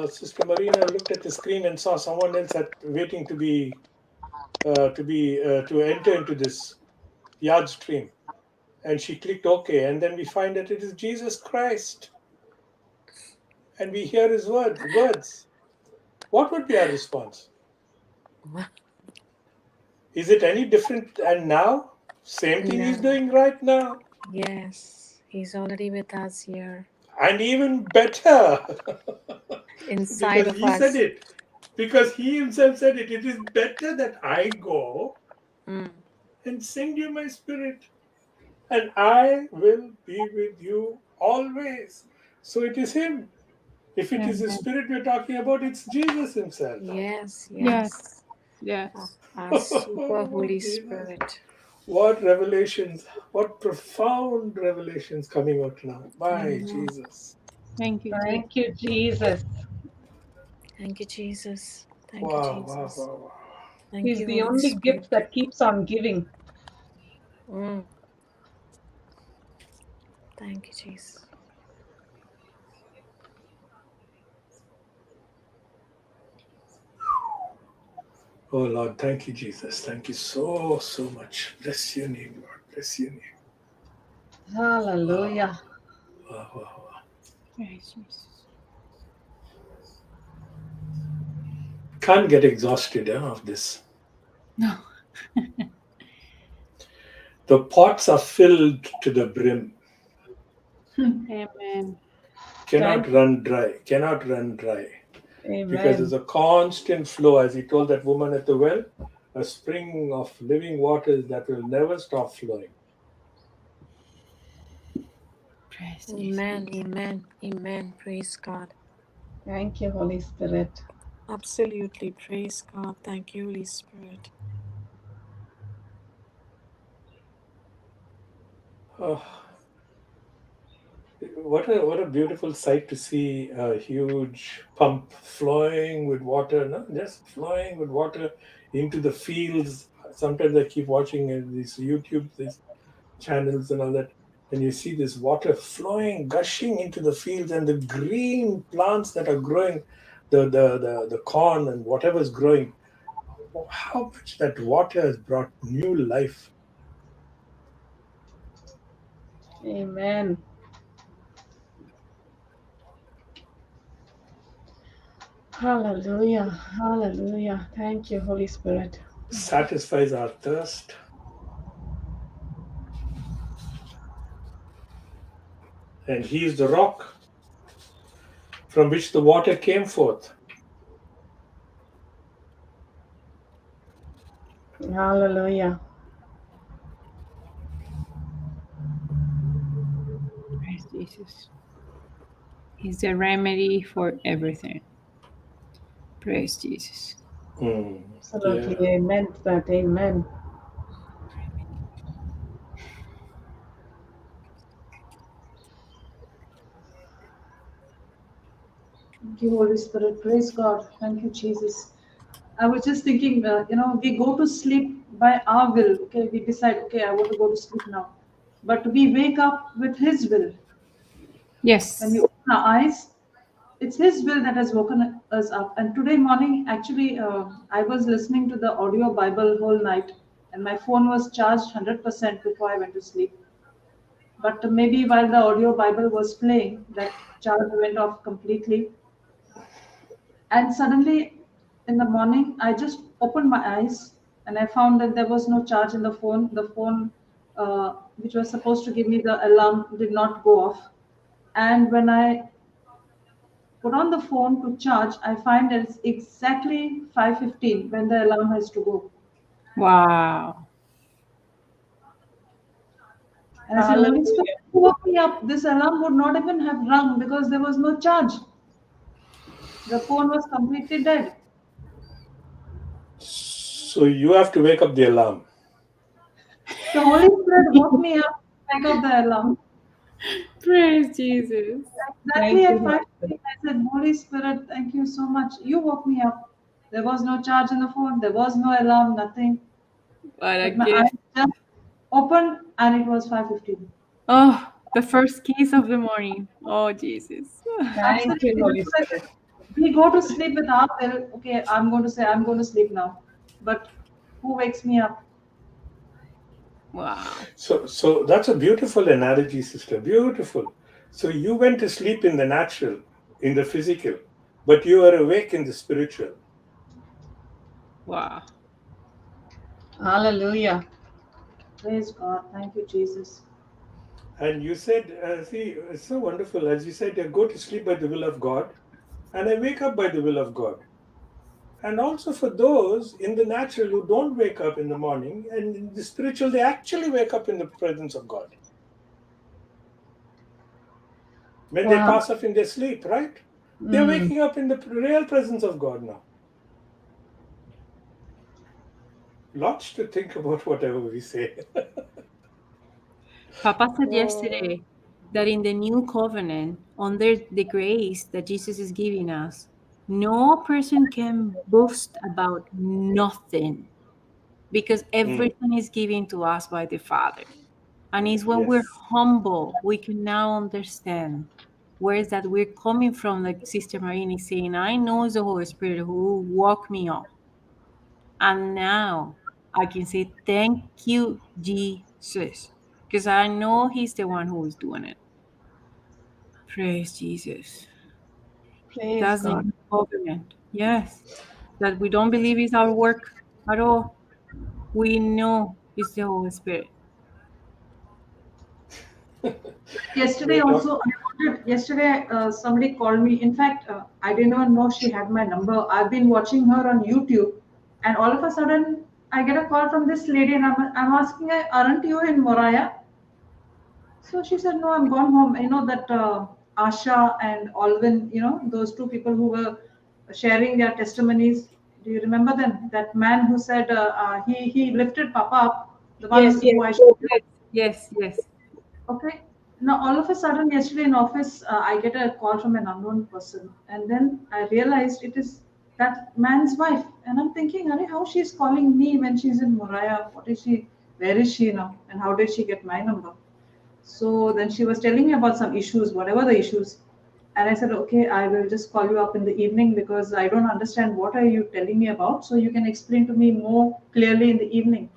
S5: Sister Marina looked at the screen and saw someone else waiting to enter into this yard stream, and she clicked OK, and then we find that it is Jesus Christ, and we hear his words. What would be our response? Is it any different? And now, same thing he's
S4: No.
S5: doing right now,
S4: Yes, he's already with us here,
S5: and even better,
S4: inside
S5: because
S4: of
S5: he said
S4: us.
S5: it. Because he himself said it. It is better that I go
S4: Mm.
S5: and send you my spirit, and I will be with you always. So it is him. If it is the
S6: Amen.
S5: spirit we're talking about, it's Jesus himself.
S4: Yes,
S6: Yes,
S4: yes.
S6: yes.
S4: Our super Holy
S5: Jesus.
S4: Spirit.
S5: What revelations, what profound revelations coming out now. My
S4: Amen.
S5: Jesus.
S6: Thank you, Jesus.
S3: Thank you, Jesus.
S4: Thank you, Jesus. Thank you,
S5: Wow, wow,
S4: Jesus.
S5: wow, wow.
S4: Thank
S3: He's
S4: you,
S3: the
S4: Holy
S3: only
S4: Spirit.
S3: gift that keeps on giving.
S4: Mm. Thank you, Jesus.
S5: Oh Lord, thank you, Jesus. Thank you so, so much. Bless your name, Lord. Bless your name.
S3: Hallelujah.
S5: Wow, wow, wow.
S6: Praise Jesus.
S5: Can't get exhausted of this.
S6: No.
S5: The pots are filled to the brim.
S6: Amen.
S5: Cannot
S3: Thank you.
S5: run dry. Cannot run dry. Because
S3: Amen.
S5: there's a constant flow, as he told that woman at the well, a spring of living waters that will never stop flowing.
S6: Praise Jesus.
S4: Amen, amen, amen. Praise God.
S3: Thank you, Holy Spirit.
S4: Absolutely. Praise God. Thank you, Holy Spirit.
S5: Oh, what a beautiful sight to see a huge pump flowing with water, no? Just flowing with water into the fields. Sometimes I keep watching these YouTube these channels and all that, and you see this water flowing, gushing into the fields, and the green plants that are growing, the corn and whatever's growing. Oh, how much that water has brought new life.
S3: Amen. Hallelujah. Hallelujah. Thank you, Holy Spirit.
S5: Satisfies our thirst. And he is the rock from which the water came forth.
S3: Hallelujah.
S6: Praise Jesus. He's the remedy for everything. Praise Jesus.
S3: Absolutely.
S5: Yeah.
S3: Amen to that. Amen.
S1: Thank you, Holy Spirit. Praise God. Thank you, Jesus. I was just thinking, we go to sleep by our will. Okay, we decide, okay, I want to go to sleep now. But we wake up with His will.
S6: Yes.
S1: When we open our eyes, it's His will that has woken us up. And today morning, actually, I was listening to the audio Bible whole night, and my phone was charged 100% before I went to sleep. But maybe while the audio Bible was playing, that charge went off completely. And suddenly, in the morning, I just opened my eyes and I found that there was no charge in the phone. The phone, which was supposed to give me the alarm, did not go off. And when I put on the phone to charge, I find that it's exactly 5:15 when the alarm has to go.
S6: Wow.
S1: And I said, Holy Spirit, woke me up. This alarm would not even have rung because there was no charge. The phone was completely dead.
S5: So you have to wake up the alarm.
S1: The Holy Spirit woke me up, wake up the alarm.
S6: Praise Jesus.
S1: Exactly at 5:15, I said, Holy Spirit, thank you so much. You woke me up. There was no charge in the phone. There was no alarm, nothing.
S6: What a
S1: But my
S6: gift.
S1: eyes just opened and it was 5:15.
S6: Oh, the first kiss of the morning. Oh, Jesus.
S3: Thank you, Holy
S1: Absolutely.
S3: Spirit.
S1: We go to sleep with our will. Okay, I'm going to say, I'm going to sleep now. But who wakes me up?
S6: Wow.
S5: So that's a beautiful analogy, sister. Beautiful. So you went to sleep in the natural, in the physical, but you are awake in the spiritual.
S6: Wow.
S3: Hallelujah.
S1: Praise God. Thank you, Jesus.
S5: And you said, see, it's so wonderful. As you said, I go to sleep by the will of God, and I wake up by the will of God. And also for those in the natural who don't wake up in the morning, and in the spiritual, they actually wake up in the presence of God. When they
S3: Wow.
S5: pass off in their sleep, right? They're waking up in the real presence of God now. Lots to think about whatever we say.
S6: Papa said yesterday that in the new covenant, under the grace that Jesus is giving us, no person can boast about nothing because everything is given to us by the Father. And it's when we're
S5: Yes.
S6: humble, we can now understand where is that we're coming from, like Sister Marine is saying, I know it's the Holy Spirit who woke me up. And now I can say, thank you, Jesus, because I know He's the one who is doing it. Praise Jesus.
S3: Praise
S6: That's the
S3: God.
S6: new covenant. Yes. That we don't believe is our work at all. We know it's the Holy Spirit.
S1: Yesterday
S5: We're
S1: also, yesterday somebody called me. In fact, I didn't even know she had my number. I've been watching her on YouTube, and all of a sudden, I get a call from this lady, and I'm asking her, "Aren't you in Moriah?" So she said, "No, I'm gone home." You know that Asha and Alvin, those two people who were sharing their testimonies. Do you remember them? That man who said he lifted Papa up, the
S6: Yes,
S1: one
S6: yes,
S1: who I showed.
S6: yes.
S1: Okay. Now, all of a sudden, yesterday in office, I get a call from an unknown person, and then I realized it is that man's wife. And I'm thinking, Are, how she's calling me when she's in Moriah? What is she? Where is she now? And how did she get my number? So then she was telling me about some issues, whatever the issues. And I said, okay, I will just call you up in the evening because I don't understand what are you telling me about. So you can explain to me more clearly in the evening.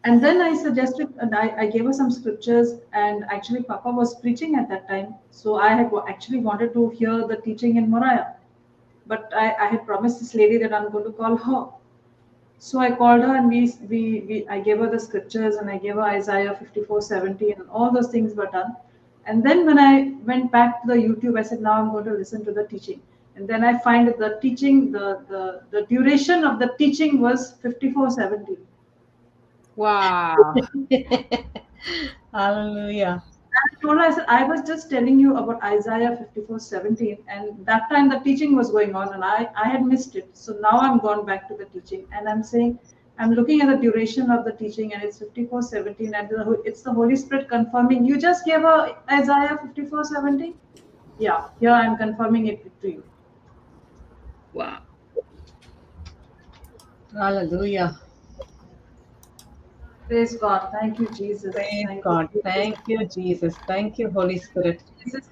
S1: And then I suggested, and I gave her some scriptures, and actually Papa was preaching at that time. So I had actually wanted to hear the teaching in Moriah. But I had promised this lady that I'm going to call her. So I called her and I gave her the scriptures and I gave her Isaiah 54:17 and all those things were done. And then when I went back to the YouTube, I said, now I'm going to listen to the teaching. And then I find that the teaching, the duration of the teaching was 54:17.
S6: Wow.
S3: Hallelujah.
S1: I told her, I said, I was just telling you about Isaiah 54:17, and that time the teaching was going on, and I had missed it. So now I'm gone back to the teaching, and I'm saying, I'm looking at the duration of the teaching, and it's 54:17, and it's the Holy Spirit confirming. You just gave her Isaiah 54:17? Yeah, here I'm confirming it to you.
S6: Wow.
S3: Hallelujah.
S1: Praise God. Thank you, Jesus.
S3: Praise
S1: Thank you,
S3: God.
S1: Jesus.
S3: Thank you, Jesus. Thank you, Holy Spirit.
S1: Jesus.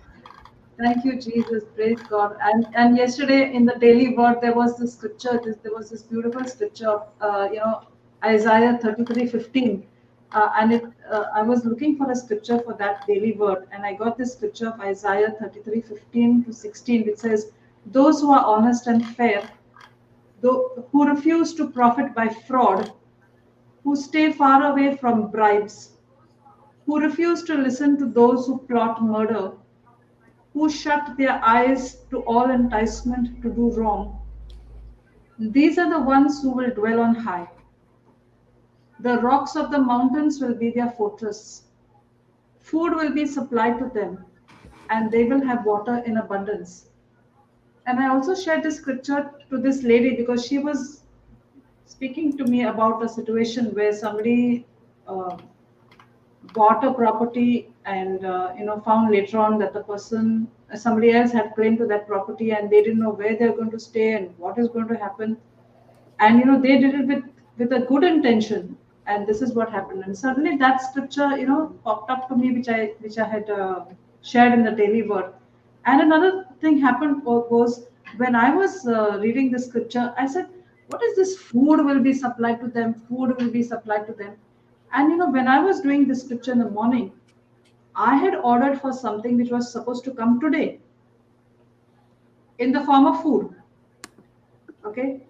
S1: Thank you, Jesus. Praise God. And yesterday in the daily word there was this scripture. There was this beautiful scripture of Isaiah 33:15. And I was looking for a scripture for that daily word, and I got this scripture of Isaiah 33:15 to 16, which says, "Those who are honest and fair, who refuse to profit by fraud, who stay far away from bribes, who refuse to listen to those who plot murder, who shut their eyes to all enticement to do wrong. These are the ones who will dwell on high. The rocks of the mountains will be their fortress. Food will be supplied to them, and they will have water in abundance." And I also shared this scripture to this lady because she was speaking to me about a situation where somebody uh, bought a property and found later on that the person, somebody else had claim to that property, and they didn't know where they're going to stay and what is going to happen. And they did it with a good intention, and this is what happened. And suddenly that scripture popped up to me, which I had shared in the daily word. And another thing happened was when I was reading the scripture, I said, what is this? Food will be supplied to them, food will be supplied to them. And when I was doing this scripture in the morning, I had ordered for something which was supposed to come today in the form of food. Okay.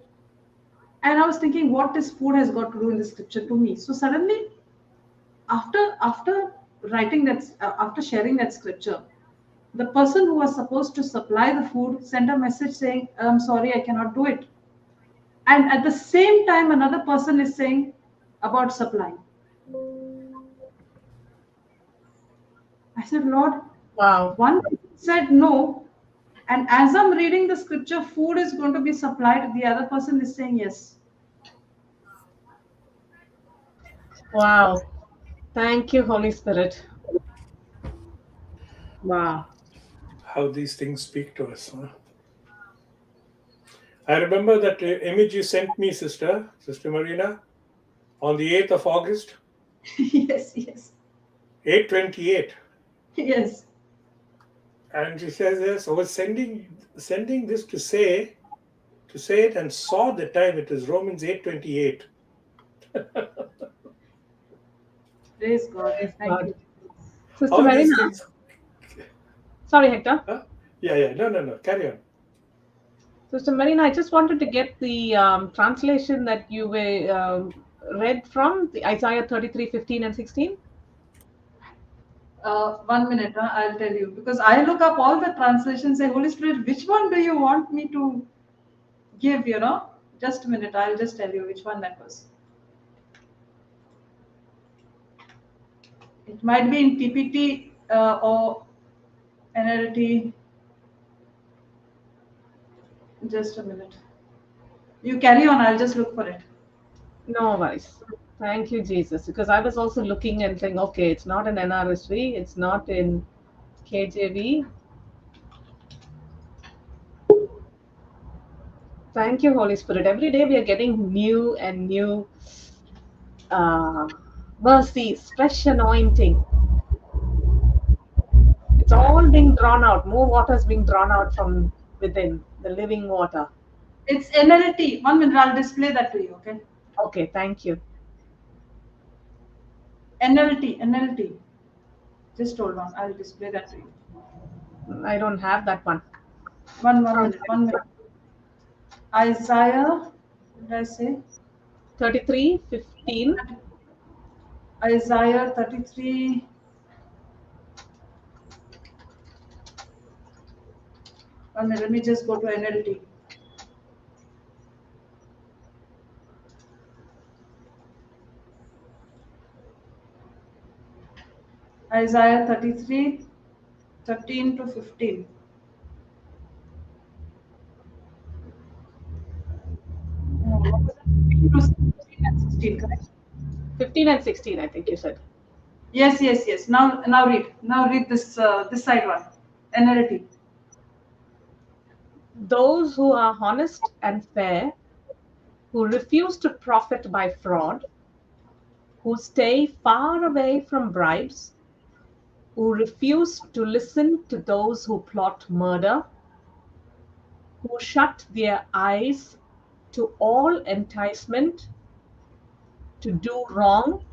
S1: And I was thinking what this food has got to do in the scripture to me. So suddenly, after writing that, after sharing that scripture, the person who was supposed to supply the food sent a message saying, "I'm sorry, I cannot do it." And at the same time, another person is saying about supplying. I said, Lord,
S3: Wow.
S1: one said no, and as I'm reading the scripture, food is going to be supplied. The other person is saying yes.
S3: Wow. Thank you, Holy Spirit. Wow.
S5: How these things speak to us. Huh? I remember that image you sent me, Sister Marina, on the 8th of August,
S1: Yes, yes,
S5: 8:28.
S1: yes.
S5: And she says, yes, I was sending this to say it, and saw the time. It is Romans 8:28.
S1: Praise God.
S3: Praise
S1: Thank
S3: God.
S1: you.
S3: Sister
S5: How these
S3: Marina.
S5: things.
S3: Sorry, Hector.
S5: Huh? Yeah. No. Carry on.
S3: Sister Marina, I just wanted to get the translation that you were read from, the Isaiah 33:15 and 16.
S1: 1 minute, I'll tell you, because I look up all the translations. Say, Holy Spirit, which one do you want me to give? Just a minute. I'll just tell you which one that was. It might be in TPT or NLT. Just a minute. You carry on. I'll just look for it.
S3: No worries. Thank you, Jesus. Because I was also looking and saying, okay, it's not in NRSV, it's not in KJV. Thank you, Holy Spirit. Every day we are getting new and new mercies, fresh anointing. It's all being drawn out. More water is being drawn out from within, the living water.
S1: It's NLT. 1 minute. I'll display that to you. Okay.
S3: Okay, thank you.
S1: NLT. Just hold on. I'll display that to you.
S3: I don't have that one.
S1: One minute. 1 minute. Isaiah. What did I say?
S3: 33:15.
S1: Isaiah 33. 1 minute. Let me just go to NLT. Isaiah 33, 13 to 15. What was it? 15 and 16, correct?
S3: 15 and 16, I think you said.
S1: Yes. Now read. Now read this side one. NLT.
S3: Those who are honest and fair, who refuse to profit by fraud, who stay far away from bribes, who refuse to listen to those who plot murder, who shut their eyes to all enticement to do wrong.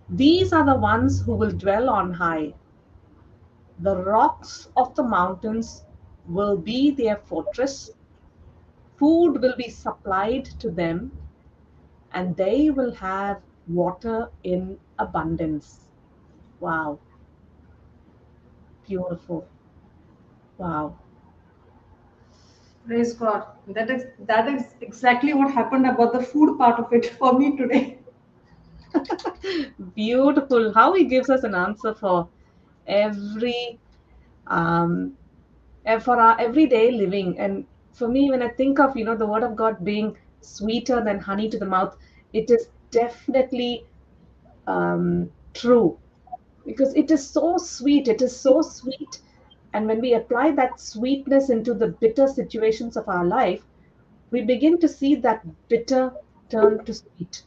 S3: These are the ones who will dwell on high. The rocks of the mountains will be their fortress. Food will be supplied to them, and they will have water in abundance. Wow. Beautiful. Wow.
S1: Praise God. That is exactly what happened about the food part of it for me today.
S3: Beautiful. How he gives us an answer for every for our everyday living. And for me, when I think of the word of God being sweeter than honey to the mouth, it is definitely true, because it is so sweet. It is so sweet. And when we apply that sweetness into the bitter situations of our life, we begin to see that bitter turn to sweet.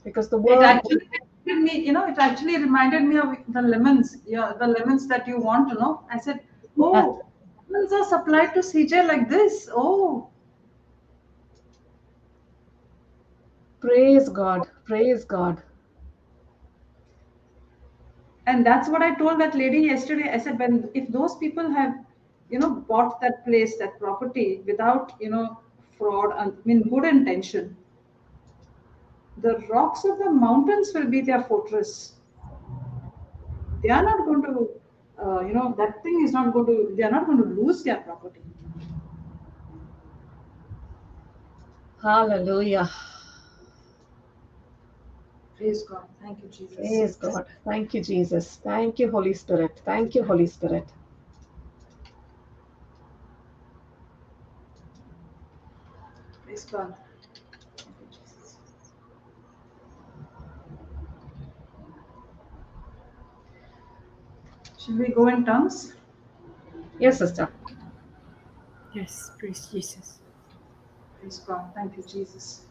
S3: Because the
S1: It
S3: word
S1: actually it actually reminded me of the lemons. Yeah, the lemons that you want to know. I said, oh, lemons are supplied to CJ like this. Oh,
S3: praise God, praise God.
S1: and that's what I told that lady yesterday. I said, if those people have, bought that place, that property without, fraud, good intention, the rocks of the mountains will be their fortress. They are not going to, that thing is not going to, they are not going to lose their property.
S3: Hallelujah.
S1: Praise God. Thank you, Jesus.
S3: Praise God. Thank you, Jesus. Thank you, Holy Spirit. Thank you, Holy Spirit.
S1: Praise God. Thank you, Jesus. Should we go in tongues?
S3: Yes, sister.
S6: Yes, praise Jesus.
S1: Praise God. Thank you, Jesus.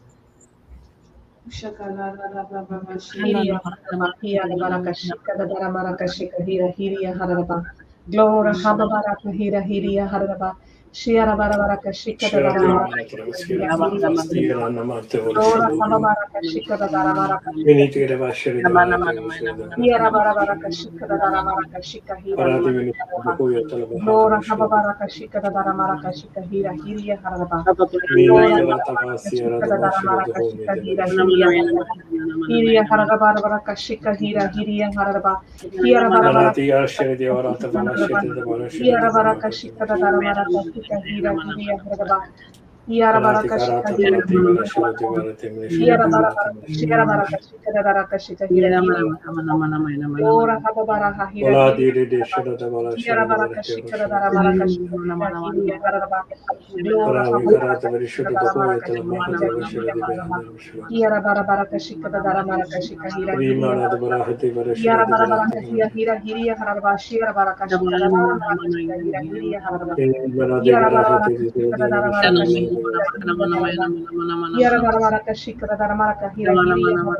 S3: Glory, Hababaraka Hira Hiria Haraba, Shiara Barabaraka Shika the Glory, Hababaraka Shika the Daramaraka Hiara Barabaraka Shika the Daramaraka Shika Hira Glory, Hababaraka Shika the Daramaraka Shika Hira Hiria Haraba, Glory, Hababaraka Shika the Daramaraka Shika Hira Hiria Hiria Harabaraka Shika Hira Hiria Haraba, Hiara Barabaraka Hiara Baraka Shika the Daramaraka Shika Hira Hiria Haraba, Hiara Baraka Shika Hira Hiara Baraka Shika Baraka Shika the Baraka Shika Hira Ora Hababara Hira Hiara Baraka Shika the Daramaraka Shika Hiria Haraba, Glory Hababaraka Shika the Daramaraka Shika Hira Hiria Haraba, Hiara Barabaraka Shika the Daramaraka Shika Hira Hiria Haraba, Hiara Barabaraka Hira Hiria Haraba, Shira Baraka Shika the Daramaraka Shika Hira Hiria Haraba, Hiara Barabaraka Shika the Daramaraka Shika Hira Hiria Haraba, Hiara Barabaraka Shika the Daramaraka Hira Hiria Haraba,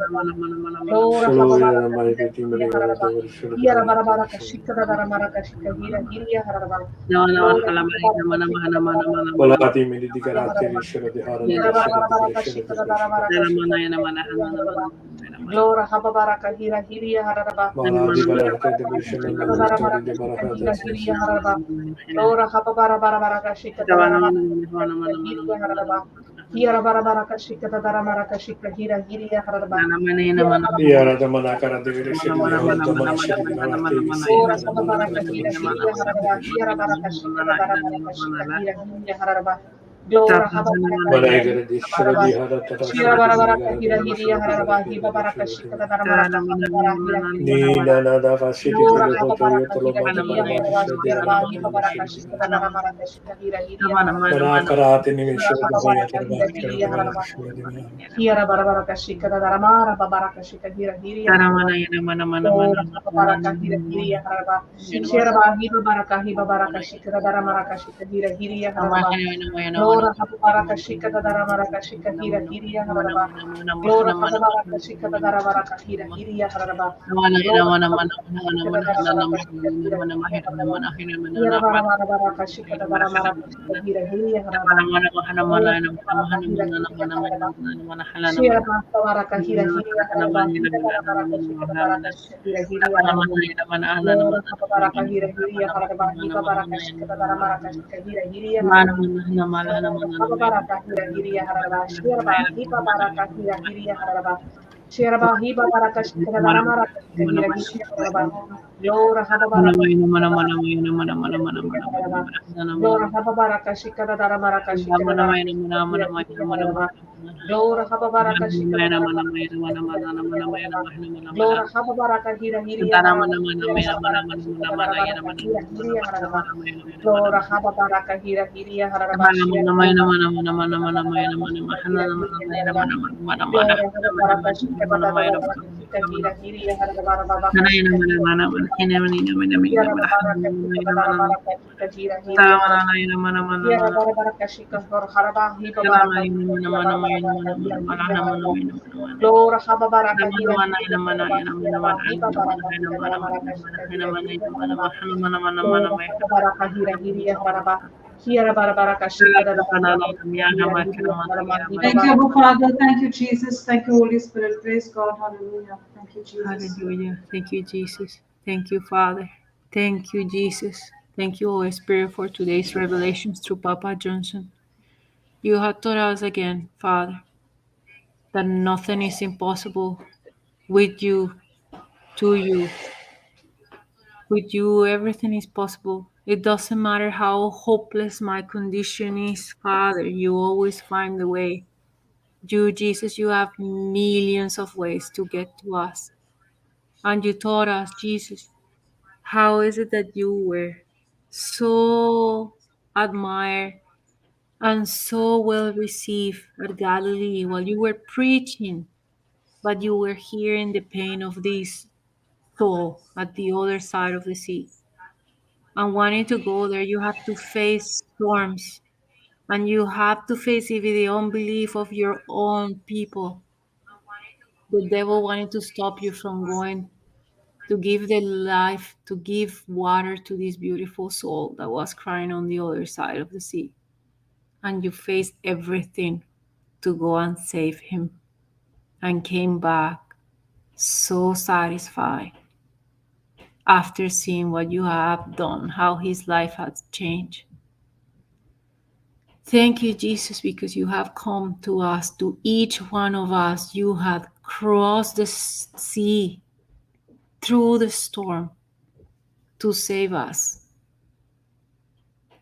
S3: Glory Hababaraka Hira Hiria Haraba, Hiara Barabaraka Shika the Daramaraka Shika Hira Hiria Haraba, Glory Hababaraka Hira Hiria Haraba, Glory Hababaraka Shika the Haraba, Hiara Barabaraka Shika the Daramaraka Shika Hira Hiria Haraba, Glora haba baraka hira hira
S5: Varagara
S3: baraba.
S5: Shivadi Hara Tara
S3: Shira bara
S5: Shivadi
S3: baraka
S5: Nigara
S3: hira
S5: Dara
S3: hiriya
S5: Shivadi
S3: haraba
S5: Hara
S3: hiba
S5: Dara
S3: baraka
S5: Shivadi
S3: shikata dara maraka haba bara hira hiriya
S5: Ni
S3: haraba.
S5: na na da Vashiti
S3: Glora haba
S5: Kilohoto
S3: baraka hira
S5: Yotolo Mata
S3: hiriya
S5: Paramati
S3: haraba. Shira
S5: Shivadi
S3: ba
S5: Hara
S3: hiba
S5: Dara
S3: baraka
S5: Shivadi
S3: shikata dara maraka shikata hira haraba.
S5: Manakarati
S3: Glora
S5: Nimishivadi
S3: haba baraka
S5: Hoyatara
S3: hira
S5: Bhakti
S3: hiriya
S5: Dara
S3: haraba.
S5: Shivadi
S3: Hira bara baraka shikata dara mara ba baraka shikata hiriya haraba. Glora haba baraka hiriya haraba. Shira ba hiba baraka shikata dara maraka shikata hiriya haraba. Glora haba baraka shikata dara maraka shikata hiriya haraba. Glora haba baraka shikata dara maraka hiriya haraba. Glora haba baraka shikata dara maraka shikata hiriya haraba. Hira bara bara baraka shikata dara maraka shikata hiriya haraba. Glora haba baraka hiriya haraba. Shira basta baraka hiriya haraba. Hira bara baraka shikata baraka shikata hiriya haraba. Glora haba baraka hiriya haraba. Hiba baraka shikata dara maraka shikata hiriya haraba. Haba baraka hiriya haraba. Shira ba hiba baraka hiriya haraba. Shira ba hiba baraka shikata dara maraka shikata hiriya haraba. Glora haba baraka shikata dara maraka hiriya haraba. Glora haba baraka shikata dara maraka shikata dara hiriya haraba. Glora haba baraka shikata dara maraka shikata hiriya haraba. Glora haba baraka hiriya haraba. Shira bara baraka shikata dara maraka hiriya haraba. Glora haba baraka hiriya haraba. Shira haba hiriya haraba. Glora haba baraka shikata dara maraka shikata hiriya haraba. Baraka shikata Yara baraka shika dara baraka shika hira hiri hara yara baraka shika hor haraba hiba baraka shika dara baraka hira hiri haraba Lora haba baraka hira hiri haraba yara ba hiba baraka shika dara baraka shika hira hiri haraba Lora haba baraka hira hiri haraba Yara baraka shika dara baraka shika hira hiri haraba hiba
S1: Thank you,
S3: baraka
S1: Abba Father. Thank you, Jesus. Thank you, Holy Spirit. Praise God. Hallelujah. Thank you, Jesus.
S6: Hallelujah. Thank you, Jesus. Thank you, Father. Thank you, Jesus. Thank you, Holy Spirit, for today's revelations through Papa Johnson. You have taught us again, Father, that nothing is impossible with you, to you. With you, everything is possible. It doesn't matter how hopeless my condition is, Father, you always find the way. You, Jesus, you have millions of ways to get to us. And you taught us, Jesus, how is it that you were so admired and so well received at Galilee while you were preaching, but you were hearing the pain of this soul at the other side of the sea? And wanting to go there, you have to face storms, and you have to face even the unbelief of your own people. The devil wanted to stop you from going to give the life, to give water to this beautiful soul that was crying on the other side of the sea. And you faced everything to go and save him, and came back so satisfied after seeing what you have done, how his life has changed. Thank you, Jesus, because you have come to us, to each one of us. You have crossed the sea through the storm to save us.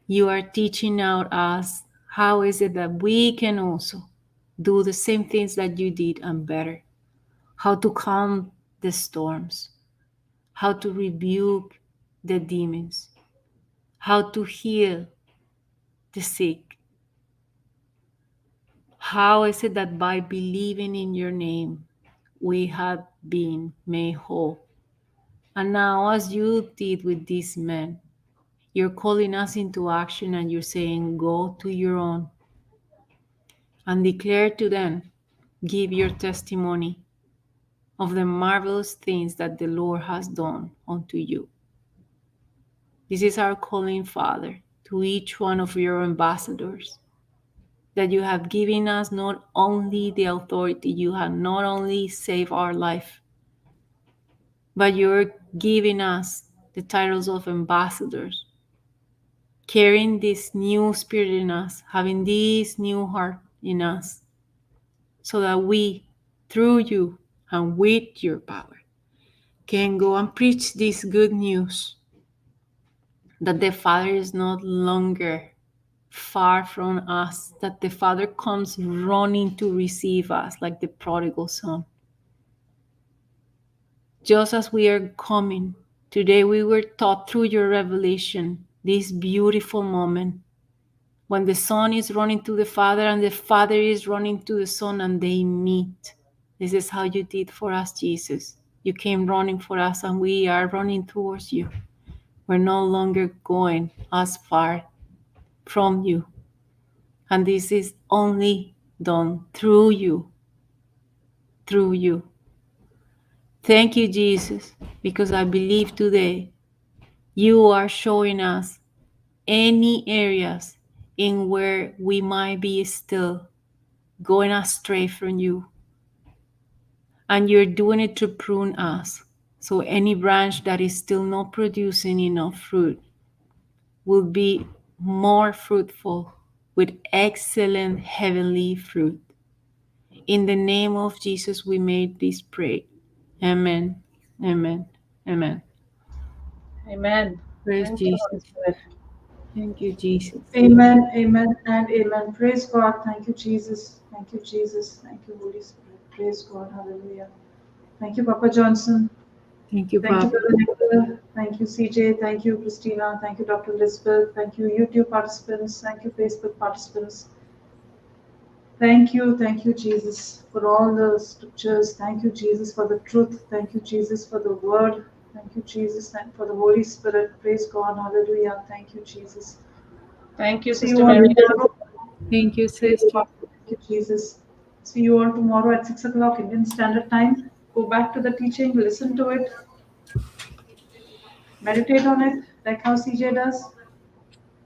S6: You are teaching out us how is it that we can also do the same things that you did and better. How to calm the storms, how to rebuke the demons, how to heal the sick. How is it that by believing in your name, we have been made whole? And now, as you did with these men, you're calling us into action and you're saying, go to your own and declare to them, give your testimony of the marvelous things that the Lord has done unto you. This is our calling, Father, to each one of your ambassadors, that you have given us not only the authority, you have not only saved our life, but you're giving us the titles of ambassadors, carrying this new spirit in us, having this new heart in us, so that we, through you and with your power, can go and preach this good news that the Father is not longer far from us, that the Father comes running to receive us like the prodigal son. Just as we are coming, today we were taught through your revelation this beautiful moment when the Son is running to the Father and the Father is running to the Son and they meet. This is how you did for us, Jesus. You came running for us and we are running towards you. We're no longer going as far from you. And this is only done through you. Through you. Thank you, Jesus, because I believe today you are showing us any areas in where we might be still going astray from you. And you're doing it to prune us. So any branch that is still not producing enough fruit will be more fruitful with excellent heavenly fruit. In the name of Jesus, we made this prayer. Amen. Amen. Amen.
S3: Amen.
S6: Praise
S3: Thank you, Holy
S6: Jesus.
S3: Spirit.
S6: Thank you, Jesus.
S1: Amen, amen, and amen. Praise God. Thank you, Jesus. Thank you, Jesus. Thank you, Holy Spirit. Praise God. Hallelujah. Thank you, Papa Johnson.
S6: Thank you,
S1: Thank you,
S6: Papa.
S1: Brother Nicola. Thank you, CJ. Thank you, Christina. Thank you, Dr. Elizabeth. Thank you, YouTube participants. Thank you, Facebook participants. Thank you, Jesus, for all the scriptures. Thank you, Jesus, for the truth. Thank you, Jesus, for the word. Thank you, Jesus, and for the Holy Spirit. Praise God. Hallelujah. Thank you, Jesus.
S3: Thank you,
S1: See you
S3: Sister
S1: all
S3: Mary.
S1: tomorrow.
S6: Thank you,
S1: Praise
S6: sister.
S1: God. Thank you, Jesus. See you all tomorrow at 6 o'clock Indian Standard Time. Go back to the teaching, listen to it, meditate on it, like how CJ does.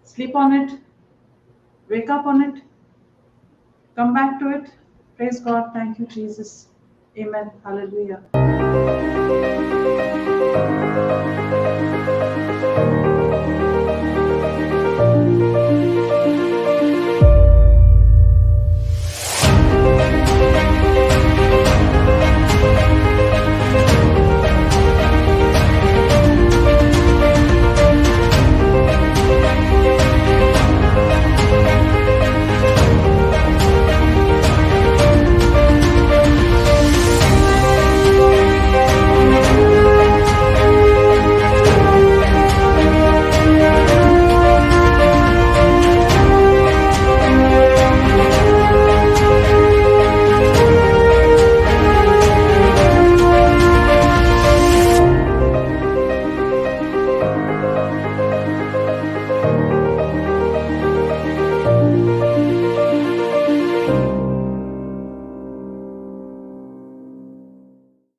S1: Sleep on it, wake up on it, come back to it. Praise God. Thank you, Jesus. Amen. Hallelujah.